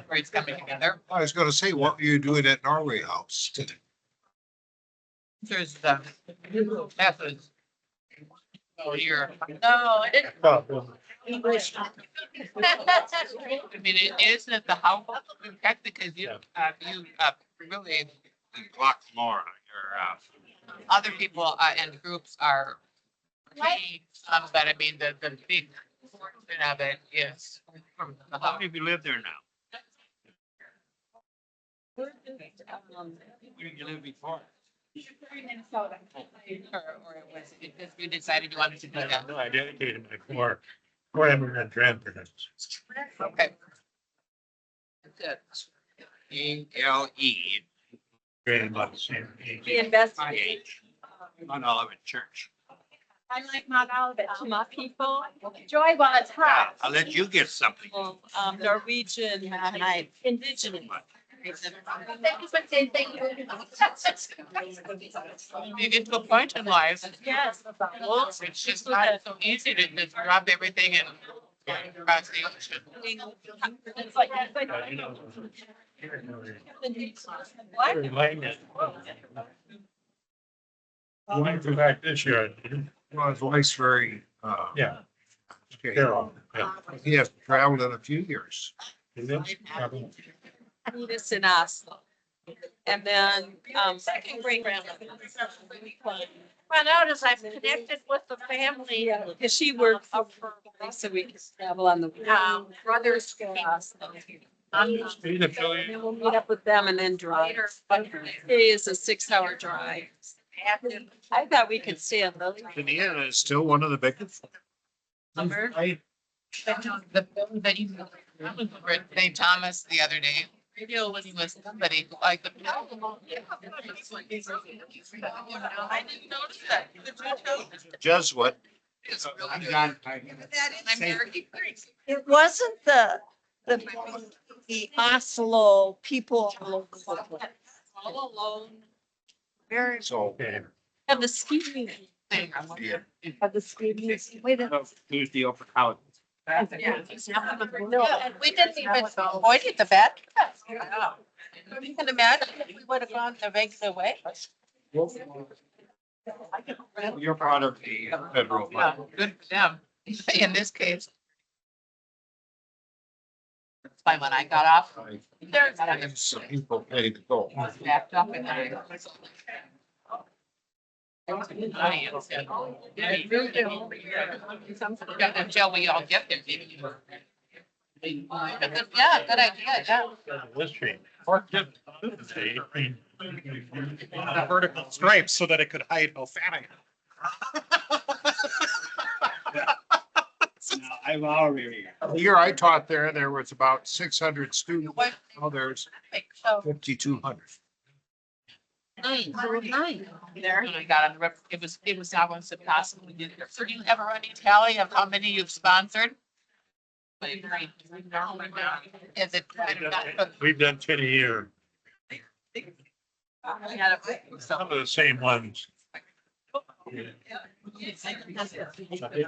H: where it's coming together.
S: I was gonna say, what were you doing at Norway House?
H: There's the methods. Oh, you're.
A: No, I didn't. English.
H: I mean, isn't it the how, technically, you really,
S: Block more,
H: other people and groups are. But I mean, the big portion of it is from the
S: how
H: how.
S: many of you live there now? Where did you live before?
H: Or it was because you decided you wanted to do that.
M: No, I dedicated my four immigrant grandparents.
H: Okay. Good.
S: ELE.
M: Very much.
A: The investment.
S: IH. Mount Olivet Church.
A: I like Mount Olivet to my people. Joy while it's hot.
S: I'll let you get something.
G: Norwegian,
A: Indigenous.
E: Thank you for saying thank you.
H: You get to a point in life,
A: Yes.
H: well, it's just not so easy to just drop everything and go across the ocean.
A: It's like, what?
M: I might go back this year.
S: Well, his wife's very,
M: Yeah.
S: okay.
M: Carol. Yeah.
S: He hasn't traveled in a few years.
M: Is it? Probably.
G: this in Oslo. And then, second great grandmother.
A: Found out as I've connected with the family.
G: Because she works for her, so we can travel on the
A: Brothers.
G: And then we'll meet up with them and then drive. It is a 6-hour drive. I thought we could stay on the.
S: Indiana is still one of the biggest.
B: The film that you, I was over at St. Thomas the other day, video when he was somebody like the.
A: I didn't notice that. Did you tell?
S: Jesuit.
B: It's really.
N: It wasn't the Oslo people.
A: All alone.
N: Very.
S: So.
G: Have the ski meeting.
S: Yeah.
N: Have the ski meeting. Wait a
S: Who's the upper college?
A: No,
B: And we didn't even avoid it, the bad. You can imagine if we would have gone the regular way.
S: You're part of the federal.
B: Yeah, good for them, in this case. That's why when I got off, there's
S: Some people pay to go.
B: backed up and I. Until we all get there. Yeah, good idea, yeah.
R: The vertical stripes so that it could hide how fat I am.
S: I've already. The year I taught there was about 600 students. Now there's 5,200.
B: There, when I got on the rep, it was almost impossible to get there. So do you have a running tally of how many you've sponsored? Is it?
T: We've done 10 a year, some of the same ones. They've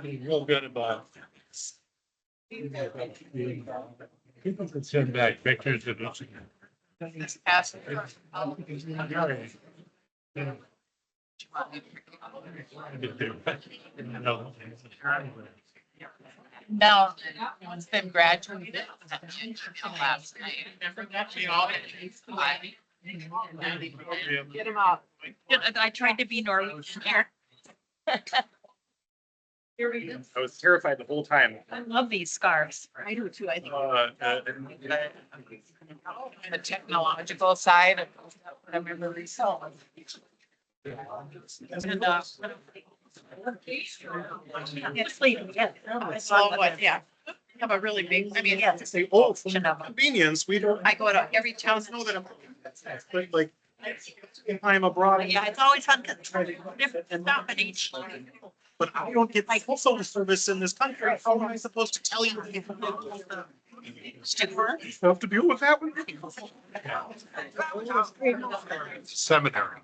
T: been real good about. People can send back pictures of this.
B: No, it's been graduated. Last night.
G: Get them out. I tried to be Norwegian here. Here we go.
R: I was terrified the whole time.
G: I love these scarves. I do too, I think.
B: The technological side of whatever really saw.
G: And, it's late, yeah.
A: So, but yeah, we have a really big, I mean,
R: It's the old convenience. We don't.
A: I go to every town.
R: Know that I'm. But like, if I'm abroad.
A: Yeah, it's always fun to different stuff in each.
R: But I don't get my phone service in this country. How am I supposed to tell you?
A: Stiffer.
R: You have to deal with that one.
S: Seminary.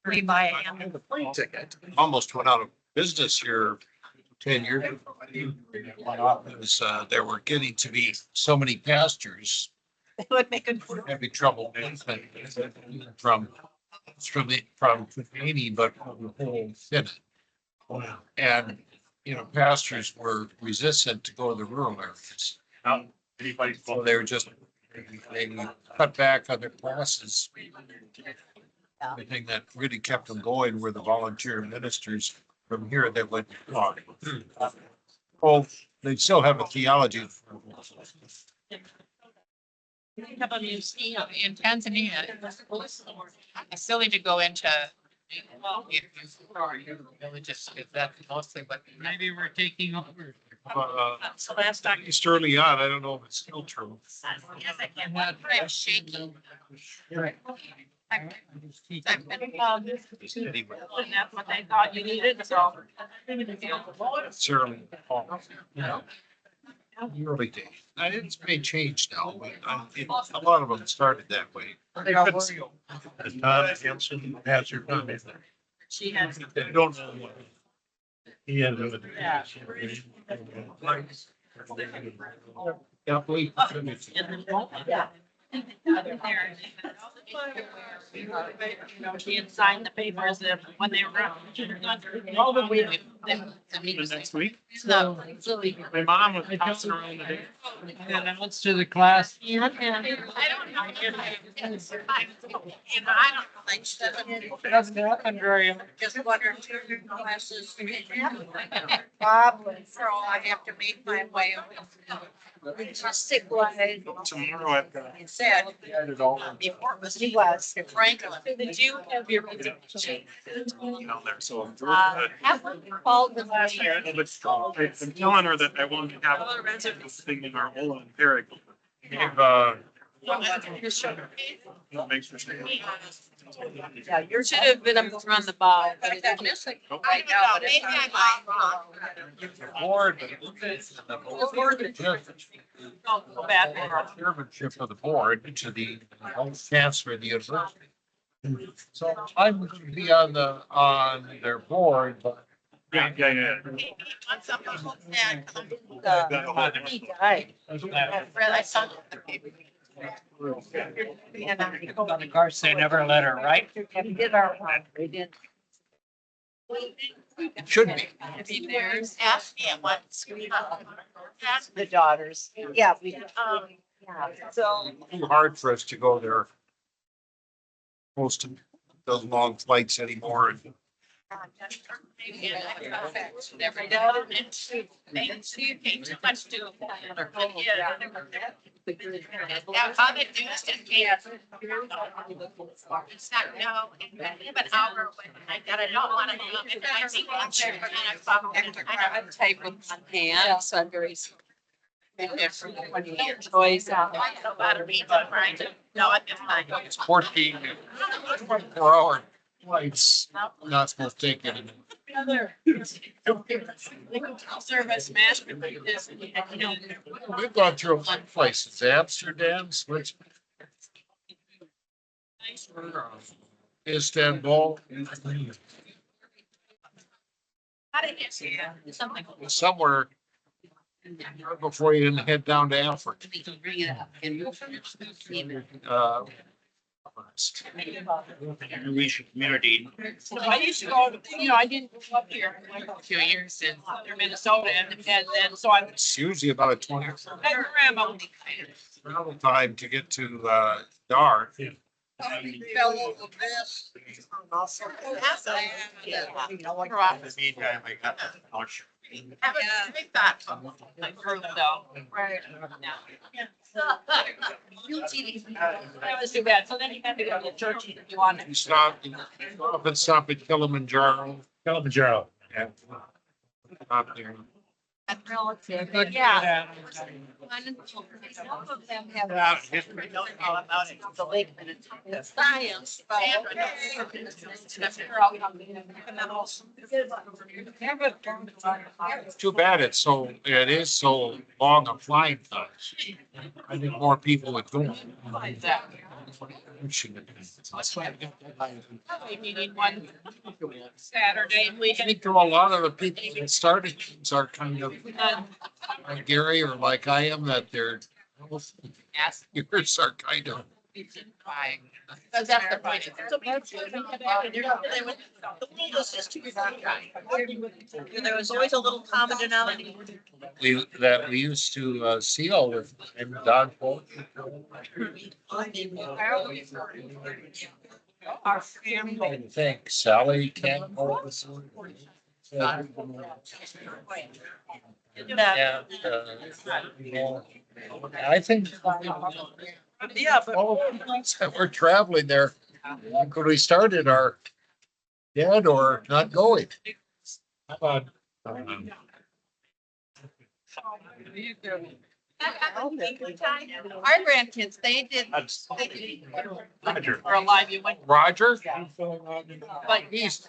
A: We buy
R: The plane ticket.
S: Almost went out of business here 10 years ago. It was, there were getting to be so many pastors
A: It would make a.
S: having trouble from Haiti, but from the whole Senate. And, you know, pastors were resistant to go to the rural areas. So they were just, they cut back on their classes. The thing that really kept them going were the volunteer ministers from here that went to talk. Oh, they still have a theology.
A: Have a museum.
B: In Tanzania, it's silly to go into villages, because that's mostly what.
S: Maybe we're taking over.
A: So last time.
S: It's early on. I don't know if it's still true.
A: Yes, I can. I'm shaky. I've been, and that's what they thought you needed, so.
S: It's early. Early days. It's may change now, but a lot of them started that way.
T: As Tom Hanson, Pastor Tom.
A: She has.
T: They don't know what. He had.
A: Yeah.
S: Yeah, believe.
A: Yeah.
B: She had signed the papers that when they were.
R: All the way. Next week.
B: So.
R: My mom was passing around today.
I: Announced to the class.
A: I don't know. I don't like seven.
I: Doesn't happen very.
B: Just one or two classes. Bob, so I have to make my way. Stick way.
R: Tomorrow I've got.
B: He said, before it was, he was Franklin. Did you have your?
R: Down there, so.
B: Have we called the last
R: Yeah,
B: year?
R: no, but I'm telling her that I want to have a thing in our Ola and Herrick.
S: Gave,
R: Makes for sure.
B: Yeah, yours should have been up on the ball, but it's missing. Right now, but it's
A: Maybe
B: not.
S: board.
B: Go back.
S: Chairmanship of the board to the chancellor of the university. So I would be on their board, but
R: Yeah.
A: On some people said,
B: I saw the paper.
I: Of course, they never let her write.
B: We did our part. We did.
S: it should be.
A: there's asked me at once. Asked
B: The daughters. Yeah, we.
A: yeah.
B: So.
S: Too hard for us to go there. Most of those long flights anymore.
A: Every day, they pay too much to. Yeah, how they do this in camp. It's not, no, an hour when I don't want to go, if I see one there, and I follow it, I
B: type with one hand, so I'm very. When you get toys out.
A: I know how to read them, right? No, I'm just fine.
S: It's 24-hour flights, not supposed to take it.
B: Service master.
S: We've gone through a lot of places, Amsterdam, Switzerland, Istanbul,
A: How did you see something?
S: somewhere before you head down to Africa.
R: Reach community.
B: So I used to go, I didn't grow up here for like a few years in Minnesota and then, so I was.
S: It's usually about a 20
B: My grandma.
S: travel time to get to Dar.
B: Fell over this.
R: Meantime, I got that.
A: Have a big thought.
B: My group though. Right. That was too bad. So then you had to go to church if you wanted.
S: You stop at Kilimanjaro.
T: Kilimanjaro.
S: Yeah. Up there.
B: Yeah. Some of them have. The lake. Science.
S: Too bad it is so long a flying time. I think more people would go.
B: That's why I've got that. You need one Saturday
S: I
B: weekend.
S: think a lot of the people that started things are kind of like Gary or like I am, that their years are kind of.
B: That's the point. So that's what we had to do. The world is just too fragile. There was always a little common denominator.
S: We used to see all the time, Don Polk.
B: Our family.
S: I think Sally Campbell. And, I think.
B: Yeah, but.
S: We're traveling there. Could we started our dead or not going?
T: How about,
B: Our grandkids, they did.
T: Roger.
B: For a live, you went.
S: Roger?
B: But
S: He's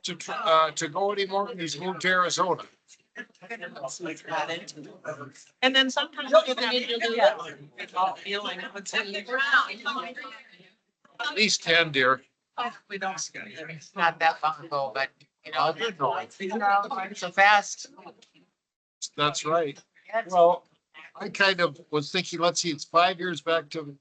S: to go anymore. He's moved to Arizona.
B: And then sometimes you get into the feeling what's in the ground.
S: At least 10, dear.
B: We don't, it's not that long ago, but
S: Good night.
B: so fast.
S: That's right. Well, I kind of was thinking, let's see, it's 5 years back to.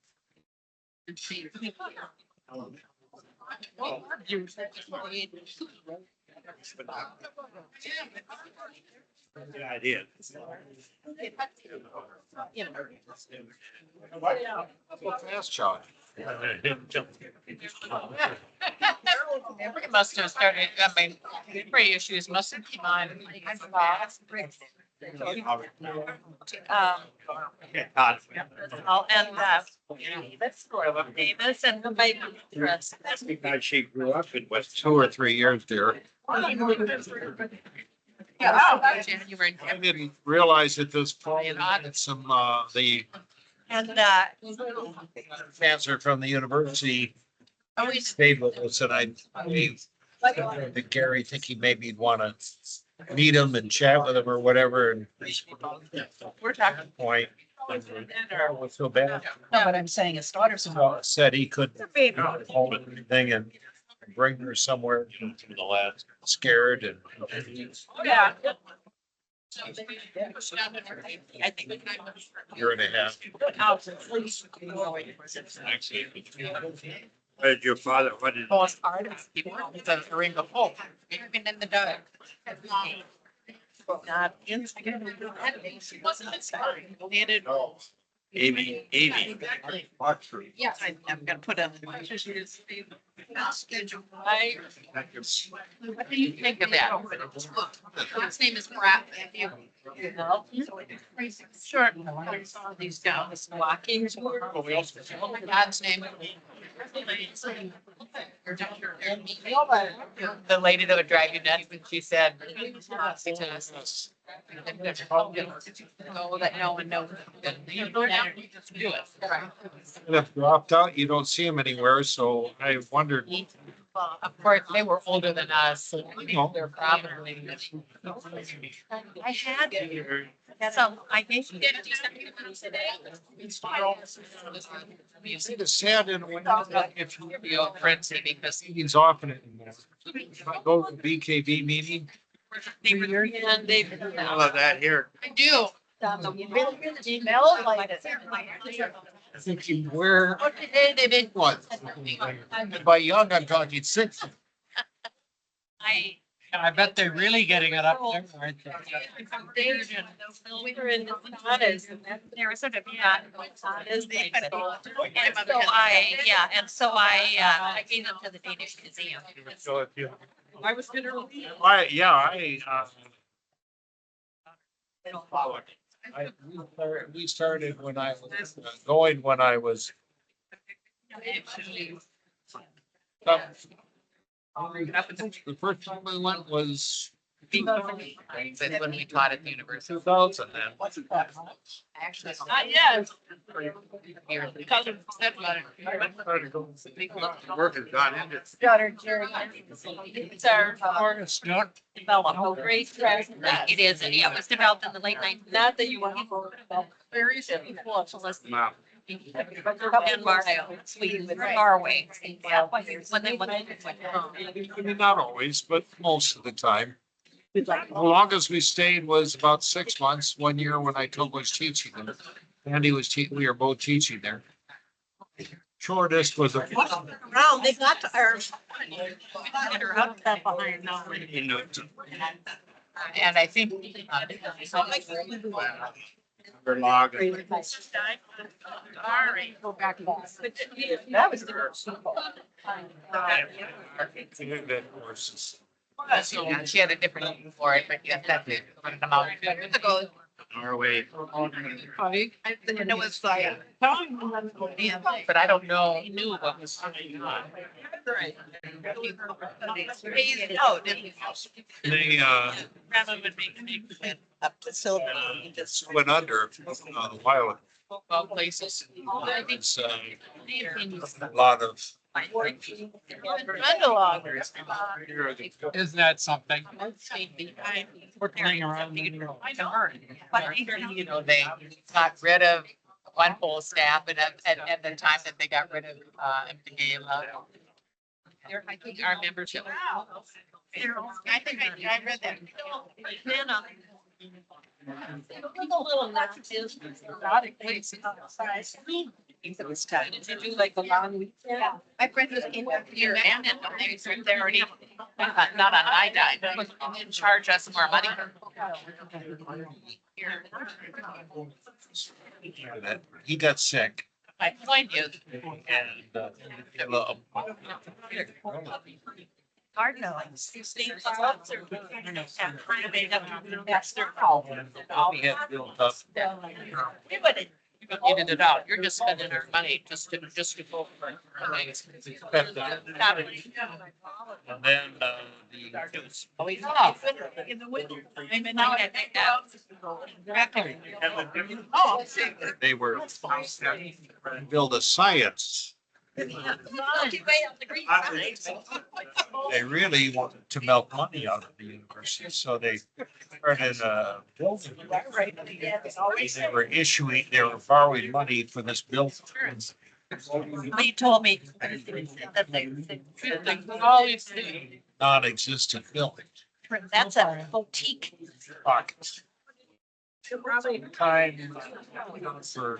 T: Yeah, I did.
S: Fast shot.
B: We must have started, I mean, free issues must have come on.
A: Davis and the baby dress.
T: Because she grew up in West.
S: 2 or 3 years there.
B: January.
S: I didn't realize at this point that some, the
A: And,
S: answer from the university
A: always,
S: stayed with us and I to Gary thinking maybe he'd want to meet him and chat with him or whatever. And
B: We're talking.
S: point. I was so bad.
B: No, but I'm saying his daughter's.
S: Said he couldn't hold anything and bring her somewhere
T: To the last.
S: scared and.
B: Yeah.
A: I think.
S: Year and a half.
T: What did your father, what did?
B: Most artists, people, it's a ring of hope, even in the dark. Not in. She wasn't inspiring. Needed.
T: Amy.
B: Exactly.
T: Oxford.
B: Yeah, I'm gonna put on the schedule. What do you think of that? His name is Brad. Sure. These guys walking. God's name. The lady that would drive you nuts when she said. No, that no one knows. You do it. Right.
S: If dropped out, you don't see him anywhere, so I wondered.
B: Of course, they were older than us, so they're probably.
A: I had, so I think you did do something today.
S: You see the sad in if
B: You know, Frenzy, because
S: he's often anymore. If I go to the BKB meeting,
A: They were, and they.
T: All of that here.
B: I do.
S: thinking where,
A: What did they did?
S: what? And by young, I'm talking 60.
I: I bet they're really getting it up there, aren't they?
A: We were in the saunas and they were sort of, yeah, saunas, they kind of. And so I gave them to the Danish Museum.
T: So if you.
A: I was gonna.
S: We started when I was going when I was. The first time I went was.
B: That's when we taught at the university.
S: 2000 then.
B: Actually.
A: Not yet.
T: Work has gone into.
A: Daughter Jerry. It's our. Developed, great stress. It is, and yeah, it was developed in the late 90s. Not that you want to. Very before, so let's.
T: Wow.
A: Denmark, Sweden, Norway. Yeah, when they went.
S: I mean, not always, but most of the time. The longest we stayed was about 6 months, 1 year when I was teaching them. Andy was we were both teaching there. Shortest was a.
A: Around, they got to our. Up that behind now.
B: And I think.
T: Log.
A: Sorry.
B: That was the. So she had a different name for it, but yes, that's it.
T: Norway.
B: I know it's like, but I don't know. He knew what was going on.
S: They,
A: Grandma would make.
B: Up to silver.
S: went under a while ago.
B: Well, places.
S: It's a lot of.
I: Isn't that something? We're playing around.
A: I know.
B: But you know, they got rid of one whole staff and at the time that they got rid of Gala. I think our membership.
A: I think I read that. Nana.
H: little messages, exotic places outside. This time, did you do like a long weekend?
B: Yeah, my friend just came up here and then they already, not on my dime, but didn't charge us more money.
S: He got sick
B: My point is,
S: and,
B: Cardinals, these clubs are, and they have to pass their call.
S: he had built up.
B: We would needed it out. You're just spending our money just to go for it.
S: And then,
B: Always off. In the winter time, and now I think that. Oh,
S: they were build a science. They really wanted to milk money out of the university, so they started a building. They were borrowing money for this building.
B: He told me that they always do.
S: Non-existent building.
B: That's a boutique.
S: Pockets. Time for.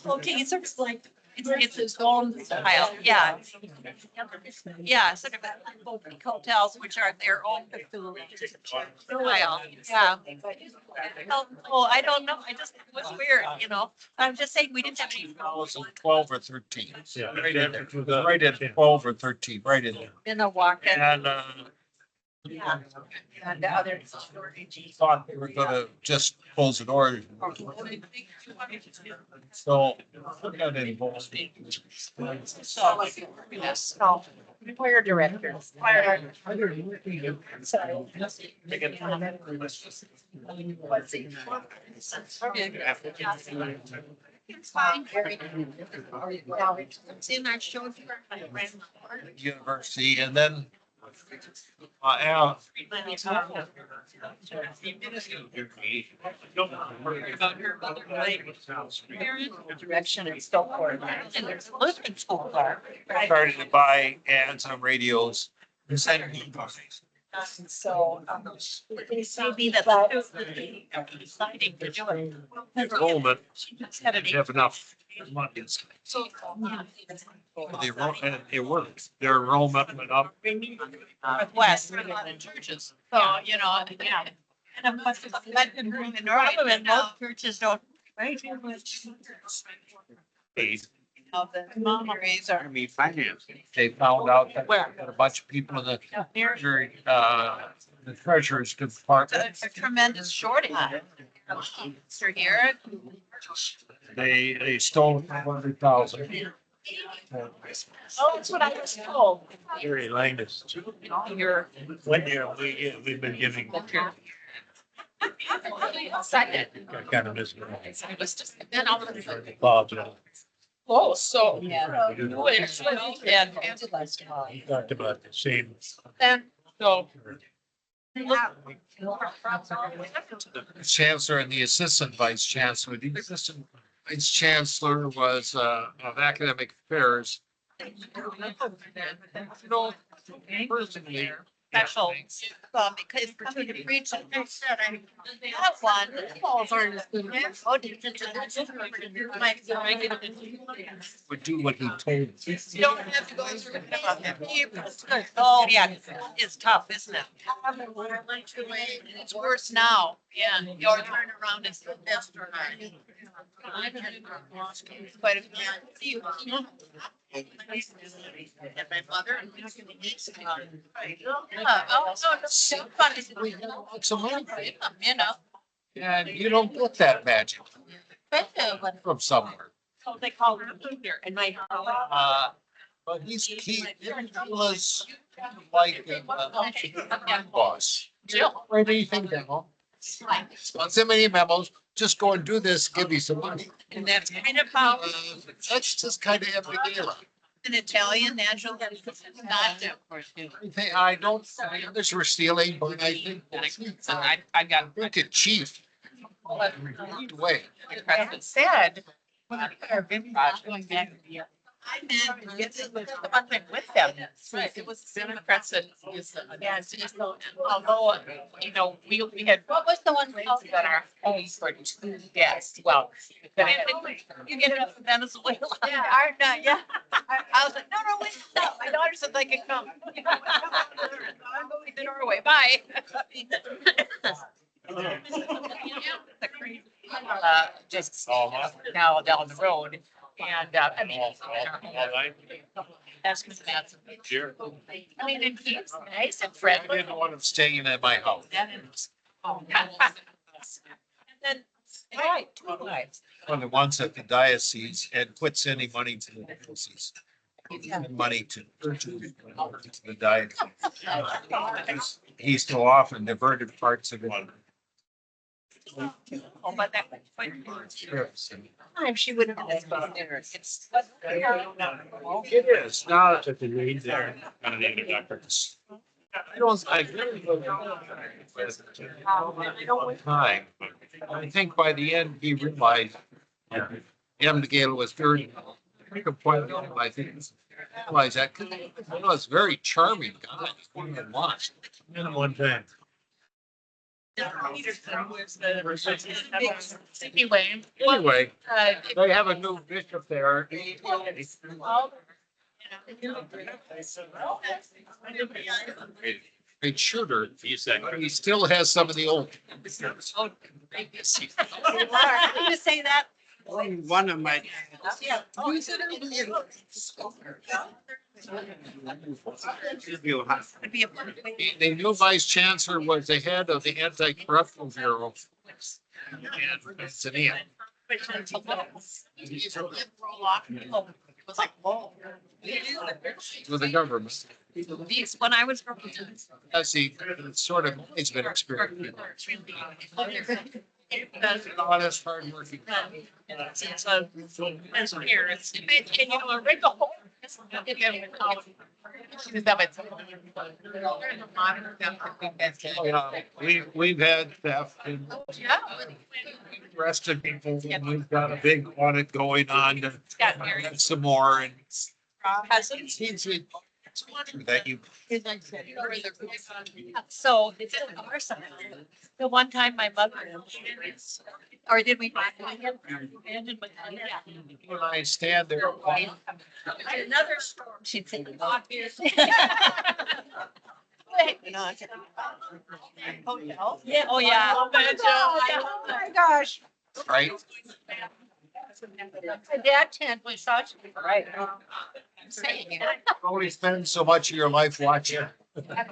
B: Okay, it's sort of like, it's its own style, yeah. Yeah, sort of boutique hotels, which are their own style, yeah. Oh, I don't know, it was weird, you know, I'm just saying, we didn't have any.
S: 12 or 13. Right in there. It was right at 12 or 13, right in there.
B: In a walk.
S: And,
B: Yeah. And the other.
S: thought they were gonna just close the door. So we got involved.
B: So, yes, so, fire directors. It's fine. It's in our show.
S: University and then
B: Direction and so forth. And there's a Lisbon school there.
S: started to buy ads on radios. And send me
B: So, maybe that's deciding to do it.
S: enrollment.
B: Just had an.
S: Have enough money.
B: So.
S: And it worked. Their enrollment went up.
B: Northwest, there are a lot of churches, so, you know, yeah. And of course, I've been doing the problem, most churches don't. Of the monasteries are.
S: I mean, finance. They found out that
B: Where?
S: a bunch of people in the treasury, the treasurer's department,
B: A tremendous shortage. Mr. Garrett.
S: they stole 100,000.
B: Oh, that's what I was told.
T: Gary Langus.
B: You're.
T: One year, we've been giving.
B: Second.
T: I kind of miss it.
B: I was just, then all of a sudden.
T: Bob,
B: Oh, so.
T: Yeah.
B: And.
T: we talked about the same.
B: Then, so.
S: Chancellor and the assistant vice chancellor. The assistant vice chancellor was of academic affairs. You know, personally,
B: Special, because coming to preach, and I said, I got one, the calls aren't as good. Oh,
S: would do what he told.
B: You don't have to go through. Oh, yeah, it's tough, isn't it? It's worse now, yeah, your turnaround is the best or not. Quite a few. And my mother. Oh, no, so funny.
S: It's a money.
B: You know.
S: And you don't get that magic from somewhere.
B: So they call him here and my.
S: But he was like a boss.
B: Jill.
S: Write anything down. Send so many memos, just go and do this, give me some money.
B: And that's kind of how.
S: That's just kind of Abigail.
B: An Italian natural.
S: I don't, others were stealing, but I think.
B: I got.
S: Look at chief. Way.
B: Said. I met, it's the one went with them. It was Democrats and, yeah, it's just, although, you know, we had, what was the one called that our homes for two guests? Well, you get it up from Venezuela. Yeah, yeah. I was like, no, wait, no. My daughter said they could come. I'm going to Norway, bye. Just now down the road. And, I mean, that's because that's.
S: Sure.
B: I mean, and he's nice and
S: I
B: friendly.
S: didn't want him staying at my house.
B: And then, right, two nights.
S: One of the ones at the diocese and quit sending money to the diocese. Money to the diocese. He so often diverted parts of it.
B: Oh, but that.
S: Trips and-
B: Time she wouldn't have been there. It's.
S: It is now that the need there. I don't, I really don't. Time. I think by the end, he realized. Abigail was very. I think. Realize that, because he was very charming guy. One time.
B: Anyway.
S: Anyway, they have a new bishop there. Great shooter. He still has some of the old.
B: Oh, you say that?
I: One of my.
S: The new vice chancellor was the head of the anti-corruption bureau. And Tanzania. With the government.
B: These, when I was.
S: As he sort of, it's been experienced. Honest, hardworking.
B: It's a, it's here, it's, and you know, a wrinkle.
S: We've had theft and arrested people, and we've got a big audit going on to get some more and. It's a wonder that you.
B: So it's in Carson. The one time my mother, or did we?
S: When I stand there.
B: Another storm, she'd say. Hotel? Yeah, oh, yeah. Oh, my gosh.
S: Right?
B: My dad tent was such. Right. I'm saying it.
S: Only spend so much of your life watching.
B: I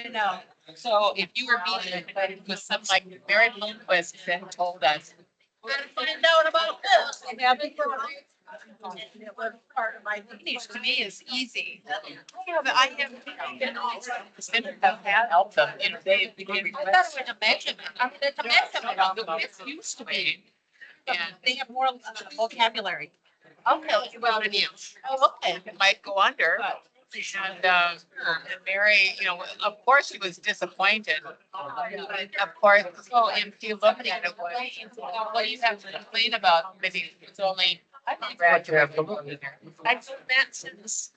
B: know. So if you were meeting with some like Mary Lindquist that told us, we're gonna find out about this. And having it was part of my lineage to me is easy. I have had helped them, you know, they begin. I thought it was a measurement. I mean, it's a measurement. It's used to be. And they have more vocabulary. Okay, well, oh, okay, it might go under. And Mary, you know, of course she was disappointed. But of course, so if you look at it, what do you have to complain about? Maybe it's only. I've been that since.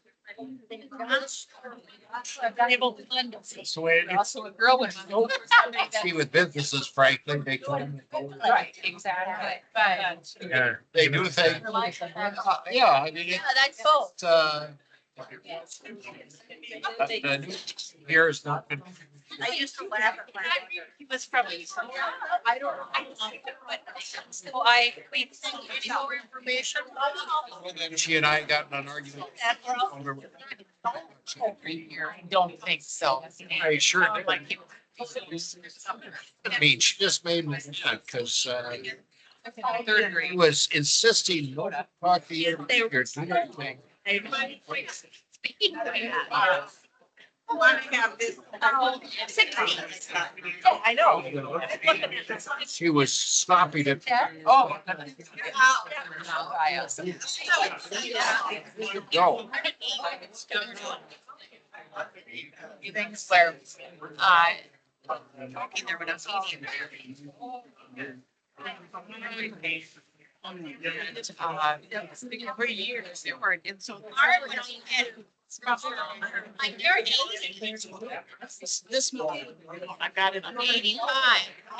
B: I've been able to fund. Also a girl with.
S: See, with businesses, frankly, they come.
B: Right, exactly. But.
S: Yeah, they do things. Yeah, I mean.
B: Yeah, that's so.
S: The new year is not been.
B: I used to laugh at my. He was from. I don't know. But so we more information.
S: And she and I got in an argument.
B: I don't think so.
S: I sure did.
B: Like you.
S: I mean, she just made me mad because
B: Third grade.
S: he was insisting not to talk to you or do anything.
B: Speaking of that. I want to have this. Oh, I know.
S: She was stopping it.
B: Oh.
S: Go.
B: Things where, talking there when I was eating. For years, there were, and so.
A: Like they're 80. This movie, I got it on 85,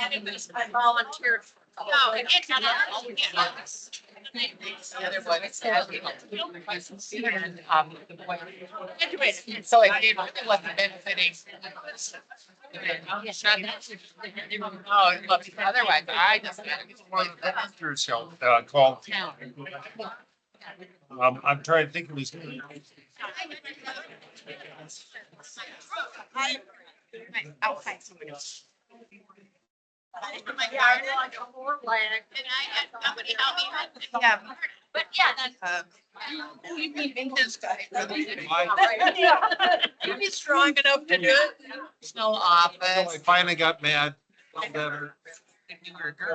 A: and it was I volunteered. No, it's not.
B: The other one is asking. And, graduated, so it really wasn't benefiting. Oh, but otherwise, I just.
S: One of the doctors called. I'm trying to think of his name.
A: I'll find somebody else. My yard like a whole leg, and I had somebody help me. Yeah, but yeah, that's. You mean this guy?
B: He's strong enough to do it. There's no office.
S: I finally got mad. All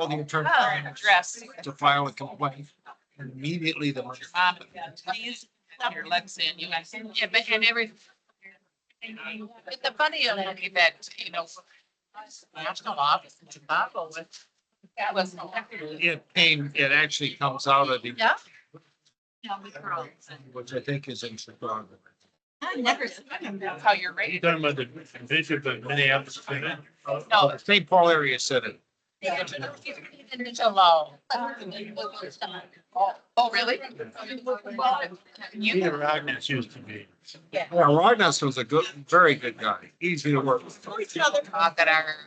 S: the attorney
B: Dress.
S: to file a complaint. And immediately the.
B: These, your legs in, you guys, yeah, but and every. But the funny of it is that, you know, national office in Chicago was, that was.
S: It actually comes out of the,
B: Yeah.
S: which I think is in Chicago.
B: I never seen them. That's how you're rated.
T: Talking about the Bishop of Minneapolis.
B: No.
S: St. Paul area said it.
B: Hello. Oh, really?
T: Peter Rognitz used to be.
S: Yeah, Rognus was a good, very good guy, easy to work with.
B: Each other that are,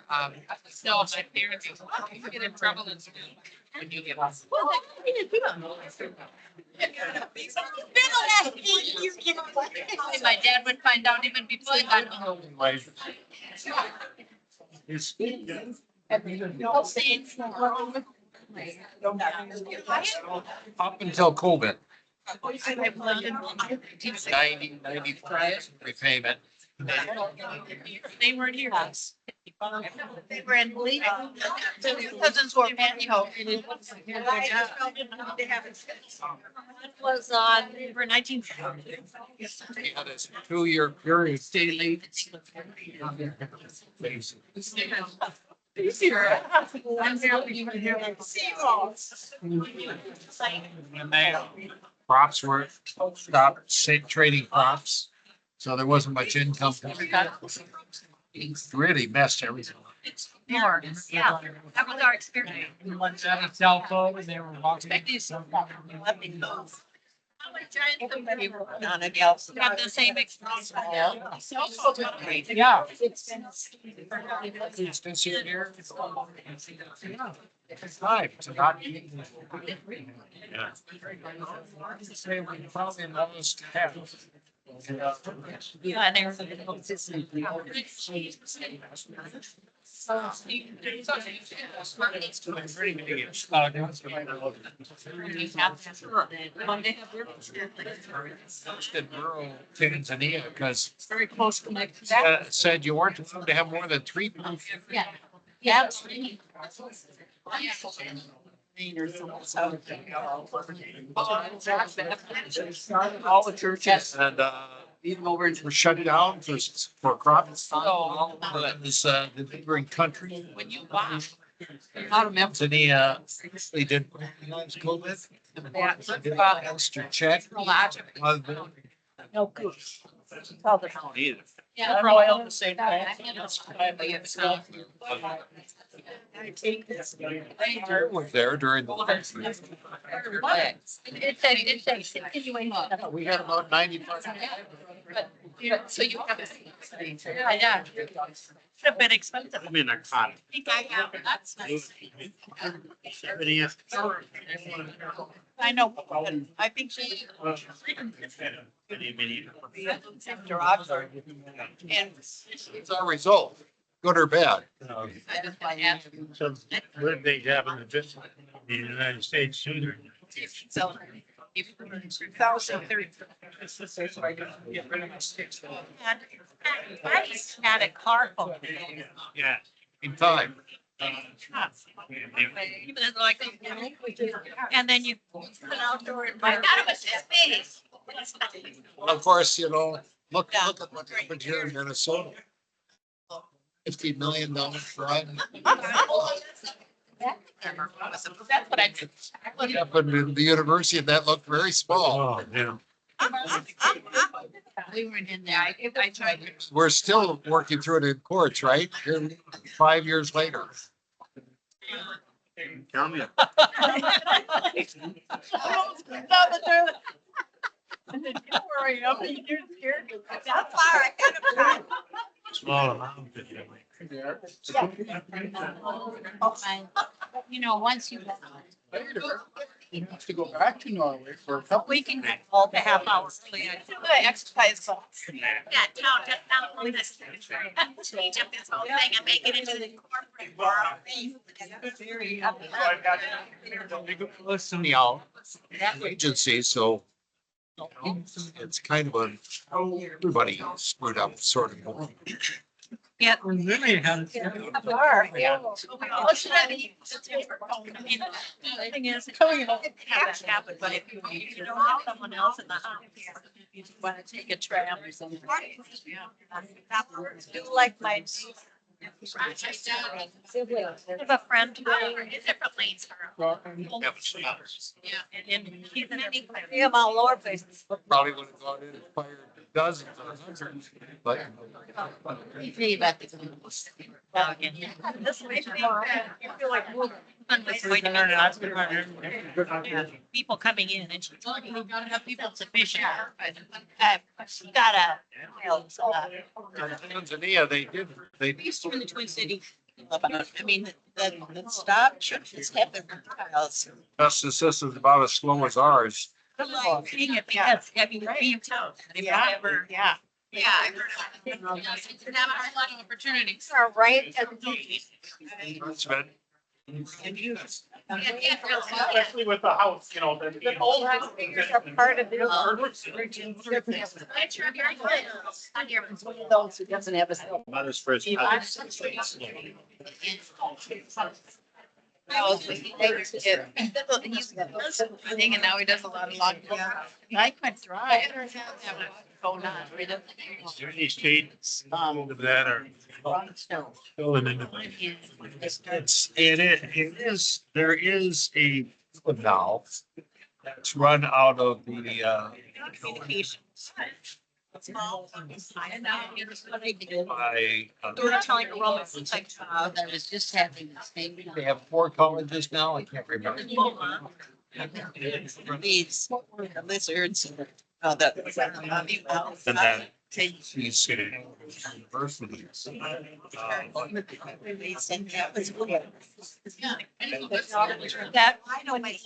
B: no, my parents, you get in trouble in school when you get. Well, my dad would find out even before he got home.
S: Up until COVID.
B: 95
S: repayment.
B: They weren't here. They were in Lee. Cousins were pantyhose. It was on, for 19.
S: He had a 2-year period.
B: Stay late.
S: Crops were stopped trading crops, so there wasn't much income. Really messed everything up.
B: Yeah, that was our experience.
I: One's had a cell phone and they were walking.
B: Have the same experience.
I: Yeah.
S: It's this year. It's time to not. Yeah. Say we probably lost half.
B: Yeah, and there's.
S: In rural Tanzania, because
B: Very close connection.
S: said you weren't allowed to have more than 3 people.
B: Yeah. Yeah.
I: All the churches.
S: And
I: Even over in.
S: were shut down for crops.
B: Oh.
S: It was the neighboring country.
B: When you watch.
S: Tanzania they did recognize COVID. Extra check.
B: No good. Tell them. Yeah. Royal, the same thing. I take this.
S: Was there during the.
B: It's a continuing.
S: We had about 95.
B: But, so you have. Yeah. Should have been expensive.
T: I'm in a con.
B: That's nice.
T: 70th.
B: I know, I think she. And.
S: It's our result, good or bad.
B: I just want to ask you.
T: So what things happen in the United States sooner?
B: So. If 2030. I just had a car full of them.
T: Yeah.
S: In time.
B: Even like, and then you put outdoor.
A: I thought it was his face.
S: Well, of course, look at what happened here in Minnesota. $50 million flood.
A: That's what I did.
S: Up in the university, and that looked very small.
T: Oh, yeah.
F: We weren't in there. I tried.
S: We're still working through it in courts, right? Here, 5 years later.
T: Tell me.
A: Don't worry, you're scared. That's far, I got him.
T: Small amount.
F: You know, once you.
U: You have to go back to Norway for a couple.
B: We can get all the half hours.
A: The exercise class. Yeah, town, just now, this. Change up this whole thing and make it into the corporate world.
S: Listen, y'all, agency, so it's kind of a, everybody screwed up, sort of.
B: Yeah.
I: Really had.
A: Yeah. Well, should I be? I mean, the thing is, it has to happen, but if you don't have someone else in the house, you want to take a tram or something.
B: Do like my. I have a friend who
A: It's different lanes for.
B: Yeah, and he's in any of my lower places.
S: Probably would have gone in and fired dozens or hundreds, but.
F: This
B: makes me you feel like people coming in and she's like, we gotta have people sufficient. She got a,
S: Tanzania, they
B: East in the Twin Cities. I mean, the stop churches have their trials.
S: justice system's about as slow as ours.
B: Like seeing it because, I mean, being told.
A: Yeah.
B: Yeah.
A: Yeah, I heard of it. Yes, it didn't have a lot of opportunities.
B: Are right at
S: It's been,
R: Especially with the house, you know,
B: the old house figures are part of their.
A: I sure very good. On your.
F: Those who doesn't have a.
T: Mother's first.
A: Thing, and now he does a lot of long. I could drive. Going on.
T: Is there any states that are filling in? There is a now that's run out of the, by,
B: We're telling the Romans, it's like,
F: I was just having the same.
S: they have 4 colleges now, I can't remember.
B: these lizards.
T: and then these universities.
B: That, I know my.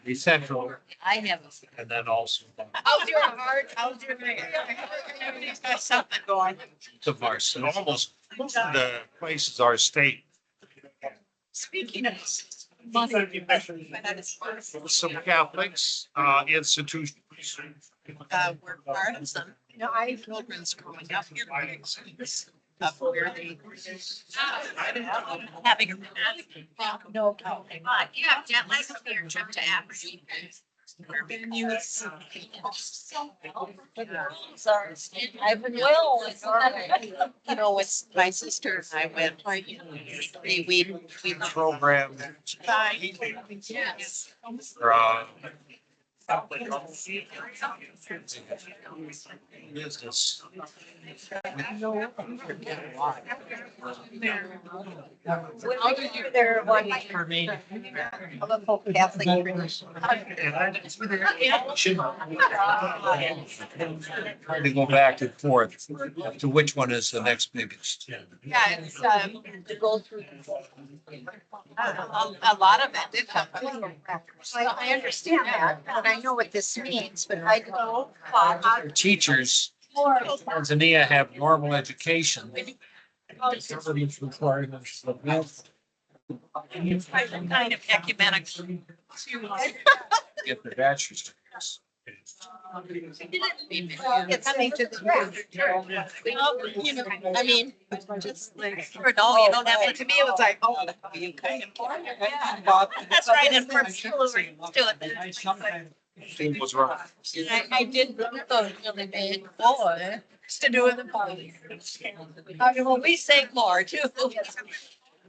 T: The central,
F: I have.
T: and then also
A: How's your heart? How's your? Everybody's got something going.
T: the Marcel, almost most of the places are state.
A: Speaking of.
S: Some Catholics, institutions.
B: We're part of some, children's growing up here. Of where they. Having a.
F: No.
A: You have jet lag from your trip to Africa.
B: I've been well, you know, with my sister and I went, we.
S: Program.
A: Yes.
S: Business.
B: When we were there, one for me. A little Catholic tradition.
S: Trying to go back and forth to which one is the next biggest.
A: Yeah, it's,
B: To go through.
A: a lot of it.
B: I understand that, and I know what this means, but I don't.
S: Teachers, Tanzania have normal education. Everybody's requirements of math.
B: Kind of ecumenic.
S: Get their bachelor's degrees.
B: It's coming to the. You know, I mean, just like, no, you don't have to, to me, it was like, oh, you kind of. That's right, and for people who are still.
S: Steve was wrong.
B: I did those really big boy to do with the party. Well, we sang more too.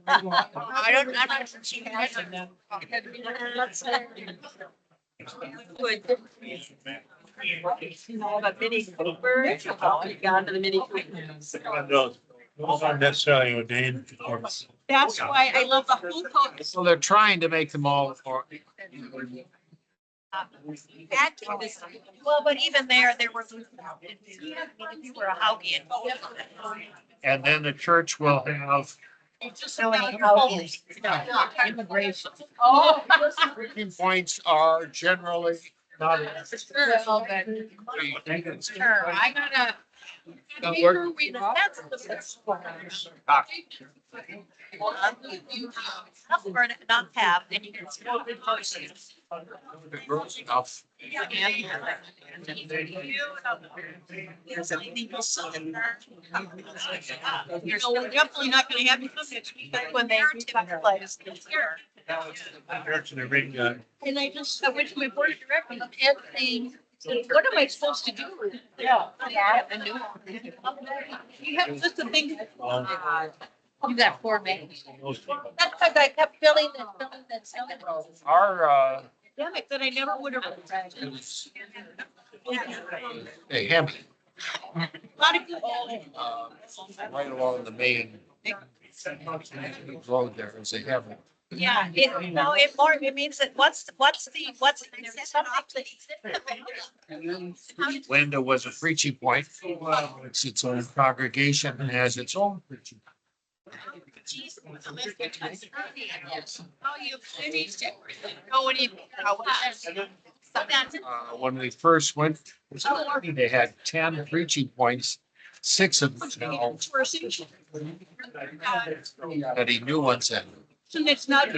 B: I don't, I'm not sure she has it. You know, about Mini Cooper, you got into the Mini Cooper.
T: Not necessarily ordained.
B: That's why I love the whole coat.
S: So they're trying to make them all for.
B: Well, but even there were. You were a Haugian.
S: And then the church will have.
B: Immigration.
S: Oh. Points are generally not.
B: Sure, I gotta. Or not have, then you can smoke the potions.
S: Gross enough.
B: You're still definitely not gonna have because when they are to place here. And I went to my board of directors and they said, what am I supposed to do? Yeah. I knew. You have just a thing. You got 4 minutes. That's because I kept filling that.
S: Our,
B: Damn it, that I never would have.
S: hey, him,
B: Lot of good.
S: right along the main road there is a heaven.
B: Yeah, it means that what's there's something that.
S: Linda was a preaching point. It's its own congregation and has its own preaching.
B: Oh, you finished it. No, what do you?
S: When we first went, they had 10 preaching points, 6 of them that he knew once in.
B: So it's not.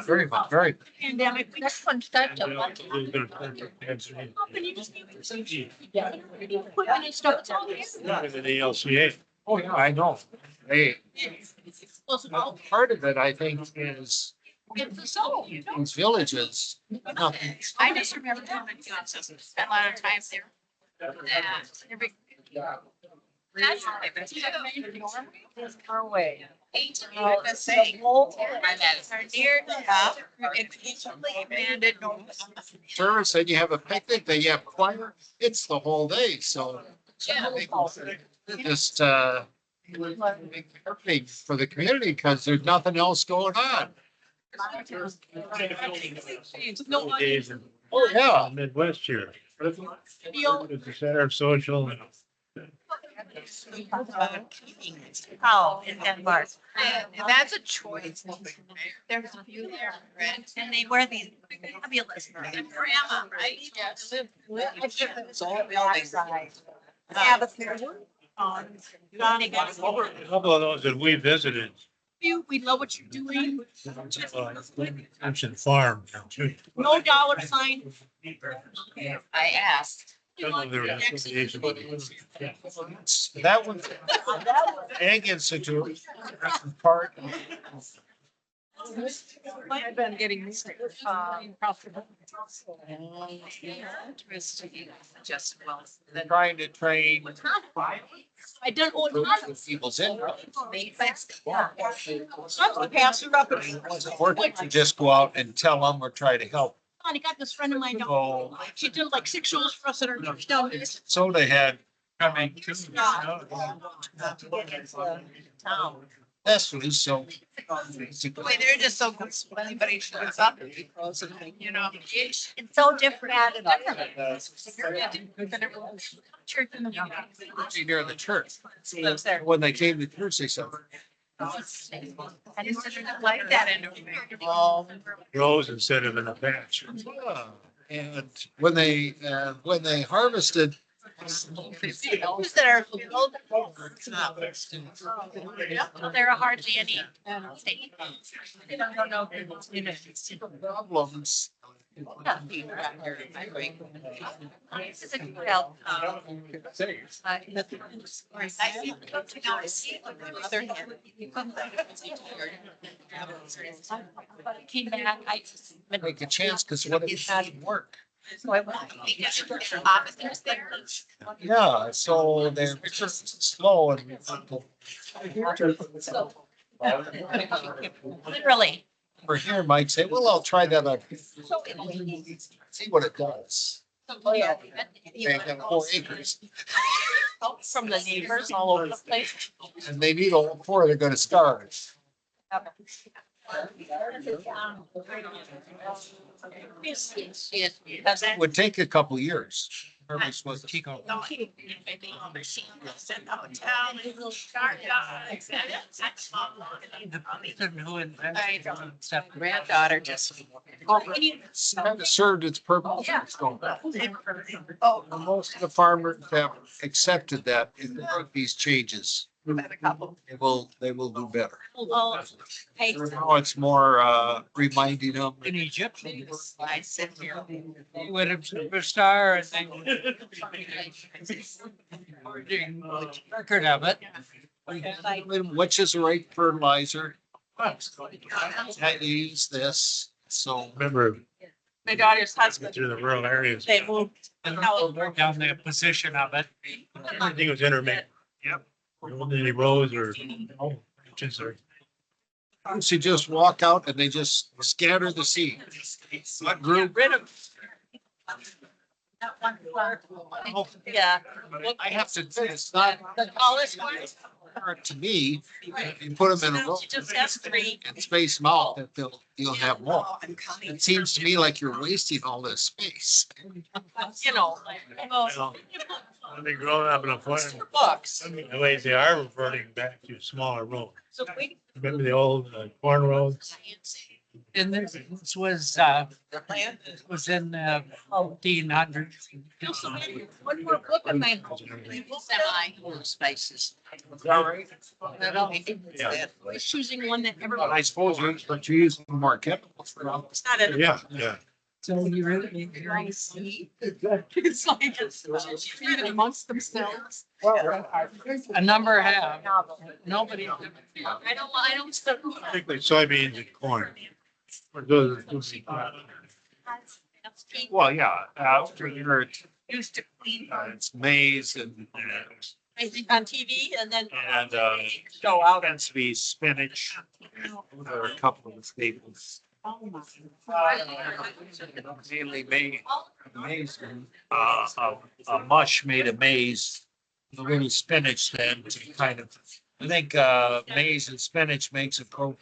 S: Very much, very.
B: Pandemic, next one starts up. Equipment and stuff, it's all here.
T: The LCA.
S: Oh, yeah, I know. Hey,
B: Well,
S: part of it, I think, is
B: it's the soul.
S: these villages. Nothing.
B: I just remember coming to Kansas and spent a lot of time there. That every. That's
K: Our way.
B: the same. Are near, it's expanded.
S: Service, then you have a picnic, then you have choir. It's the whole day, so.
B: Yeah.
S: Just, big for the community because there's nothing else going on. Oh, yeah.
T: Midwest here. It's the center of social.
B: Oh, in Denmark. And that's a choice. There's a few there, and they wear these fabulous, grandma, right? Yes. It's all buildings. Yeah, but they're. Johnny got
T: A couple of those that we visited.
B: we love what you're doing.
T: Mentioned farm.
B: No dollar sign. I asked.
S: That one, Ag Institute, part.
B: I've been getting. Interesting. Just well.
S: Trying to train
B: I don't.
S: people's income.
B: I'm pass her up.
S: Wasn't working to just go out and tell them or try to help.
B: I got this friend of mine.
S: So,
B: She did like 6 shows for us at her church down there.
S: so they had coming to. That's what he's so.
B: Boy, they're just so good. When anybody shows up, you know, it's so different. Church in the.
S: Near the church.
B: Lives there.
S: When they came to church, they said.
B: I just didn't like that in.
T: Rows instead of in a patch.
S: And when they harvested.
B: Those that are. There are hardly any. They don't know.
S: Problems
B: This is a well, came back, I just.
S: Take a chance, because what if it doesn't work?
B: So I went. Officers there.
S: Yeah, so they're slow and.
B: Literally.
S: Over here might say, well, I'll try that on. See what it does.
B: Oh, yeah.
S: They have 4 acres
B: From the neighbors all over the place.
S: and they need all 4, they're gonna starve. It would take a couple years. Purpose was to keep.
B: Granddaughter just.
S: Kind of served its purpose.
B: Yeah.
S: It's going back.
B: Oh.
S: Most of the farmers have accepted that in these changes. They will do better.
B: Oh, hey.
S: Now it's more reminding them.
I: In Egypt,
B: I sit here.
I: they would have superstar and they record of it.
S: Which is the right fertilizer? I use this, so.
T: Remember,
B: My daughter's husband,
T: through the rural areas,
B: they moved.
I: And now we're down the position of it.
T: I think it was intermittent.
I: Yep.
T: There wasn't any rows or, just or.
S: You should just walk out and they just scatter the seed. What group?
B: Rid of. Yeah.
S: I have to say, it's not
B: The tallest one.
S: apparent to me. You put them in a row
B: She just has 3.
S: and space them out, that you'll have more. It seems to me like you're wasting all this space.
B: You know, like,
T: When they grow up in a farm,
B: books.
T: the ways they are reverting back to smaller roads.
B: So we.
T: Remember the old corn roads?
I: And this was, was in, 1800s.
B: One more book of my. Semi.
F: Spaces.
T: Yeah.
B: Was choosing one that
S: But
B: everyone.
S: I suppose but you use more chemicals.
B: It's not in.
T: Yeah, yeah.
I: So you really.
B: It's like, it's even amongst themselves.
I: A number have, nobody.
B: I don't.
T: Particularly soybeans and corn. Or those are two big crops. Well, yeah, after here,
B: Used to clean.
T: it's maize and,
B: I think on TV and then.
T: go out and to be spinach. There are a couple of staples. Mainly maize, a mush made of maize, a little spinach then to kind of, I think, maize and spinach makes a pro.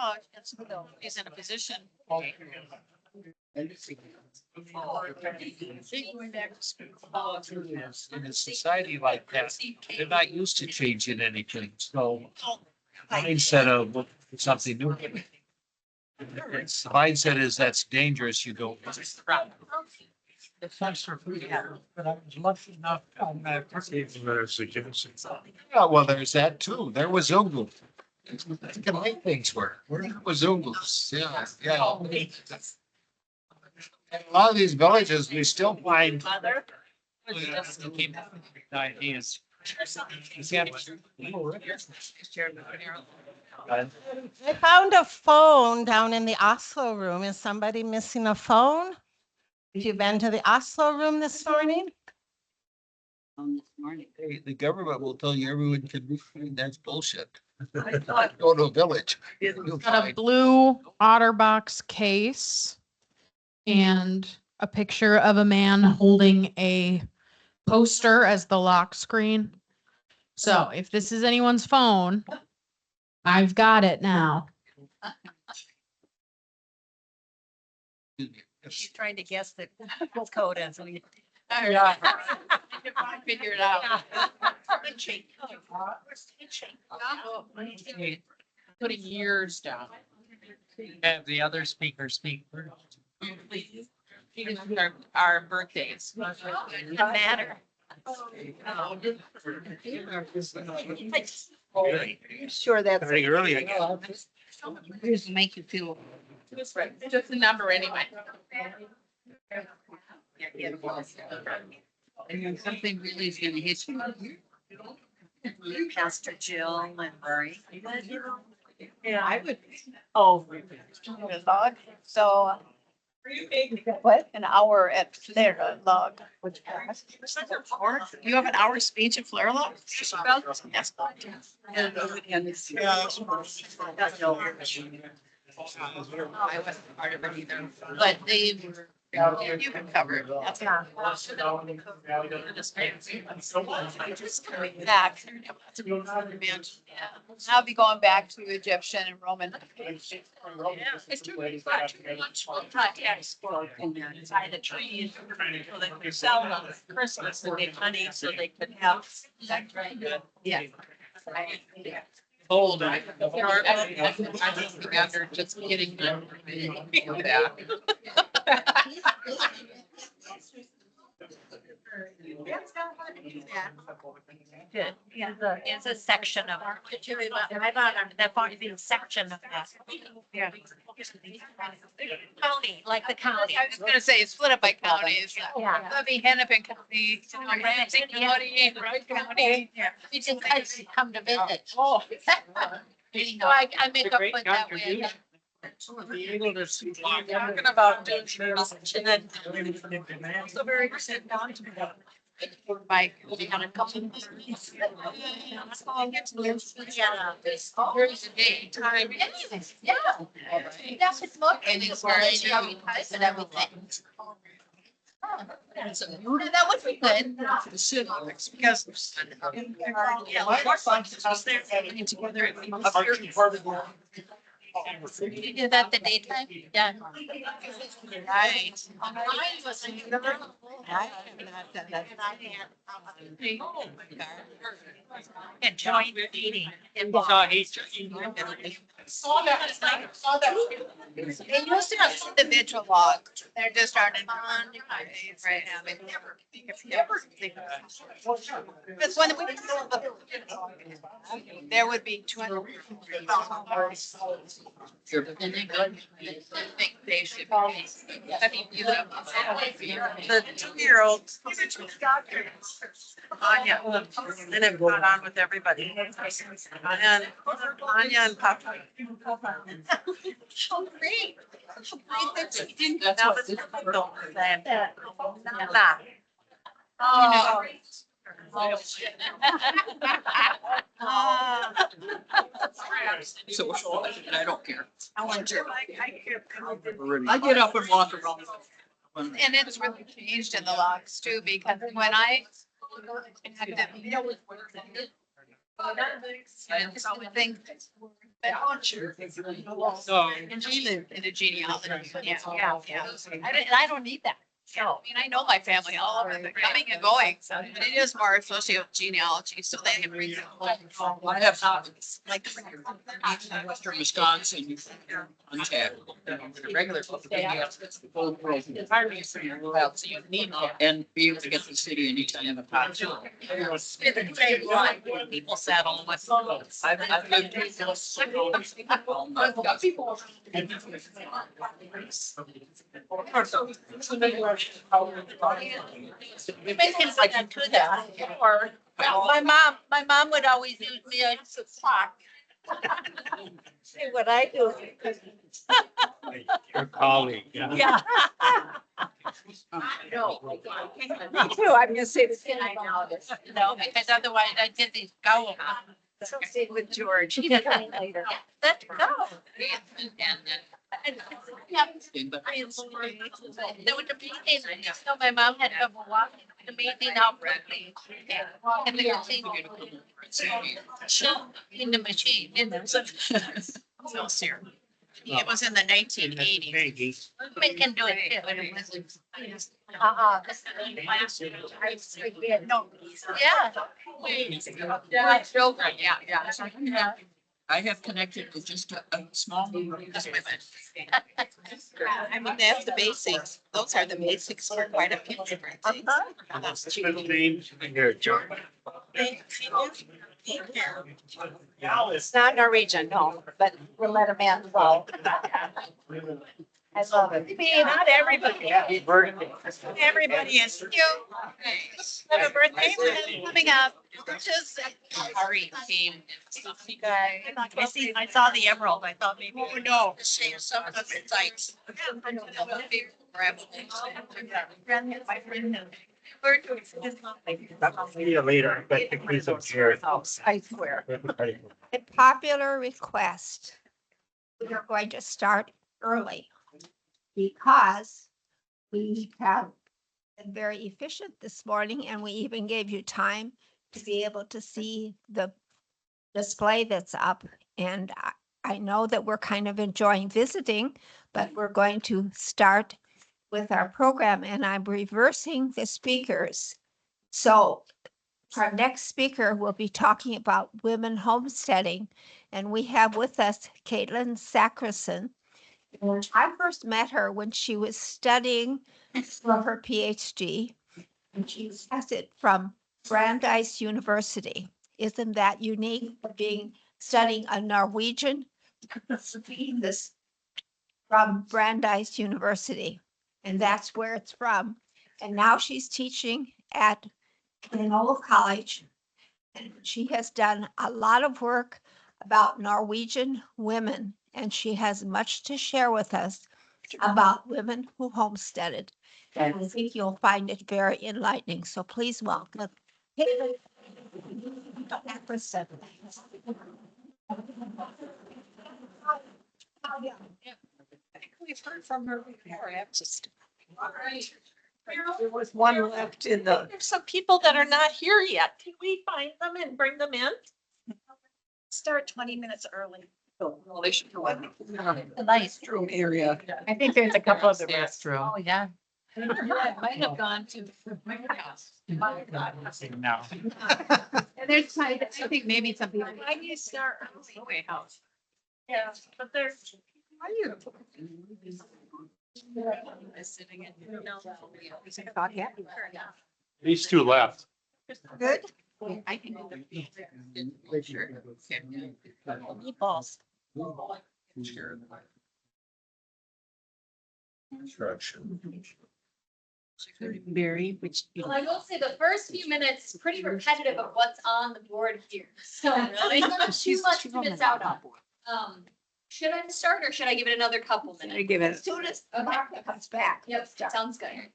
B: Oh, it's, he's in a position.
S: In a society like that, they're not used to changing anything, so mindset of something new. It's, the mindset is that's dangerous, you don't.
I: The funds for food, but I was lucky enough on that.
S: Yeah, well, there's that too. There was Ungu. Look at how things were. Where was Ungus? Yeah, yeah. In a lot of these villages, we still find.
B: Mother.
I: Ideas.
Q: I found a phone down in the Oslo room. Is somebody missing a phone? Have you been to the Oslo room this morning?
S: Hey, the government will tell you everyone can be free. That's bullshit. Go to a village. You'll
L: Got a
S: find-
L: blue OtterBox case and a picture of a man holding a poster as the lock screen. So if this is anyone's phone, I've got it now.
B: She's trying to guess the code as we.
L: Yeah.
B: Figure it out.
P: Putting years down.
I: Have the other speaker speak first.
P: Please. Our birthdays.
B: Doesn't matter.
T: Sure, that's. Starting early, I guess.
F: Here's to make you feel.
B: Just a number anyway.
F: And something really is gonna hit you.
B: Pastor Jill and Murray.
A: Yeah, I would. Oh. Log, so. What? An hour at Flare Log. You have an hour speech at Flare Log? Yes.
B: And it's.
A: Yeah.
B: I wasn't part of it either.
A: But they were, you can cover it. That's not. Just coming back. I'll be going back to Egyptian and Roman.
B: It's too much multi-tax inside the trees. So they could sell them at Christmas and make money so they could have. That's right.
A: Yeah.
B: Old. I after just getting them back.
N: It's a section of our, that part of the section of that.
A: Yeah.
N: County, like the county.
A: I was gonna say, it's split up by counties.
N: Yeah.
A: That'd be Hennepin County, Ramsey County, Wright County. Yeah.
F: You just guys come to visit.
A: Oh.
N: So I make up for that way.
B: Talking about doing and then also very sit down to
A: Mike.
F: We had a couple.
B: Yeah. There's a day and time.
F: Yeah. That's it's look. And it's where they advertise and everything.
A: That would be good.
B: Because. Yeah, like functions there together.
F: You do that the daytime? Yeah.
A: Right.
N: And joint meeting.
A: They used to have individual logs. They're just starting. Right. Because when we. There would be 200.
F: And they go.
A: Think they should. I mean, you know.
B: The 2-year-old. Anya, and it caught on with everybody. And Anya and Papa.
A: So great. So great that she didn't.
B: Now this is the
A: Oh.
H: Social, and I don't care.
A: I want to.
H: I get up and walk around.
A: And it's really changed in the logs too, because when I. And so I think. And she lived in a genealogy. Yeah. I don't need that. I mean, I know my family all over the coming and going, so but it is more associated with genealogy, so they can read.
H: I have like Western Wisconsin untapped. Regular. So you need and be able to get to the city anytime.
B: People settle with.
H: I've lived.
F: Making like to that. Or, well, my mom would always use me as a clock. See what I do.
T: Your colleague, yeah.
F: Yeah. No. Me too, I'm gonna say the same now. No, because otherwise I did these go. Associated with George. He did that later. Let's go. There was a meeting, so my mom had trouble walking, the meeting out Bradley. And the in the machine, in the.
A: So serious. It was in the 1980s.
F: Women can do it too. And it wasn't. No. Yeah. My children, yeah.
H: I have connected with just a small number of women.
A: I mean, that's the basics. Those are the basics for quite a few different things. That's cheating.
T: Here, John.
E: It's not Norwegian, no, but we'll let a man fall. I love it.
A: Maybe not everybody. Everybody is cute. Have a birthday coming up. Just
B: Ari came. I saw the emerald. I thought maybe.
A: Oh, no.
B: Some of the sites.
R: See you later, but the piece of here.
E: I swear. At popular request, we are going to start early because we have been very efficient this morning and we even gave you time to be able to see the display that's up. And I know that we're kind of enjoying visiting, but we're going to start with our program and I'm reversing the speakers. So our next speaker will be talking about women homesteading. And we have with us Caitlin Sackerson. I first met her when she was studying for her PhD. And she has it from Brandeis University. Isn't that unique, studying a Norwegian? This from Brandeis University. And that's where it's from. And now she's teaching at Enola College. And she has done a lot of work about Norwegian women. And she has much to share with us about women who homesteaded. And I think you'll find it very enlightening. So please welcome.
N: We've heard from her before.
A: All right. There was one left in the.
N: There's some people that are not here yet. Can we find them and bring them in?
A: Start 20 minutes early.
N: The nice room area.
A: I think there's a couple of the
B: Oh, yeah.
N: Might have gone to.
R: No.
L: And there's, I think maybe some people.
A: Why do you start early?
N: House.
A: Yeah, but there's.
N: Are you?
B: Sitting in.
C: These two left.
E: Good.
B: I can. Meatballs.
L: Barry, which.
D: Well, I will say the first few minutes, pretty repetitive of what's on the board here. So
A: Really?
D: not too much to miss out on. Should I start or should I give it another couple minutes?
L: Give it.
E: As soon as Martha comes back.
D: Yep, sounds good.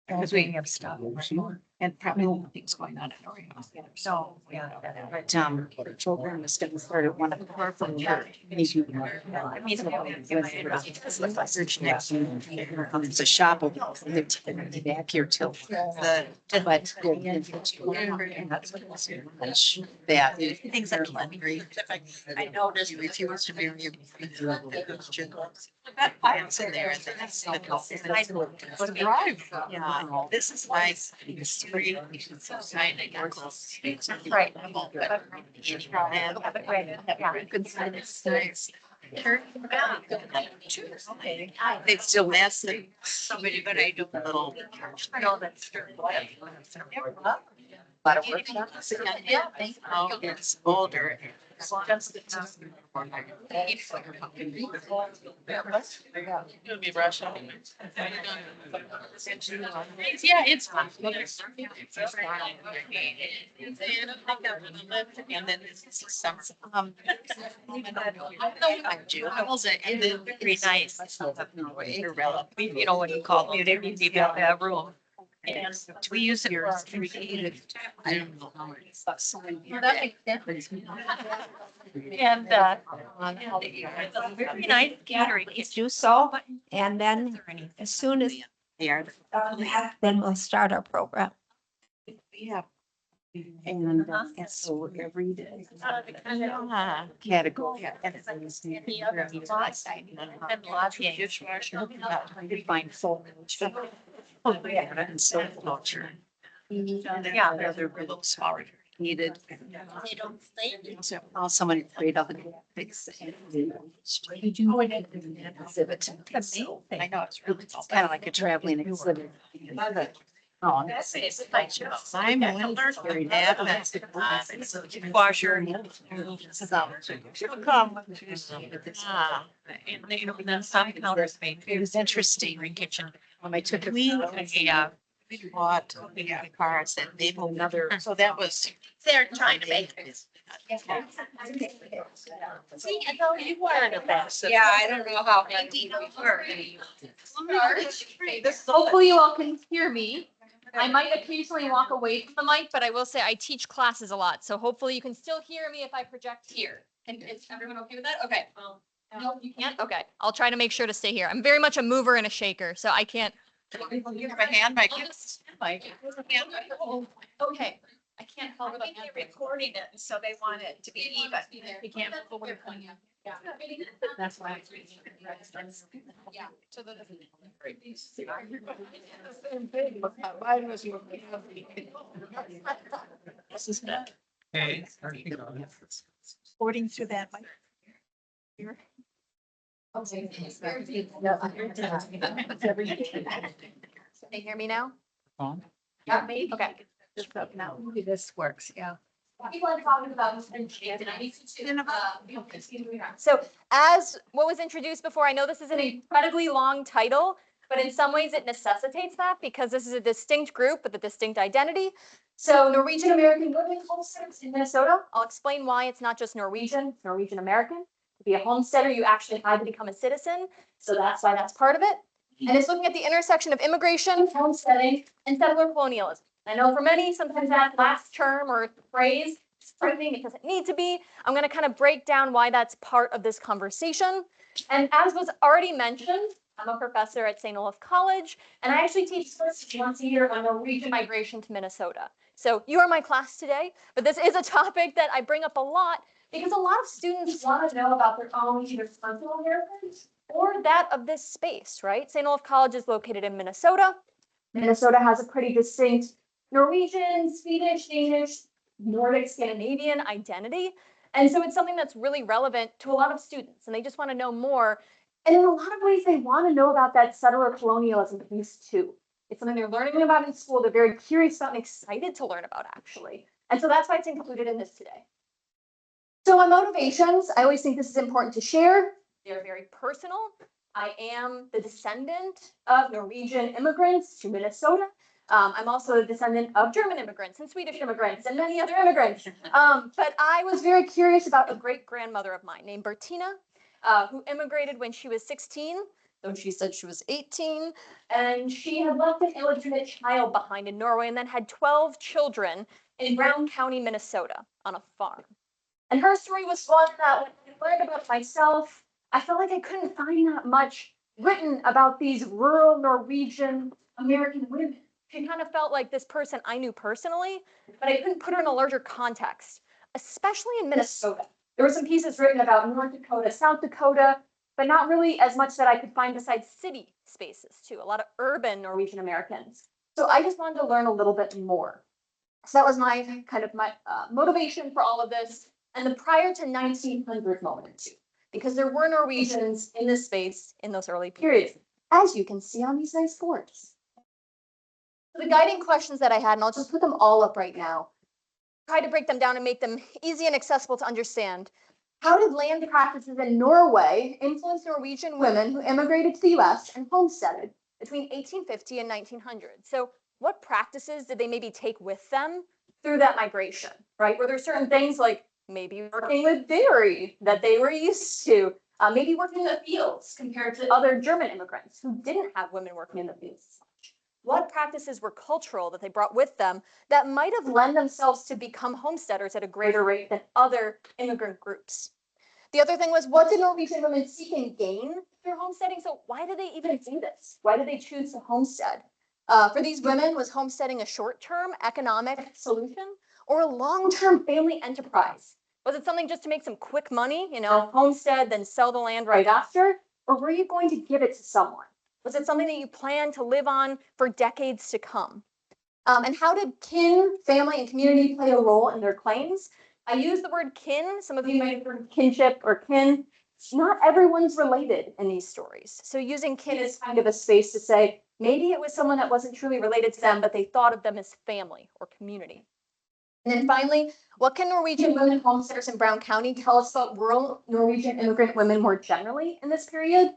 L: Because we have stuff. And probably things going on in our house. So, yeah, but, the program is gonna start at 1:00 from here. It's a shop over there. They're gonna be back here till the, but. That. Things like that. I noticed you refused to marry him. Files in there and then it's. Drive. Yeah, this is nice. It's free. It's so exciting. Right. They still mess somebody, but I do a little. No, that's true. Lot of work. Yeah, it's older.
B: It'll be Russian.
A: Yeah, it's fun.
B: And then this is some. I was very nice. You know, when you call them, they got that room. And we use it for creative. I don't know how it's.
D: Well, that makes sense.
B: And, very nice gathering.
E: Please do so. And then as soon as, then we'll start our program.
L: We have. And so every day. Category. And trying to find soul. Oh, yeah, and soul culture. Yeah, they're a little smaller.
D: needed.
F: They don't say it.
D: So, oh, someone prayed on the fix. Did you? Exhibit. So, I know, it's really, it's kind of like a traveling exhibit. Oh, that's it. I'm willing to carry that.
B: Wash your.
D: She'll come.
B: Ah, and you know, then some counters made.
D: It was interesting in kitchen. When I took it.
B: Yeah.
D: We bought the cars and they will another, so that was.
A: They're trying to make this. See, I know you were in a mess.
D: Yeah, I don't know how handy we were.
J: Hopefully you all can hear me. I might occasionally walk away from the mic, but I will say I teach classes a lot, so hopefully you can still hear me if I project here. And is everyone okay with that? Okay. No, you can't? Okay, I'll try to make sure to stay here. I'm very much a mover and a shaker, so I can't.
D: You have a hand mic.
J: Okay, I can't help
A: I
J: but.
A: think they're recording it, so they want it to be even.
J: You can't. Yeah.
D: That's why.
J: Yeah. So the.
U: Mine was your.
D: This is that.
T: Hey.
D: Sporting through that. Here.
J: Can they hear me now?
D: Yeah, maybe.
J: Okay.
D: Just up now. Maybe this works, yeah.
J: People are talking about this and so as what was introduced before, I know this is an incredibly long title, but in some ways it necessitates that because this is a distinct group with a distinct identity. So Norwegian American women homesteaders in Minnesota. I'll explain why it's not just Norwegian, it's Norwegian American. To be a homesteader, you actually had to become a citizen. So that's why that's part of it. And it's looking at the intersection of immigration, homesteading, and settler colonialism. I know for many, sometimes that last term or phrase is frightening. It doesn't need to be. I'm going to kind of break down why that's part of this conversation. And as was already mentioned, I'm a professor at St. Olaf College, and I actually teach once a year on Norwegian migration to Minnesota. So you are my class today, but this is a topic that I bring up a lot because a lot of students want to know about their own either personal heritage or that of this space, right? St. Olaf College is located in Minnesota. Minnesota has a pretty distinct Norwegian, Swedish, Danish, Nordic, Scandinavian identity. And so it's something that's really relevant to a lot of students, and they just want to know more. And in a lot of ways, they want to know about that settler colonialism piece too. It's something they're learning about in school. They're very curious about and excited to learn about, actually. And so that's why it's included in this today. So my motivations, I always think this is important to share. They're very personal. I am the descendant of Norwegian immigrants to Minnesota. I'm also a descendant of German immigrants and Swedish immigrants and many other immigrants. But I was very curious about a great-grandmother of mine named Bertina, who immigrated when she was 16, though she said she was 18. And she had left an illegitimate child behind in Norway and then had 12 children in Brown County, Minnesota, on a farm. And her story was one that when I learned about myself, I felt like I couldn't find that much written about these rural Norwegian American women. She kind of felt like this person I knew personally, but I couldn't put her in a larger context, especially in Minnesota. There were some pieces written about North Dakota, South Dakota, but not really as much that I could find besides city spaces too, a lot of urban Norwegian Americans. So I just wanted to learn a little bit more. So that was my kind of motivation for all of this. And the prior to 1900 moment too, because there were Norwegians in this space in those early periods, as you can see on these nice boards. So the guiding questions that I had, and I'll just put them all up right now, try to break them down and make them easy and accessible to understand. How did land practices in Norway influence Norwegian women who immigrated to the US and homesteaded between 1850 and 1900? So what practices did they maybe take with them through that migration, right? Were there certain things like maybe working with dairy that they were used to, maybe working in the fields compared to other German immigrants who didn't have women working in the fields? What practices were cultural that they brought with them that might have lent themselves to become homesteaders at a greater rate than other immigrant groups? The other thing was, what did Norwegian women seek and gain through homesteading? So why did they even do this? Why did they choose to homestead? For these women, was homesteading a short-term economic solution or a long-term family enterprise? Was it something just to make some quick money, homestead, then sell the land right after? Or were you going to give it to someone? Was it something that you planned to live on for decades to come? And how did kin, family, and community play a role in their claims? I use the word kin. Some of you might have heard kinship or kin. Not everyone's related in these stories. So using kin is kind of a space to say, maybe it was someone that wasn't truly related to them, but they thought of them as family or community. And then finally, what can Norwegian women homesteaders in Brown County tell us about rural Norwegian immigrant women more generally in this period?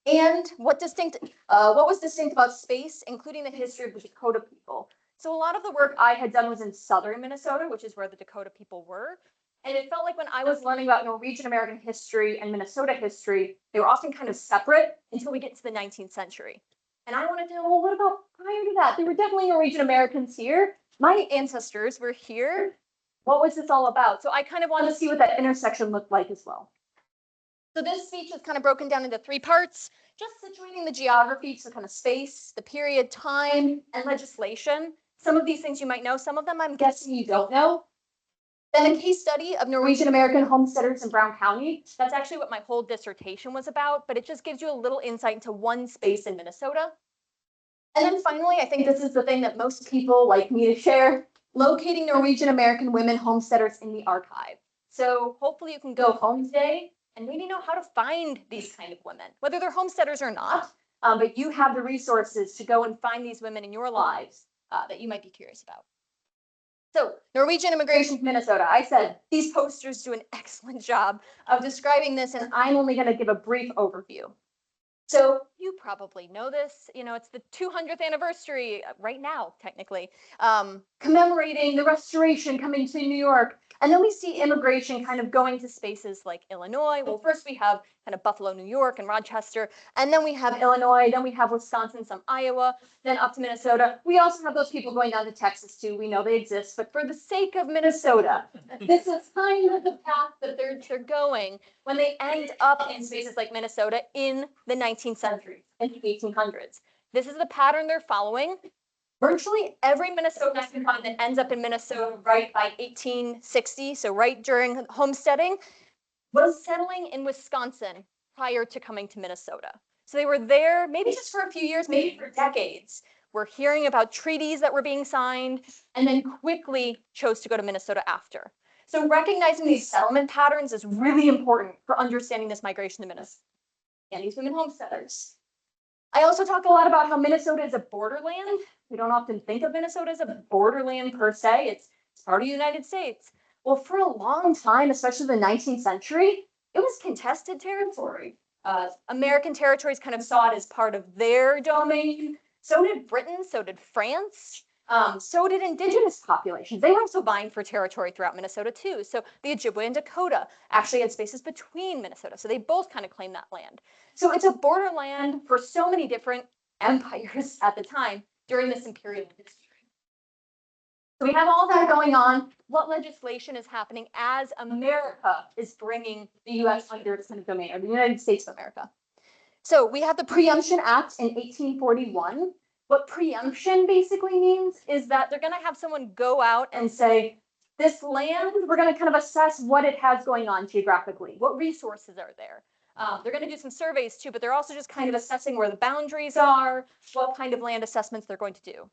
J: And what was distinct about space, including the history of the Dakota people? So a lot of the work I had done was in southern Minnesota, which is where the Dakota people were. And it felt like when I was learning about Norwegian American history and Minnesota history, they were often kind of separate until we get to the 19th century. And I wanted to know, well, what about prior to that? There were definitely Norwegian Americans here. My ancestors were here. What was this all about? So I kind of wanted to see what that intersection looked like as well. So this speech is kind of broken down into 3 parts, just situating the geography, so kind of space, the period, time, and legislation. Some of these things you might know, some of them I'm guessing you don't know. Then a case study of Norwegian American homesteaders in Brown County. That's actually what my whole dissertation was about, but it just gives you a little insight into one space in Minnesota. And then finally, I think this is the thing that most people like me to share, locating Norwegian American women homesteaders in the archive. So hopefully you can go home today and maybe know how to find these kind of women, whether they're homesteaders or not, but you have the resources to go and find these women in your lives that you might be curious about. So Norwegian immigration to Minnesota. I said these posters do an excellent job of describing this, and I'm only going to give a brief overview. So you probably know this, it's the 200th anniversary right now, technically, commemorating the Restoration coming to New York. And then we see immigration kind of going to spaces like Illinois. Well, first we have kind of Buffalo, New York, and Rochester. And then we have Illinois, then we have Wisconsin, some Iowa, then up to Minnesota. We also have those people going down to Texas too. We know they exist, but for the sake of Minnesota, this is kind of the path that they're going when they end up in spaces like Minnesota in the 19th century, in the 1800s. This is the pattern they're following. Virtually every Minnesotan I can find that ends up in Minnesota right by 1860, so right during homesteading, was settling in Wisconsin prior to coming to Minnesota. So they were there maybe just for a few years, maybe for decades. We're hearing about treaties that were being signed, and then quickly chose to go to Minnesota after. So recognizing these settlement patterns is really important for understanding this migration to Minnesota and these women homesteaders. I also talk a lot about how Minnesota is a borderland. We don't often think of Minnesota as a borderland per se. It's part of the United States. Well, for a long time, especially the 19th century, it was contested territory. American territories kind of saw it as part of their domain. So did Britain, so did France. So did indigenous populations. They were also vying for territory throughout Minnesota too. So the Ojibwe and Dakota actually had spaces between Minnesota. So they both kind of claimed that land. So it's a borderland for so many different empires at the time during this imperial history. So we have all that going on. What legislation is happening as America is bringing the U.S. under its kind of domain, or the United States of America? So we have the Preemption Act in 1841. What preemption basically means is that they're going to have someone go out and say, this land, we're going to kind of assess what it has going on geographically. What resources are there? They're going to do some surveys too, but they're also just kind of assessing where the boundaries are, what kind of land assessments they're going to do.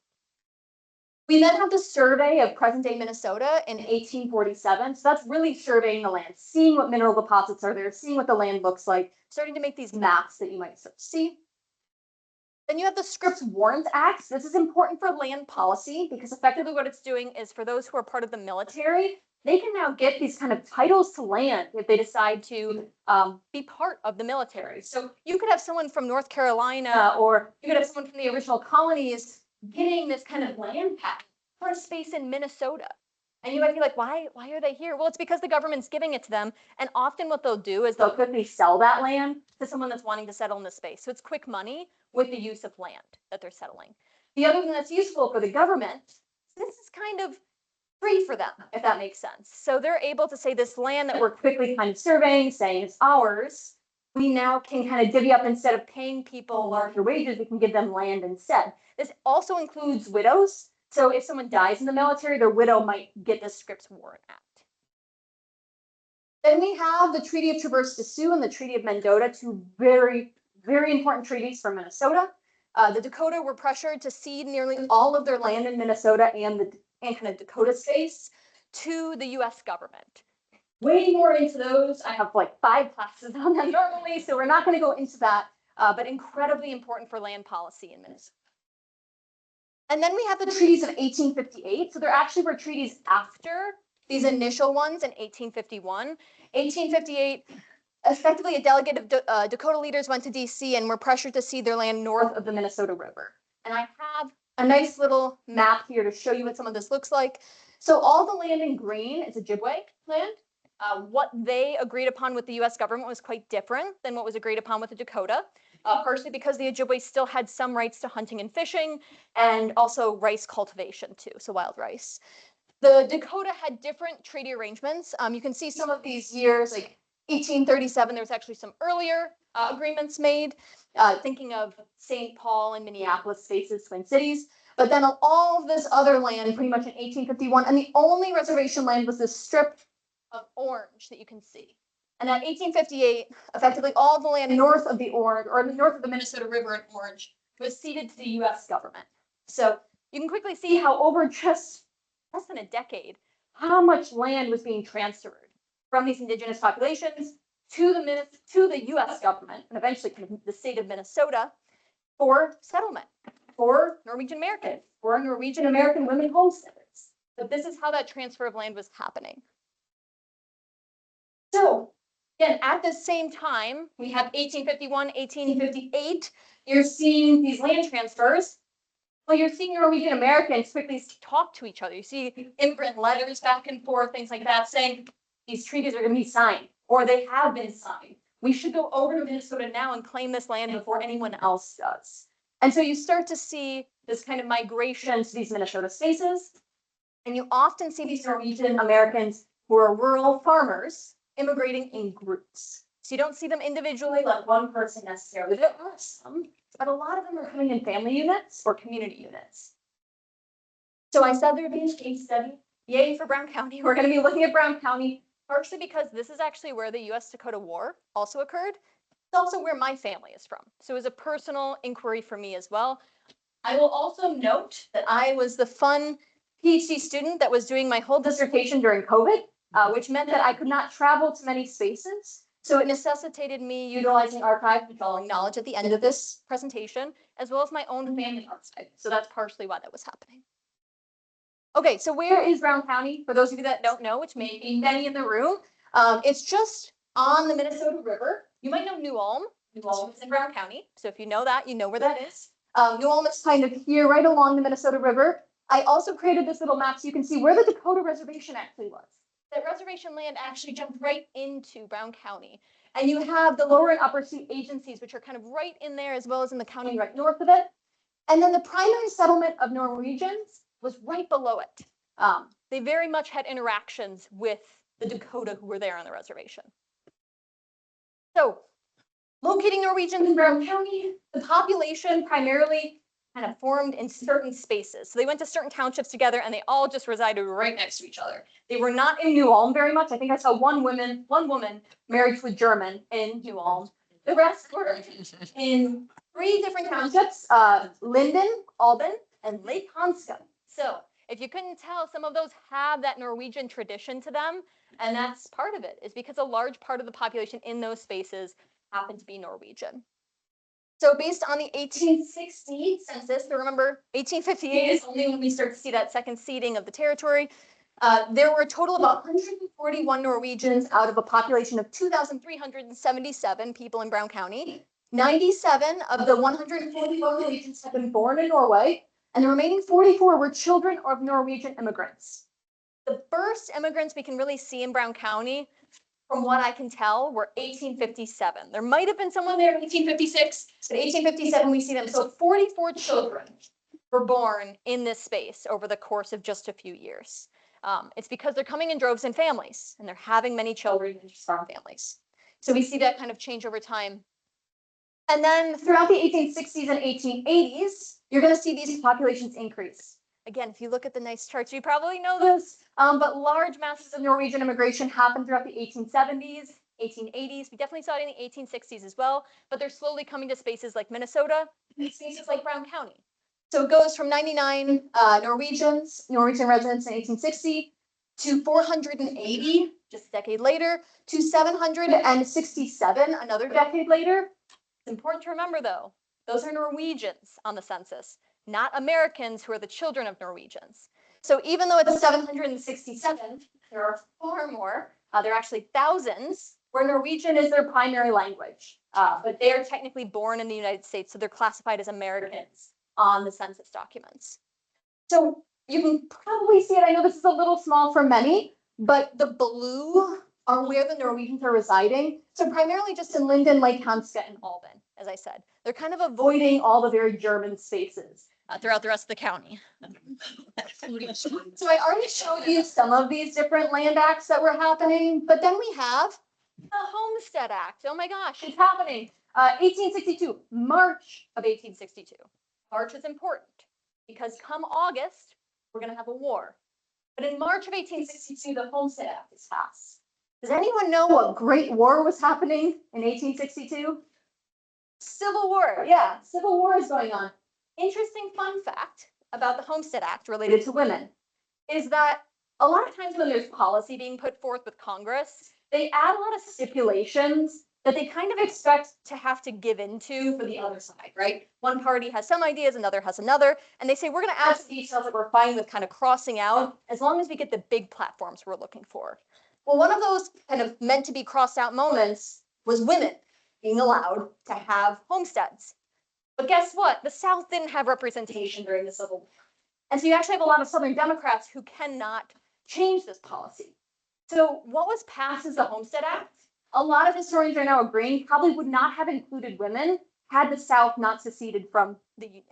J: We then have the survey of present-day Minnesota in 1847. So that's really surveying the land, seeing what mineral deposits are there, seeing what the land looks like, starting to make these maps that you might see. Then you have the Scripps Warrant Act. This is important for land policy because effectively what it's doing is for those who are part of the military, they can now get these kind of titles to land if they decide to be part of the military. So you could have someone from North Carolina, or you could have someone from the original colonies getting this kind of land patent for a space in Minnesota. And you might be like, why are they here? Well, it's because the government's giving it to them. And often what they'll do is they'll quickly sell that land to someone that's wanting to settle in the space. So it's quick money with the use of land that they're settling. The other thing that's useful for the government, this is kind of free for them, if that makes sense. So they're able to say this land that we're quickly kind of surveying, saying it's ours, we now can kind of divvy up, instead of paying people larger wages, we can give them land instead. This also includes widows. So if someone dies in the military, their widow might get the Scripps Warrant Act. Then we have the Treaty of Traverse des Sioux and the Treaty of Mendota, two very, very important treaties for Minnesota. The Dakota were pressured to cede nearly all of their land in Minnesota and kind of Dakota space to the US government. Way more into those. I have like 5 classes on them normally, so we're not going to go into that, but incredibly important for land policy in Minnesota. And then we have the treaties of 1858. So there actually were treaties after these initial ones in 1851. 1858, effectively a delegate of Dakota leaders went to DC and were pressured to cede their land north of the Minnesota River. And I have a nice little map here to show you what some of this looks like. So all the land in green is Ojibwe land. What they agreed upon with the US government was quite different than what was agreed upon with the Dakota, partially because the Ojibwe still had some rights to hunting and fishing and also rice cultivation too, so wild rice. The Dakota had different treaty arrangements. You can see some of these years, like 1837, there was actually some earlier agreements made, thinking of St. Paul and Minneapolis spaces, Twin Cities. But then all of this other land pretty much in 1851, and the only reservation land was this strip of orange that you can see. And at 1858, effectively all the land north of the Orange, or north of the Minnesota River in Orange, was ceded to the US government. So you can quickly see how over just less than a decade, how much land was being transferred from these indigenous populations to the US government, and eventually the state of Minnesota, for settlement, for Norwegian Americans, for Norwegian American women homesteaders. But this is how that transfer of land was happening. So again, at the same time, we have 1851, 1858, you're seeing these land transfers. Well, you're seeing Norwegian Americans quickly talk to each other. You see immigrant letters back and forth, things like that, saying these treaties are going to be signed, or they have been signed. We should go over to Minnesota now and claim this land before anyone else does. And so you start to see this kind of migration to these Minnesota spaces, and you often see these Norwegian Americans who are rural farmers immigrating in groups. So you don't see them individually, like one person necessarily. There are some, but a lot of them are coming in family units or community units. So I said there'd be a case study. Yay for Brown County. We're going to be looking at Brown County, partially because this is actually where the US-Dakota War also occurred. It's also where my family is from. So it was a personal inquiry for me as well. I will also note that I was the fun PhD student that was doing my whole dissertation during COVID, which meant that I could not travel to many spaces. So it necessitated me utilizing archives, which I'll acknowledge at the end of this presentation, as well as my own family archive. So that's partially why that was happening. Okay, so where is Brown County? For those of you that don't know, which may be many in the room, it's just on the Minnesota River. You might know New Ulm. New Ulm is in Brown County. So if you know that, you know where that is. New Ulm is kind of here right along the Minnesota River. I also created this little map so you can see where the Dakota Reservation actually was. That reservation land actually jumped right into Brown County. And you have the lower and upper Sioux agencies, which are kind of right in there, as well as in the county right north of it. And then the primary settlement of Norwegians was right below it. They very much had interactions with the Dakota who were there on the reservation. So locating Norwegians in Brown County, the population primarily kind of formed in certain spaces. So they went to certain townships together and they all just resided right next to each other. They were not in New Ulm very much. I think I saw one woman married to a German in New Ulm. The rest were in 3 different townships, Linden, Alban, and Lake Hanska. So if you couldn't tell, some of those have that Norwegian tradition to them. And that's part of it, is because a large part of the population in those spaces happened to be Norwegian. So based on the 1860 census, but remember 1858 is only when we start to see that second seeding of the territory. There were a total of 141 Norwegians out of a population of 2,377 people in Brown County. 97 of the 141 Norwegians had been born in Norway, and the remaining 44 were children of Norwegian immigrants. The first immigrants we can really see in Brown County, from what I can tell, were 1857. There might have been someone there in 1856, but 1857 we see them. So 44 children were born in this space over the course of just a few years. It's because they're coming in droves and families, and they're having many children in farm families. So we see that kind of change over time. And then throughout the 1860s and 1880s, you're going to see these populations increase. Again, if you look at the nice charts, you probably know this, but large masses of Norwegian immigration happened throughout the 1870s, 1880s. We definitely saw it in the 1860s as well, but they're slowly coming to spaces like Minnesota and spaces like Brown County. So it goes from 99 Norwegian residents in 1860 to 480 just a decade later to 767 another decade later. It's important to remember though, those are Norwegians on the census, not Americans who are the children of Norwegians. So even though it's 767, there are far more. There are actually thousands where Norwegian is their primary language, but they are technically born in the United States, so they're classified as Americans on the census documents. So you can probably see it. I know this is a little small for many, but the blue are where the Norwegians are residing. So primarily just in Linden, Lake Hansket, and Alban, as I said. They're kind of avoiding all the very German spaces throughout the rest of the county. So I already showed you some of these different land acts that were happening, but then we have the Homestead Act. Oh my gosh, it's happening. 1862, March of 1862. March is important because come August, we're going to have a war. But in March of 1862, the Homestead Act is passed. Does anyone know what Great War was happening in 1862? Civil War, yeah, Civil War is going on. Interesting fun fact about the Homestead Act related to women is that a lot of times when there's policy being put forth with Congress, they add a lot of stipulations that they kind of expect to have to give into for the other side, right? One party has some ideas, another has another, and they say, we're going to add some details that we're fine with kind of crossing out as long as we get the big platforms we're looking for. Well, one of those kind of meant to be crossed out moments was women being allowed to have homesteads. But guess what? The South didn't have representation during the Civil War. And so you actually have a lot of Southern Democrats who cannot change this policy. So what was passed as the Homestead Act? A lot of historians are now agreeing probably would not have included women had the South not seceded from the Union.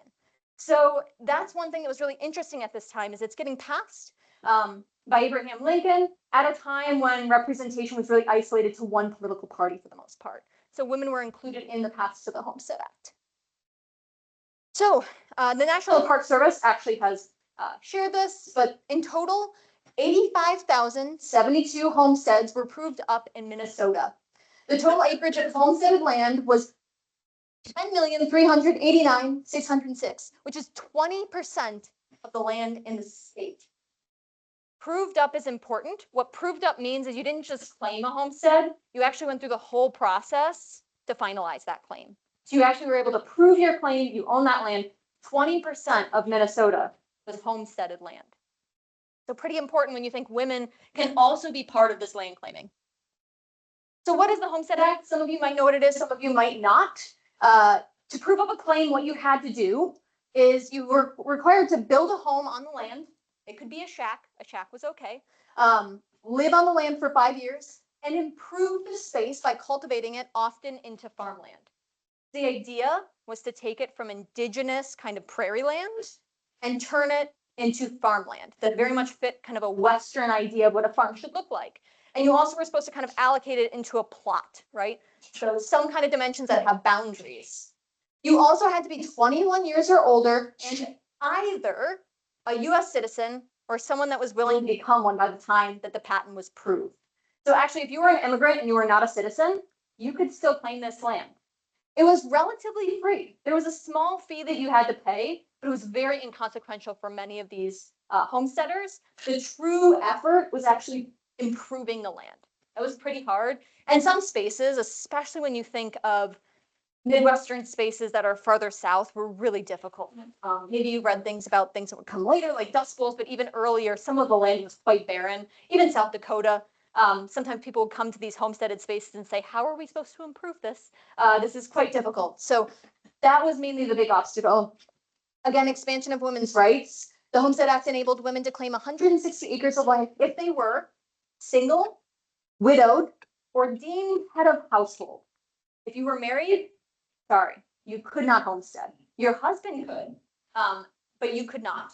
J: So that's one thing that was really interesting at this time is it's getting passed by Abraham Lincoln at a time when representation was really isolated to one political party for the most part. So women were included in the passage of the Homestead Act. So the National Park Service actually has shared this, but in total, 85,072 homesteads were proved up in Minnesota. The total acreage of homesteaded land was 10,389,606, which is 20% of the land in the state. Proved up is important. What proved up means is you didn't just claim a homestead, you actually went through the whole process to finalize that claim. So you actually were able to prove your claim, you own that land. 20% of Minnesota was homesteaded land. So pretty important when you think women can also be part of this land claiming. So what is the Homestead Act? Some of you might know what it is, some of you might not. To prove up a claim, what you had to do is you were required to build a home on the land. It could be a shack was okay. Live on the land for 5 years and improve the space by cultivating it often into farmland. The idea was to take it from indigenous kind of prairie land and turn it into farmland that very much fit kind of a Western idea of what a farm should look like. And you also were supposed to kind of allocate it into a plot, right? So some kind of dimensions that have boundaries. You also had to be 21 years or older and either a US citizen or someone that was willing to become one by the time that the patent was proved. So actually, if you were an immigrant and you were not a citizen, you could still claim this land. It was relatively free. There was a small fee that you had to pay, but it was very inconsequential for many of these homesteaders. The true effort was actually improving the land. That was pretty hard. And some spaces, especially when you think of Midwestern spaces that are farther south, were really difficult. Maybe you read things about things that would come later, like Dust Bowls, but even earlier, some of the land was quite barren. Even South Dakota, sometimes people would come to these homesteaded spaces and say, how are we supposed to improve this? This is quite difficult. So that was mainly the big obstacle. Again, expansion of women's rights. The Homestead Act enabled women to claim 160 acres of land if they were single, widowed, or deemed head of household. If you were married, sorry, you could not homestead. Your husband could, but you could not.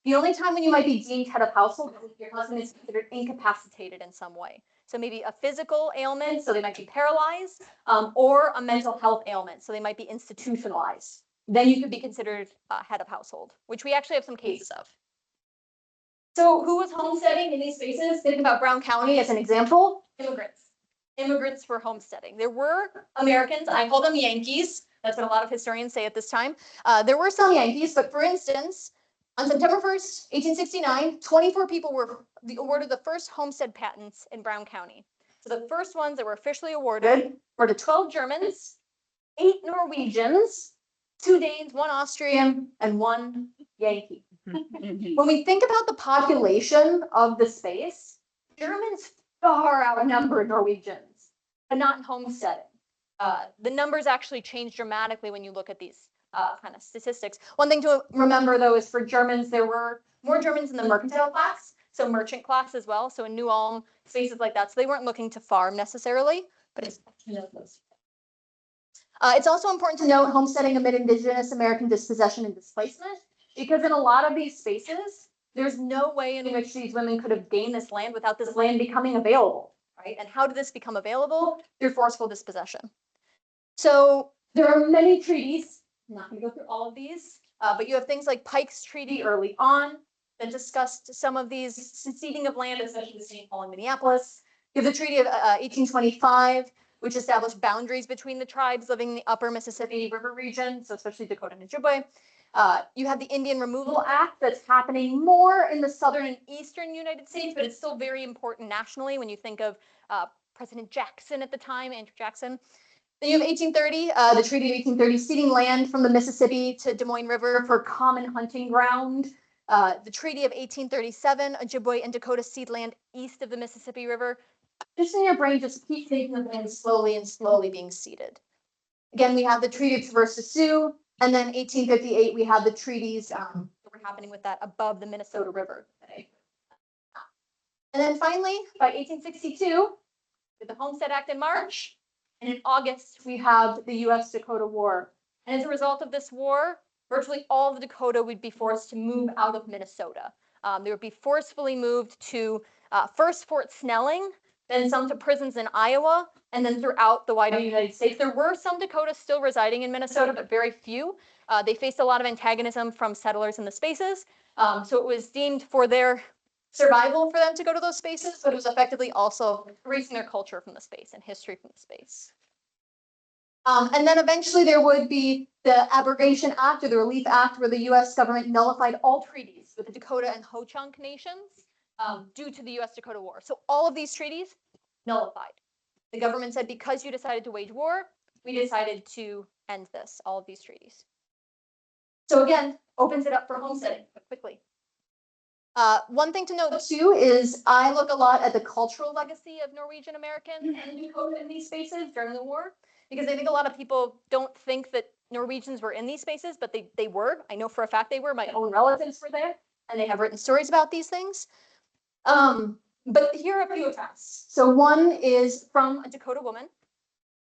J: The only time when you might be deemed head of household is if your husband is considered incapacitated in some way. So maybe a physical ailment, so they might be paralyzed, or a mental health ailment, so they might be institutionalized. Then you could be considered head of household, which we actually have some cases of. So who was homesteading in these spaces? Think about Brown County as an example. Immigrants. immigrants for homesteading. There were Americans, I call them Yankees. That's what a lot of historians say at this time. There were some Yankees, but for instance, on September 1st, 1869, 24 people were awarded the first homestead patents in Brown County. So the first ones that were officially awarded were to 12 Germans, 8 Norwegians, 2 Danes, 1 Austrian, and 1 Yankee. When we think about the population of the space, Germans far outnumber Norwegians, but not in homesteading. The numbers actually change dramatically when you look at these kind of statistics. One thing to remember, though, is for Germans, there were more Germans in the mercantile class, so merchant class as well. So in New Ulm, spaces like that. So they weren't looking to farm necessarily, but it's it's also important to note homesteading amid Indigenous American dispossession and displacement, because in a lot of these spaces, there's no way in which these women could have gained this land without this land becoming available, right? And how did this become available? Through forceful dispossession. So there are many treaties. I'm not going to go through all of these, but you have things like Pike's Treaty early on that discussed some of these ceding of land, especially the St. Paul and Minneapolis. You have the Treaty of 1825, which established boundaries between the tribes living in the upper Mississippi River region, so especially Dakota and Ojibwe. You have the Indian Removal Act that's happening more in the southern and eastern United States, but it's still very important nationally when you think of President Jackson at the time, Andrew Jackson. Then you have 1830, the Treaty of 1830, ceding land from the Mississippi to Des Moines River for common hunting ground. The Treaty of 1837, Ojibwe and Dakota cede land east of the Mississippi River. Just in your brain, just keep taking the land slowly and slowly being ceded. Again, we have the Treaty of Traverse des Sioux, and then 1858, we have the treaties that were happening with that above the Minnesota River. And then finally, by 1862, with the Homestead Act in March, and in August, we have the US-Dakota War. And as a result of this war, virtually all of Dakota would be forced to move out of Minnesota. They would be forcefully moved to first Fort Snelling, then some to prisons in Iowa, and then throughout the wider United States. There were some Dakotas still residing in Minnesota, but very few. They faced a lot of antagonism from settlers in the spaces. So it was deemed for their survival for them to go to those spaces, but it was effectively also erasing their culture from the space and history from the space. And then eventually there would be the Abrogation Act or the Relief Act, where the US government nullified all treaties with the Dakota and Ho-Chunk nations due to the US-Dakota War. So all of these treaties nullified. The government said, because you decided to wage war, we decided to end this, all of these treaties. So again, opens it up for homesteading quickly. One thing to note too is I look a lot at the cultural legacy of Norwegian American and Dakota in these spaces during the war, because I think a lot of people don't think that Norwegians were in these spaces, but they were. I know for a fact they were. My own relatives were there, and they have written stories about these things. But here are a few accounts. So one is from a Dakota woman.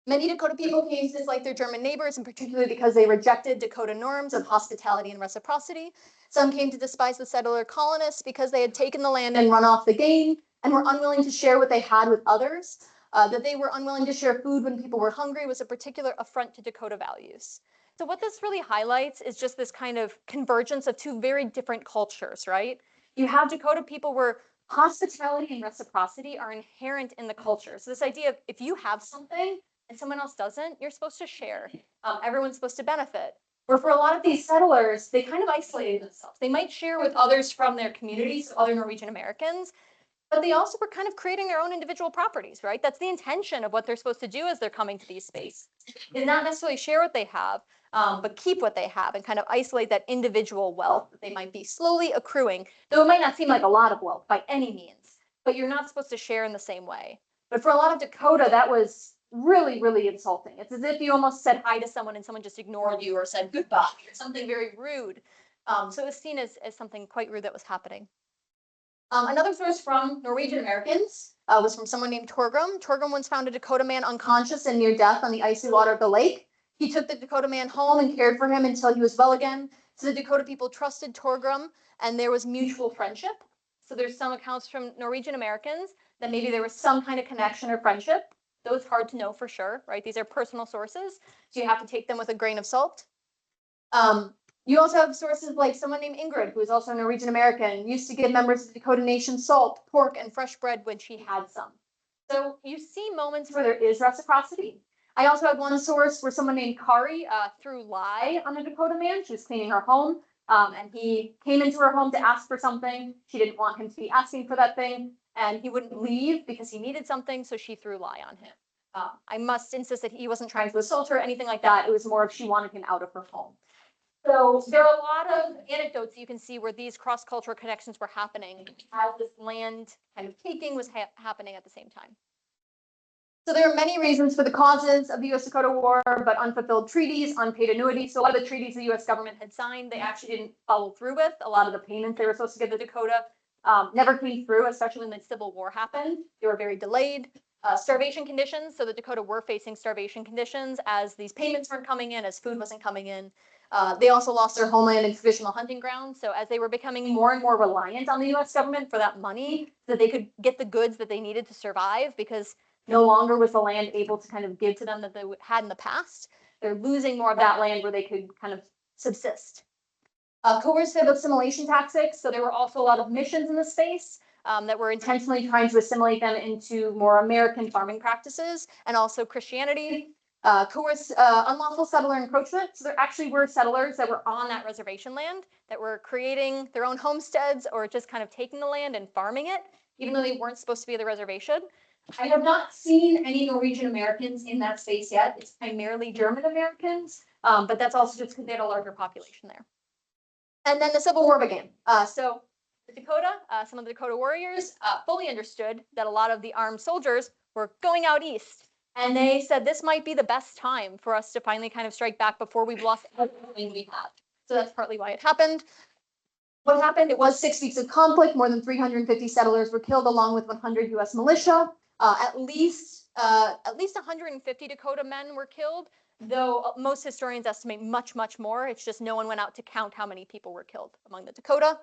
J: Many Dakota people came to dislike their German neighbors, and particularly because they rejected Dakota norms of hospitality and reciprocity. Some came to despise the settler colonists because they had taken the land and run off the gain and were unwilling to share what they had with others. That they were unwilling to share food when people were hungry was a particular affront to Dakota values. So what this really highlights is just this kind of convergence of two very different cultures, right? You have Dakota people where hospitality and reciprocity are inherent in the culture. So this idea of if you have something and someone else doesn't, you're supposed to share. Everyone's supposed to benefit. Where for a lot of these settlers, they kind of isolated themselves. They might share with others from their communities, so other Norwegian Americans, but they also were kind of creating their own individual properties, right? That's the intention of what they're supposed to do as they're coming to these spaces, is not necessarily share what they have, but keep what they have and kind of isolate that individual wealth that they might be slowly accruing, though it might not seem like a lot of wealth by any means, but you're not supposed to share in the same way. But for a lot of Dakota, that was really, really insulting. It's as if you almost said hi to someone and someone just ignored you or said goodbye or something very rude. So it was seen as something quite rude that was happening. Another source from Norwegian Americans was from someone named Torgrim. Torgrim once found a Dakota man unconscious and near death on the icy water of the lake. He took the Dakota man home and cared for him until he was well again. So the Dakota people trusted Torgrim, and there was mutual friendship. So there's some accounts from Norwegian Americans that maybe there was some kind of connection or friendship. Though it's hard to know for sure, right? These are personal sources, so you have to take them with a grain of salt. You also have sources like someone named Ingrid, who is also a Norwegian American, used to give members of the Dakota Nation salt, pork, and fresh bread when she had some. So you see moments where there is reciprocity. I also had one source where someone named Kari threw lye on a Dakota man. She was cleaning her home, and he came into her home to ask for something. She didn't want him to be asking for that thing, and he wouldn't leave because he needed something, so she threw lye on him. I must insist that he wasn't trying to assault her or anything like that. It was more of she wanted him out of her home. So there are a lot of anecdotes that you can see where these cross-cultural connections were happening as this land kind of taking was happening at the same time. So there are many reasons for the causes of the US Dakota War, but unfulfilled treaties, unpaid annuities. So a lot of the treaties the US government had signed, they actually didn't follow through with. A lot of the payments they were supposed to give the Dakota never came through, especially when the Civil War happened. They were very delayed. Starvation conditions. So the Dakota were facing starvation conditions as these payments weren't coming in, as food wasn't coming in. They also lost their homeland and traditional hunting grounds. So as they were becoming more and more reliant on the US government for that money, so that they could get the goods that they needed to survive, because no longer was the land able to kind of give to them that they had in the past. They're losing more of that land where they could kind of subsist. Coercive assimilation tactics. So there were also a lot of missions in the space that were intentionally trying to assimilate them into more American farming practices and also Christianity. Unlawful settler encroachment. So there actually were settlers that were on that reservation land that were creating their own homesteads or just kind of taking the land and farming it, even though they weren't supposed to be at the reservation. I have not seen any Norwegian Americans in that space yet. It's primarily German Americans, but that's also just because they had a larger population there. And then the Civil War began. So the Dakota, some of the Dakota warriors fully understood that a lot of the armed soldiers were going out east. And they said this might be the best time for us to finally kind of strike back before we've lost everything we have. So that's partly why it happened. What happened? It was 6 weeks of conflict. More than 350 settlers were killed, along with 100 U.S. militia. At least 150 Dakota men were killed, though most historians estimate much, much more. It's just no one went out to count how many people were killed among the Dakota.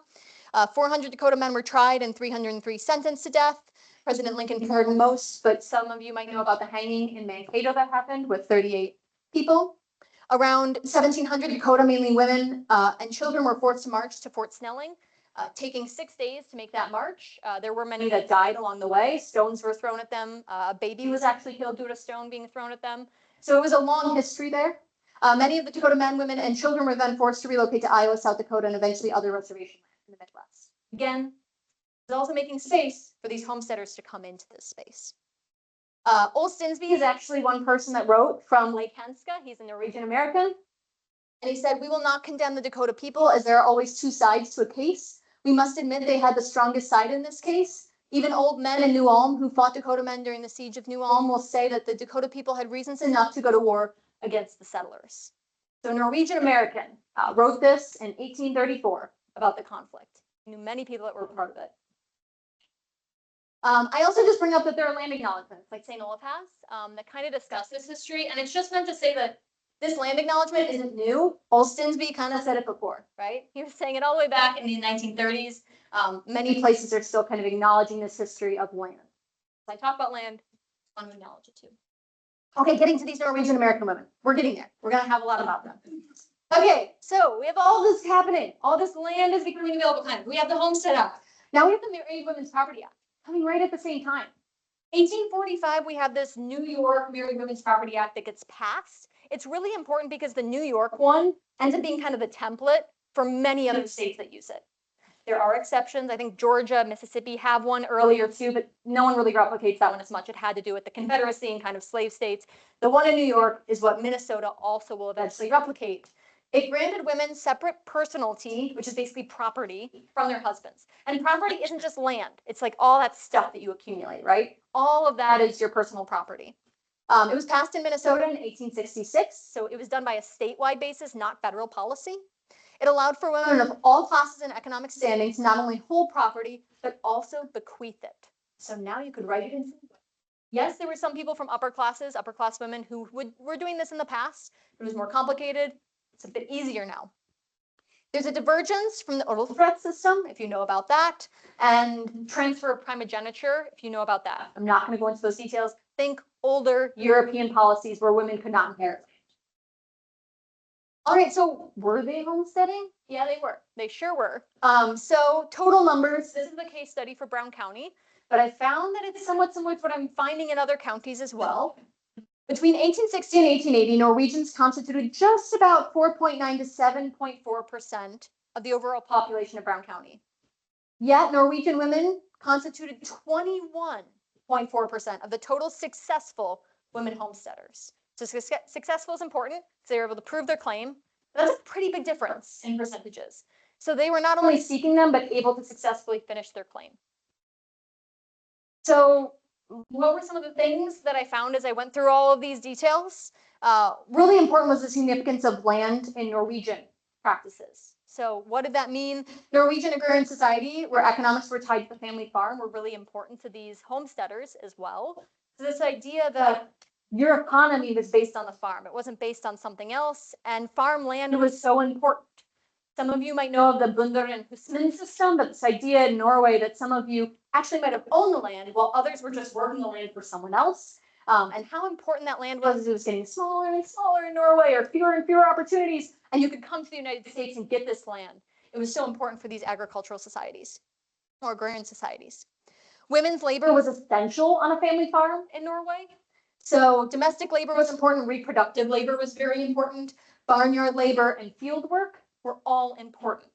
J: 400 Dakota men were tried and 303 sentenced to death. President Lincoln pardoned most, but some of you might know about the hanging in Mankato that happened with 38 people. Around 1,700 Dakota, mainly women and children, were forced to march to Fort Snelling, taking 6 days to make that march. There were many that died along the way. Stones were thrown at them. A baby was actually killed due to a stone being thrown at them. So it was a long history there. Many of the Dakota men, women, and children were then forced to relocate to Iowa, South Dakota, and eventually other reservation lands in the Midwest. Again, it's also making space for these homesteaders to come into this space. Ole Stinsby is actually one person that wrote from Lake Henska. He's a Norwegian American. And he said, "We will not condemn the Dakota people, as there are always two sides to a case. We must admit they had the strongest side in this case. Even old men in New Ulm who fought Dakota men during the siege of New Ulm will say that the Dakota people had reasons enough to go to war against the settlers." So a Norwegian American wrote this in 1834 about the conflict. He knew many people that were part of it. I also just bring up that there are land acknowledgements, like St. Olaf has, that kind of discuss this history. And it's just meant to say that this land acknowledgement isn't new. Ole Stinsby kind of said it before, right? He was saying it all the way back in the 1930s. Many places are still kind of acknowledging this history of land. As I talk about land, I want to acknowledge it too. Okay, getting to these Norwegian American women. We're getting there. We're going to have a lot about them. Okay, so we have all this happening. All this land is becoming available. We have the Homestead Act. Now we have the Married Women's Property Act coming right at the same time. 1845, we have this New York Married Women's Property Act that gets passed. It's really important because the New York one ends up being kind of the template for many other states that use it. There are exceptions. I think Georgia, Mississippi have one earlier too, but no one really replicates that one as much. It had to do with the Confederacy and kind of slave states. The one in New York is what Minnesota also will eventually replicate. It granted women separate personalty, which is basically property, from their husbands. And property isn't just land. It's like all that stuff that you accumulate, right? All of that is your personal property. It was passed in Minnesota in 1866, so it was done by a statewide basis, not federal policy. It allowed for women of all classes and economic standing to not only hold property, but also bequeath it. So now you could write it in. Yes, there were some people from upper class women who were doing this in the past. It was more complicated. It's a bit easier now. There's a divergence from the oral threat system, if you know about that, and transfer of primogeniture, if you know about that. I'm not going to go into those details. Think older European policies where women could not inherit. All right, so were they homesteading? Yeah, they were. They sure were. So total numbers, this is the case study for Brown County. but I found that it's somewhat similar to what I'm finding in other counties as well. Between 1860 and 1880, Norwegians constituted just about 4.9 to 7.4% of the overall population of Brown County. Yet Norwegian women constituted 21.4% of the total successful women homesteaders. So successful is important because they were able to prove their claim. But that's a pretty big difference in percentages. So they were not only seeking them, but able to successfully finish their claim. So what were some of the things that I found as I went through all of these details? Really important was the significance of land in Norwegian practices. So what did that mean? Norwegian agrarian society, where economics were tied to the family farm, were really important to these homesteaders as well. So this idea that your economy was based on the farm. It wasn't based on something else, and farmland was so important. Some of you might know of the Bunder and Husman system, but this idea in Norway that some of you actually might have owned the land while others were just working the land for someone else. And how important that land was as it was getting smaller and smaller in Norway, or fewer and fewer opportunities, and you could come to the United States and get this land. It was so important for these agricultural societies or agrarian societies. Women's labor was essential on a family farm in Norway. So domestic labor was important, reproductive labor was very important, barnyard labor and field work were all important.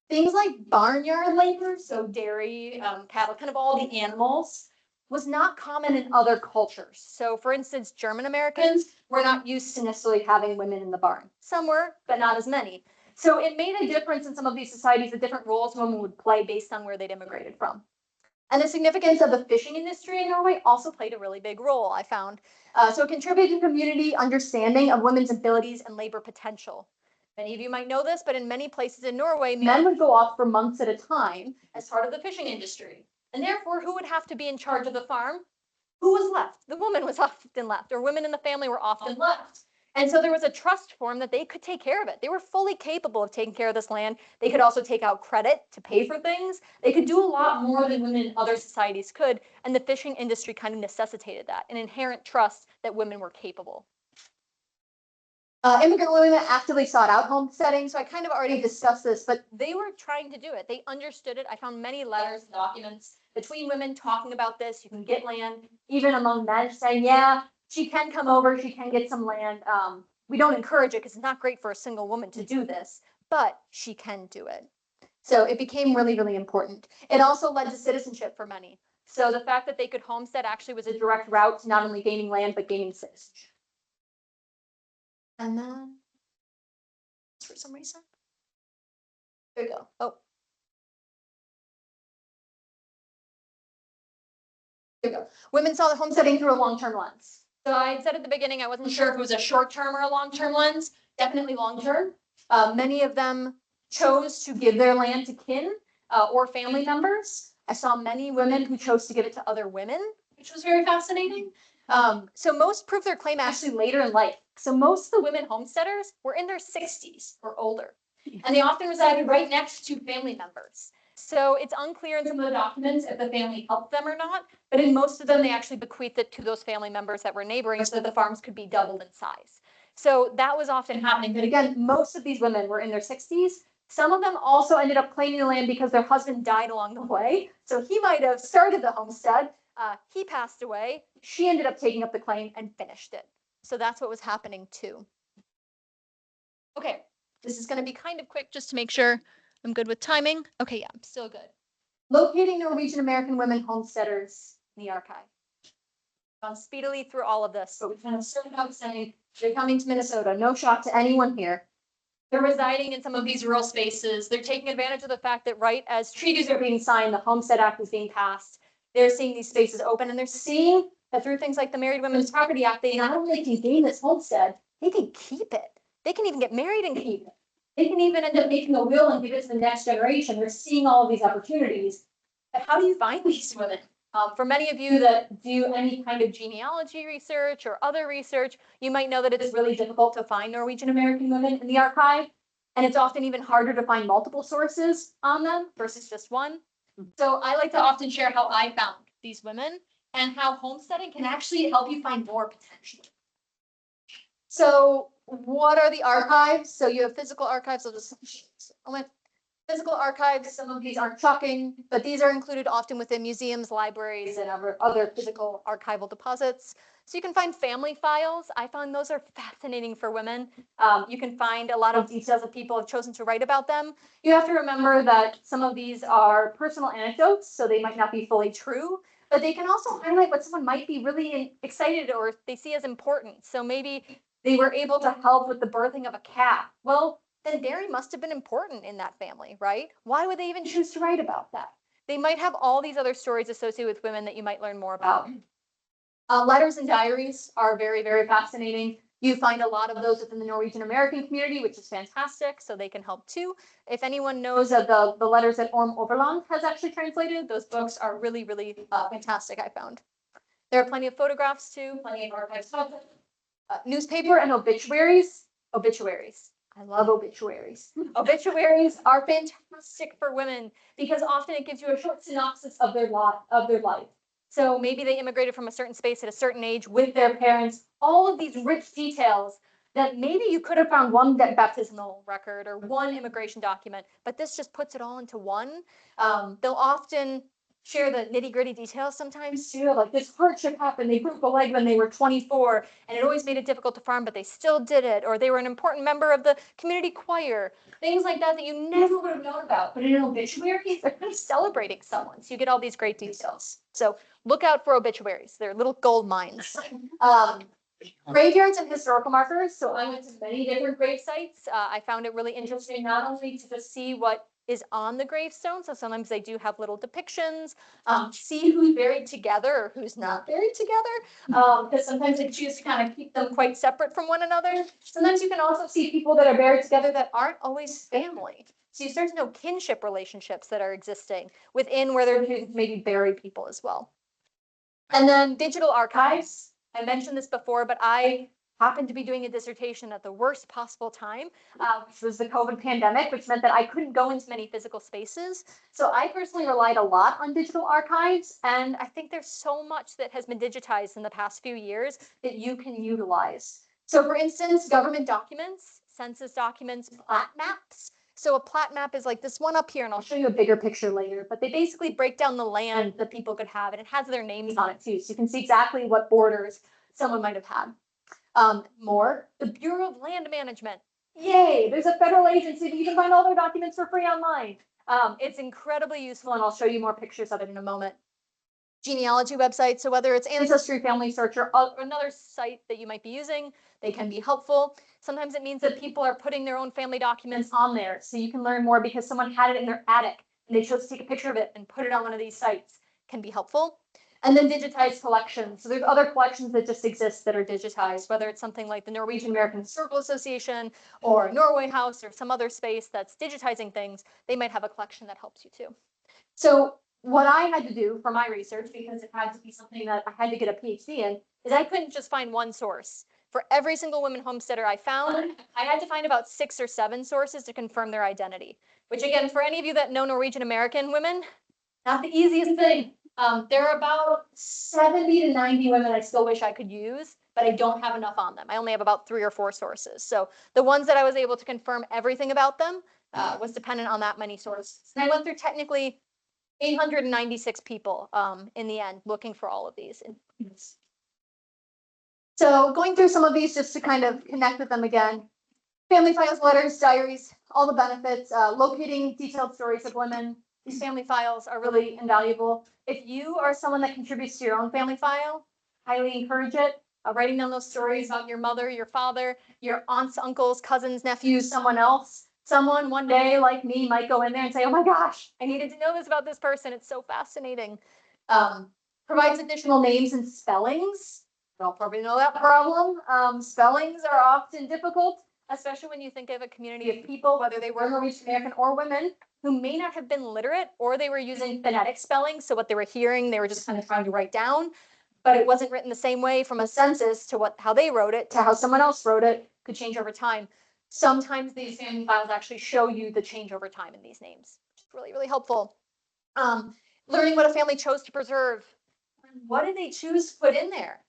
J: Things like barnyard labor, so dairy, cattle, kind of all the animals, was not common in other cultures. So for instance, German Americans were not used to necessarily having women in the barn. Some were, but not as many. So it made a difference in some of these societies, the different roles women would play based on where they'd immigrated from. And the significance of the fishing industry in Norway also played a really big role, I found. So it contributed to community understanding of women's abilities and labor potential. Many of you might know this, but in many places in Norway, men would go off for months at a time as part of the fishing industry. And therefore, who would have to be in charge of the farm? Who was left? The woman was often left, or women in the family were often left. And so there was a trust form that they could take care of it. They were fully capable of taking care of this land. They could also take out credit to pay for things. They could do a lot more than women in other societies could. And the fishing industry kind of necessitated that, an inherent trust that women were capable. Immigrant women actively sought out homesteading. So I kind of already discussed this, but they were trying to do it. They understood it. I found many letters and documents between women talking about this. You can get land, even among men saying, yeah, she can come over, she can get some land. We don't encourage it because it's not great for a single woman to do this, but she can do it. So it became really, really important. It also led to citizenship for many. So the fact that they could homestead actually was a direct route to not only gaining land, but gaining citizenship. And then, for some reason, there we go. Oh. Here we go. Women saw the homesteading through a long-term lens. So I said at the beginning, I wasn't sure if it was a short-term or a long-term lens. Definitely long-term. Many of them chose to give their land to kin or family members. I saw many women who chose to give it to other women, which was very fascinating. So most proved their claim actually later in life. So most of the women homesteaders were in their 60s or older, and they often resided right next to family members. So it's unclear in some of the documents if the family helped them or not, but in most of them, they actually bequeathed it to those family members that were neighboring so that the farms could be doubled in size. So that was often happening. But again, most of these women were in their 60s. Some of them also ended up claiming the land because their husband died along the way. So he might have started the homestead. He passed away. She ended up taking up the claim and finished it. So that's what was happening too. Okay, this is going to be kind of quick just to make sure I'm good with timing. Okay, yeah, I'm still good. Locating Norwegian American women homesteaders in the archive. Gone speedily through all of this, but we kind of started out saying they're coming to Minnesota. No shock to anyone here. They're residing in some of these rural spaces. They're taking advantage of the fact that right as treaties are being signed, the Homestead Act is being passed. They're seeing these spaces open, and they're seeing that through things like the Married Women's Property Act, they not only can gain this homestead, they can keep it. They can even get married and keep it. They can even end up making a will and give it to the next generation. They're seeing all of these opportunities. But how do you find these women? For many of you that do any kind of genealogy research or other research, you might know that it's really difficult to find Norwegian American women in the archive. And it's often even harder to find multiple sources on them versus just one. So I like to often share how I found these women and how homesteading can actually help you find more potential. So what are the archives? So you have physical archives. I'll just Physical archives, some of these aren't shocking, but these are included often within museums, libraries, and other physical archival deposits. So you can find family files. I found those are fascinating for women. You can find a lot of details that people have chosen to write about them. You have to remember that some of these are personal anecdotes, so they might not be fully true, but they can also highlight what someone might be really excited or they see as important. So maybe they were able to help with the birthing of a cat. Well, then dairy must have been important in that family, right? Why would they even choose to write about that? They might have all these other stories associated with women that you might learn more about. Letters and diaries are very, very fascinating. You find a lot of those within the Norwegian American community, which is fantastic, so they can help too. If anyone knows of the letters that Orm Overland has actually translated, those books are really, really fantastic, I found. There are plenty of photographs too, plenty of archives. Newspaper and obituaries. Obituaries. I love obituaries. Obituaries are fantastic for women because often it gives you a short synopsis of their life. So maybe they immigrated from a certain space at a certain age with their parents. All of these rich details that maybe you could have found one baptismal record or one immigration document, but this just puts it all into one. They'll often share the nitty gritty details sometimes too, like this hardship happened, they broke a leg when they were 24 and it always made it difficult to farm, but they still did it, or they were an important member of the community choir, things like that that you never would have known about. But in an obituary, they're kind of celebrating someone, so you get all these great details. So look out for obituaries, they're little gold mines. Graveyards and historical markers. So I went to many different grave sites. I found it really interesting not only to just see what is on the gravestone. So sometimes they do have little depictions, see who's buried together or who's not buried together. Because sometimes they choose to kind of keep them quite separate from one another. Sometimes you can also see people that are buried together that aren't always family. So you start to know kinship relationships that are existing within where they're maybe buried people as well. And then digital archives. I mentioned this before, but I happened to be doing a dissertation at the worst possible time, which was the COVID pandemic, which meant that I couldn't go into many physical spaces. So I personally relied a lot on digital archives, and I think there's so much that has been digitized in the past few years that you can utilize. So for instance, government documents, census documents, plat maps. So a plat map is like this one up here, and I'll show you a bigger picture later, but they basically break down the land that people could have, and it has their names on it too. So you can see exactly what borders someone might have had. The Bureau of Land Management. Yay, there's a federal agency that you can find all their documents for free online. It's incredibly useful, and I'll show you more pictures of it in a moment. Genealogy website, so whether it's Ancestry, Family Search, or another site that you might be using, they can be helpful. Sometimes it means that people are putting their own family documents on there, so you can learn more because someone had it in their attic, and they chose to take a picture of it and put it on one of these sites. Can be helpful. And then digitized collections. So there's other collections that just exist that are digitized, whether it's something like the Norwegian American Historical Association or Norway House or some other space that's digitizing things, they might have a collection that helps you too. So what I had to do for my research, because it had to be something that I had to get a PhD in, is I couldn't just find one source. For every single women homesteader I found, I had to find about 6 or 7 sources to confirm their identity, which again, for any of you that know Norwegian American women, not the easiest thing. There are about 70 to 90 women I still wish I could use, but I don't have enough on them. I only have about 3 or 4 sources. So the ones that I was able to confirm everything about them was dependent on that many sources. And I went through technically 896 people in the end looking for all of these. So going through some of these just to kind of connect with them again. Family files, letters, diaries, all the benefits, locating detailed stories of women. These family files are really invaluable. If you are someone that contributes to your own family file, highly encourage it. Writing down those stories about your mother, your father, your aunts, uncles, cousins, nephews, someone else. Someone one day like me might go in there and say, oh my gosh, I needed to know this about this person. It's so fascinating. Provides additional names and spellings. You all probably know that problem. Spellings are often difficult, especially when you think of a community of people, whether they were Norwegian American or women, who may not have been literate, or they were using phonetic spelling. So what they were hearing, they were just kind of trying to write down, but it wasn't written the same way from a census to how they wrote it to how someone else wrote it. Could change over time. Sometimes these family files actually show you the change over time in these names, which is really, really helpful. Learning what a family chose to preserve. What did they choose to put in there?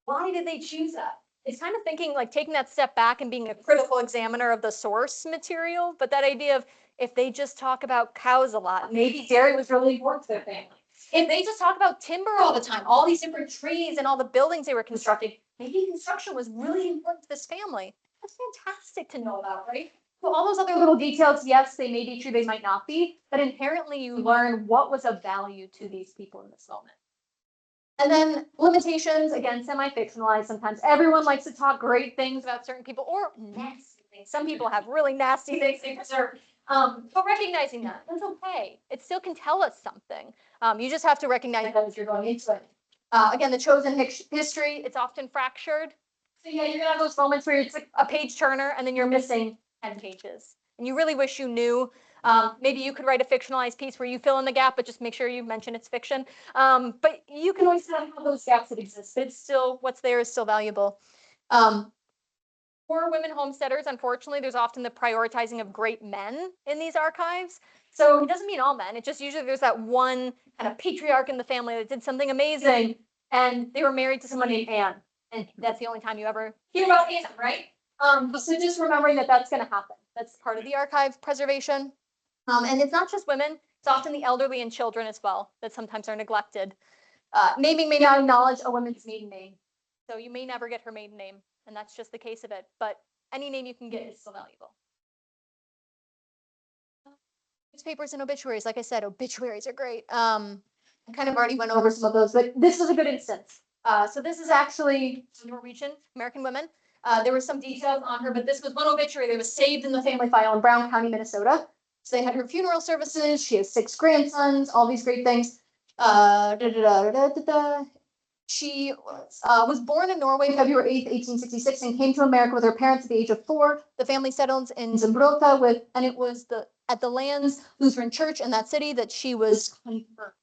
J: Why did they choose that? it's kind of thinking like taking that step back and being a critical examiner of the source material. But that idea of if they just talk about cows a lot, maybe dairy was really important to their family. If they just talk about timber all the time, all these different trees and all the buildings they were constructing, maybe construction was really important to this family. That's fantastic to know about, right? So all those other little details, yes, they may be true, they might not be, but inherently you learn what was of value to these people in this moment. And then limitations, again, semi-fictionalized sometimes. Everyone likes to talk great things about certain people or nasty things. Some people have really nasty things they preserve. But recognizing that, that's okay. It still can tell us something. You just have to recognize that as you're going into it. Again, the chosen history, it's often fractured. So yeah, you're gonna have those moments where it's like a page turner and then you're missing 10 pages. And you really wish you knew. Maybe you could write a fictionalized piece where you fill in the gap, but just make sure you mention it's fiction. But you can always have those gaps that exist. But it's still, what's there is still valuable. For women homesteaders, unfortunately, there's often the prioritizing of great men in these archives. So it doesn't mean all men. It just usually there's that one kind of patriarch in the family that did something amazing, and they were married to someone named Anne. And that's the only time you ever hear about Anne, right? So just remembering that that's going to happen. That's part of the archive preservation. And it's not just women. It's often the elderly and children as well that sometimes are neglected. Naming may not acknowledge a woman's maiden name. So you may never get her maiden name, and that's just the case of it. But any name you can get is still valuable. Newspapers and obituaries. Like I said, obituaries are great. I kind of already went over some of those, but this is a good instance. So this is actually a Norwegian American woman. There were some details on her, but this was one obituary that was saved in the family file in Brown County, Minnesota. So they had her funeral services. She has 6 grandsons, all these great things. She was born in Norway, February 8th, 1866, and came to America with her parents at the age of 4. The family settled in Zimbrota and it was at the Lands Lutheran Church in that city that she was confirmed.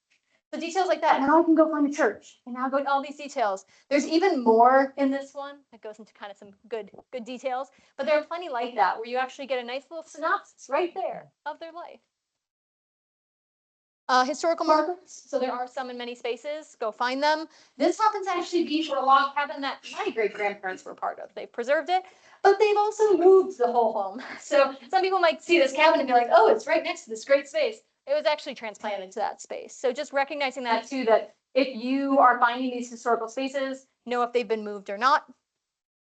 J: So details like that. Now I can go find a church, and now go into all these details. There's even more in this one that goes into kind of some good details, but there are plenty like that where you actually get a nice little synopsis right there of their life. Historical markers, so there are some in many spaces. Go find them. This happens to actually be for a log cabin that my great-grandparents were part of. They've preserved it, but they've also moved the whole home. So some people might see this cabin and be like, oh, it's right next to this great space. It was actually transplanted to that space. So just recognizing that too, that if you are finding these historical spaces, know if they've been moved or not.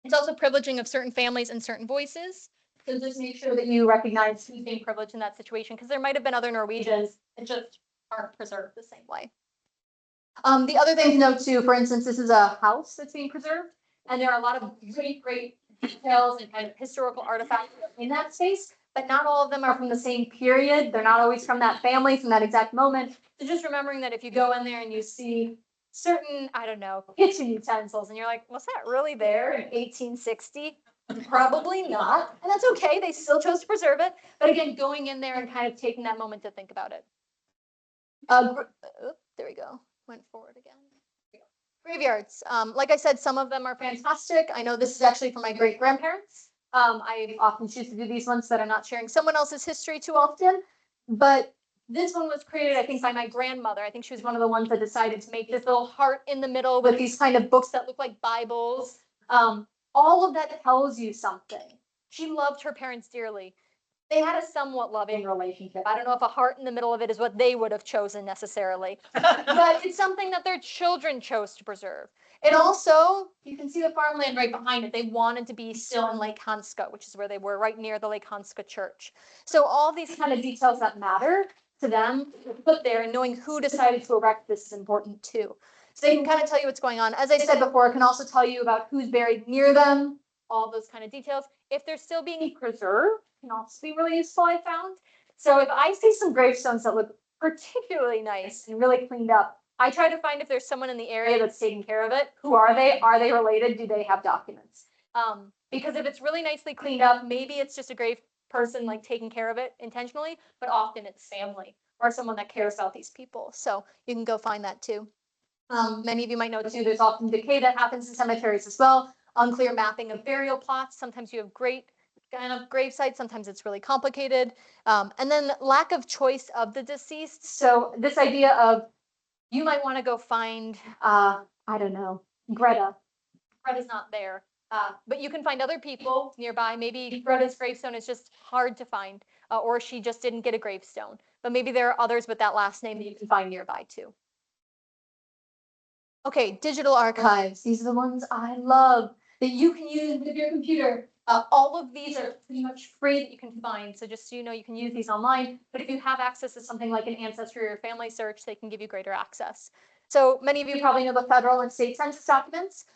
J: It's also privileging of certain families and certain voices. So just make sure that you recognize who's being privileged in that situation, because there might have been other Norwegians that just aren't preserved the same way. The other thing to note too, for instance, this is a house that's being preserved, and there are a lot of great details and kind of historical artifacts in that space, but not all of them are from the same period. They're not always from that family, from that exact moment. So just remembering that if you go in there and you see certain, I don't know, kitchen utensils, and you're like, was that really there in 1860? Probably not, and that's okay. They still chose to preserve it. But again, going in there and kind of taking that moment to think about it. There we go. Went forward again. Graveyards. Like I said, some of them are fantastic. I know this is actually from my great-grandparents. I often choose to do these ones that I'm not sharing someone else's history too often. But this one was created, I think, by my grandmother. I think she was one of the ones that decided to make this little heart in the middle with these kind of books that look like Bibles. All of that tells you something. She loved her parents dearly. They had a somewhat loving relationship. I don't know if a heart in the middle of it is what they would have chosen necessarily, but it's something that their children chose to preserve. It also, you can see the farmland right behind it. They wanted to be still in Lake Hanska, which is where they were, right near the Lake Hanska church. So all these kind of details that matter to them put there, and knowing who decided to erect this is important too. So they can kind of tell you what's going on. As I said before, it can also tell you about who's buried near them, all those kind of details. If they're still being preserved, can also be really useful, I found. So if I see some gravestones that look particularly nice and really cleaned up, I try to find if there's someone in the area that's taking care of it. Who are they? Are they related? Do they have documents? Because if it's really nicely cleaned up, maybe it's just a grave person like taking care of it intentionally, but often it's family or someone that cares about these people. So you can go find that too. Many of you might know too, there's often decay that happens in cemeteries as well. Unclear mapping of burial plots. Sometimes you have great kind of grave sites. Sometimes it's really complicated. And then lack of choice of the deceased. So this idea of you might want to go find, I don't know, Greta. Greta's not there. But you can find other people nearby. Maybe Greta's gravestone is just hard to find, or she just didn't get a gravestone. But maybe there are others with that last name that you can find nearby too. Okay, digital archives. These are the ones I love that you can use with your computer. All of these are pretty much free that you can find. So just so you know, you can use these online. But if you have access to something like an ancestry or family search, they can give you greater access. So many of you probably know the federal and state census documents.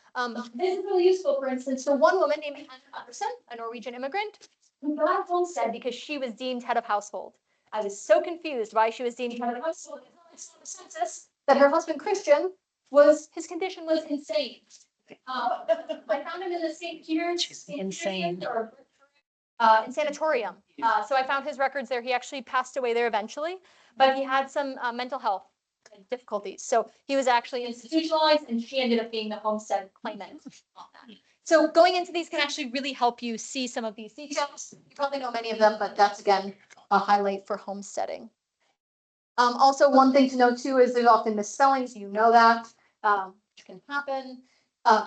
J: This is really useful, for instance, for one woman named Anna Anderson, a Norwegian immigrant, who got a homestead because she was deemed head of household. I was so confused why she was deemed head of household until I saw the census that her husband, Christian, his condition was insane. I found him in the St. Peter's.
K: Insane.
J: In sanatorium. So I found his records there. He actually passed away there eventually, but he had some mental health difficulties. So he was actually institutionalized, and she ended up being the homestead claimant on that. So going into these can actually really help you see some of these details. You probably know many of them, but that's again a highlight for homesteading. Also, one thing to note too is there's often misspellings. You know that, which can happen.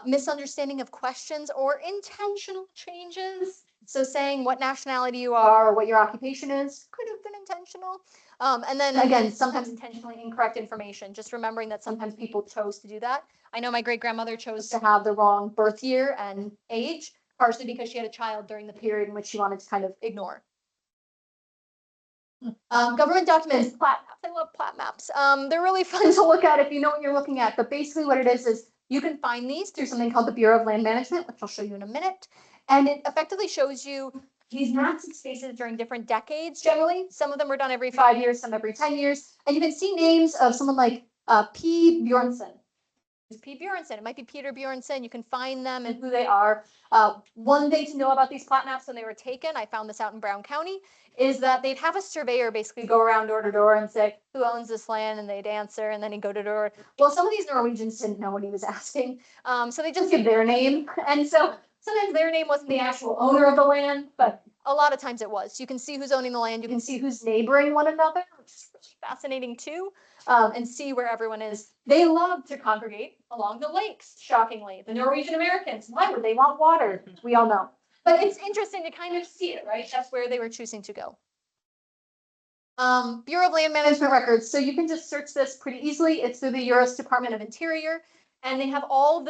J: Misunderstanding of questions or intentional changes. So saying what nationality you are or what your occupation is could have been intentional. And then again, sometimes intentionally incorrect information. Just remembering that sometimes people chose to do that. I know my great grandmother chose to have the wrong birth year and age, partially because she had a child during the period in which she wanted to kind of ignore. Government documents, plat maps. I love plat maps. They're really fun to look at if you know what you're looking at. But basically what it is you can find these through something called the Bureau of Land Management, which I'll show you in a minute. And it effectively shows you these maps and spaces during different decades generally. Some of them were done every 5 years, some every 10 years. And you can see names of someone like P. Bjornson. It's P. Bjornson. It might be Peter Bjornson. You can find them and who they are. One thing to know about these plat maps when they were taken, I found this out in Brown County, is that they'd have a surveyor basically go around door to door and say, who owns this land? And they'd answer, and then he'd go to door. Well, some of these Norwegians didn't know what he was asking. So they just give their name. And so sometimes their name wasn't the actual owner of the land, but a lot of times it was. You can see who's owning the land. You can see who's neighboring one another, which is really fascinating too, and see where everyone is. They love to congregate along the lakes, shockingly. The Norwegian Americans, why would they want water? We all know. But it's interesting to kind of see it, right? That's where they were choosing to go. Bureau of Land Management records. So you can just search this pretty easily. It's through the U.S. Department of Interior, and they have all the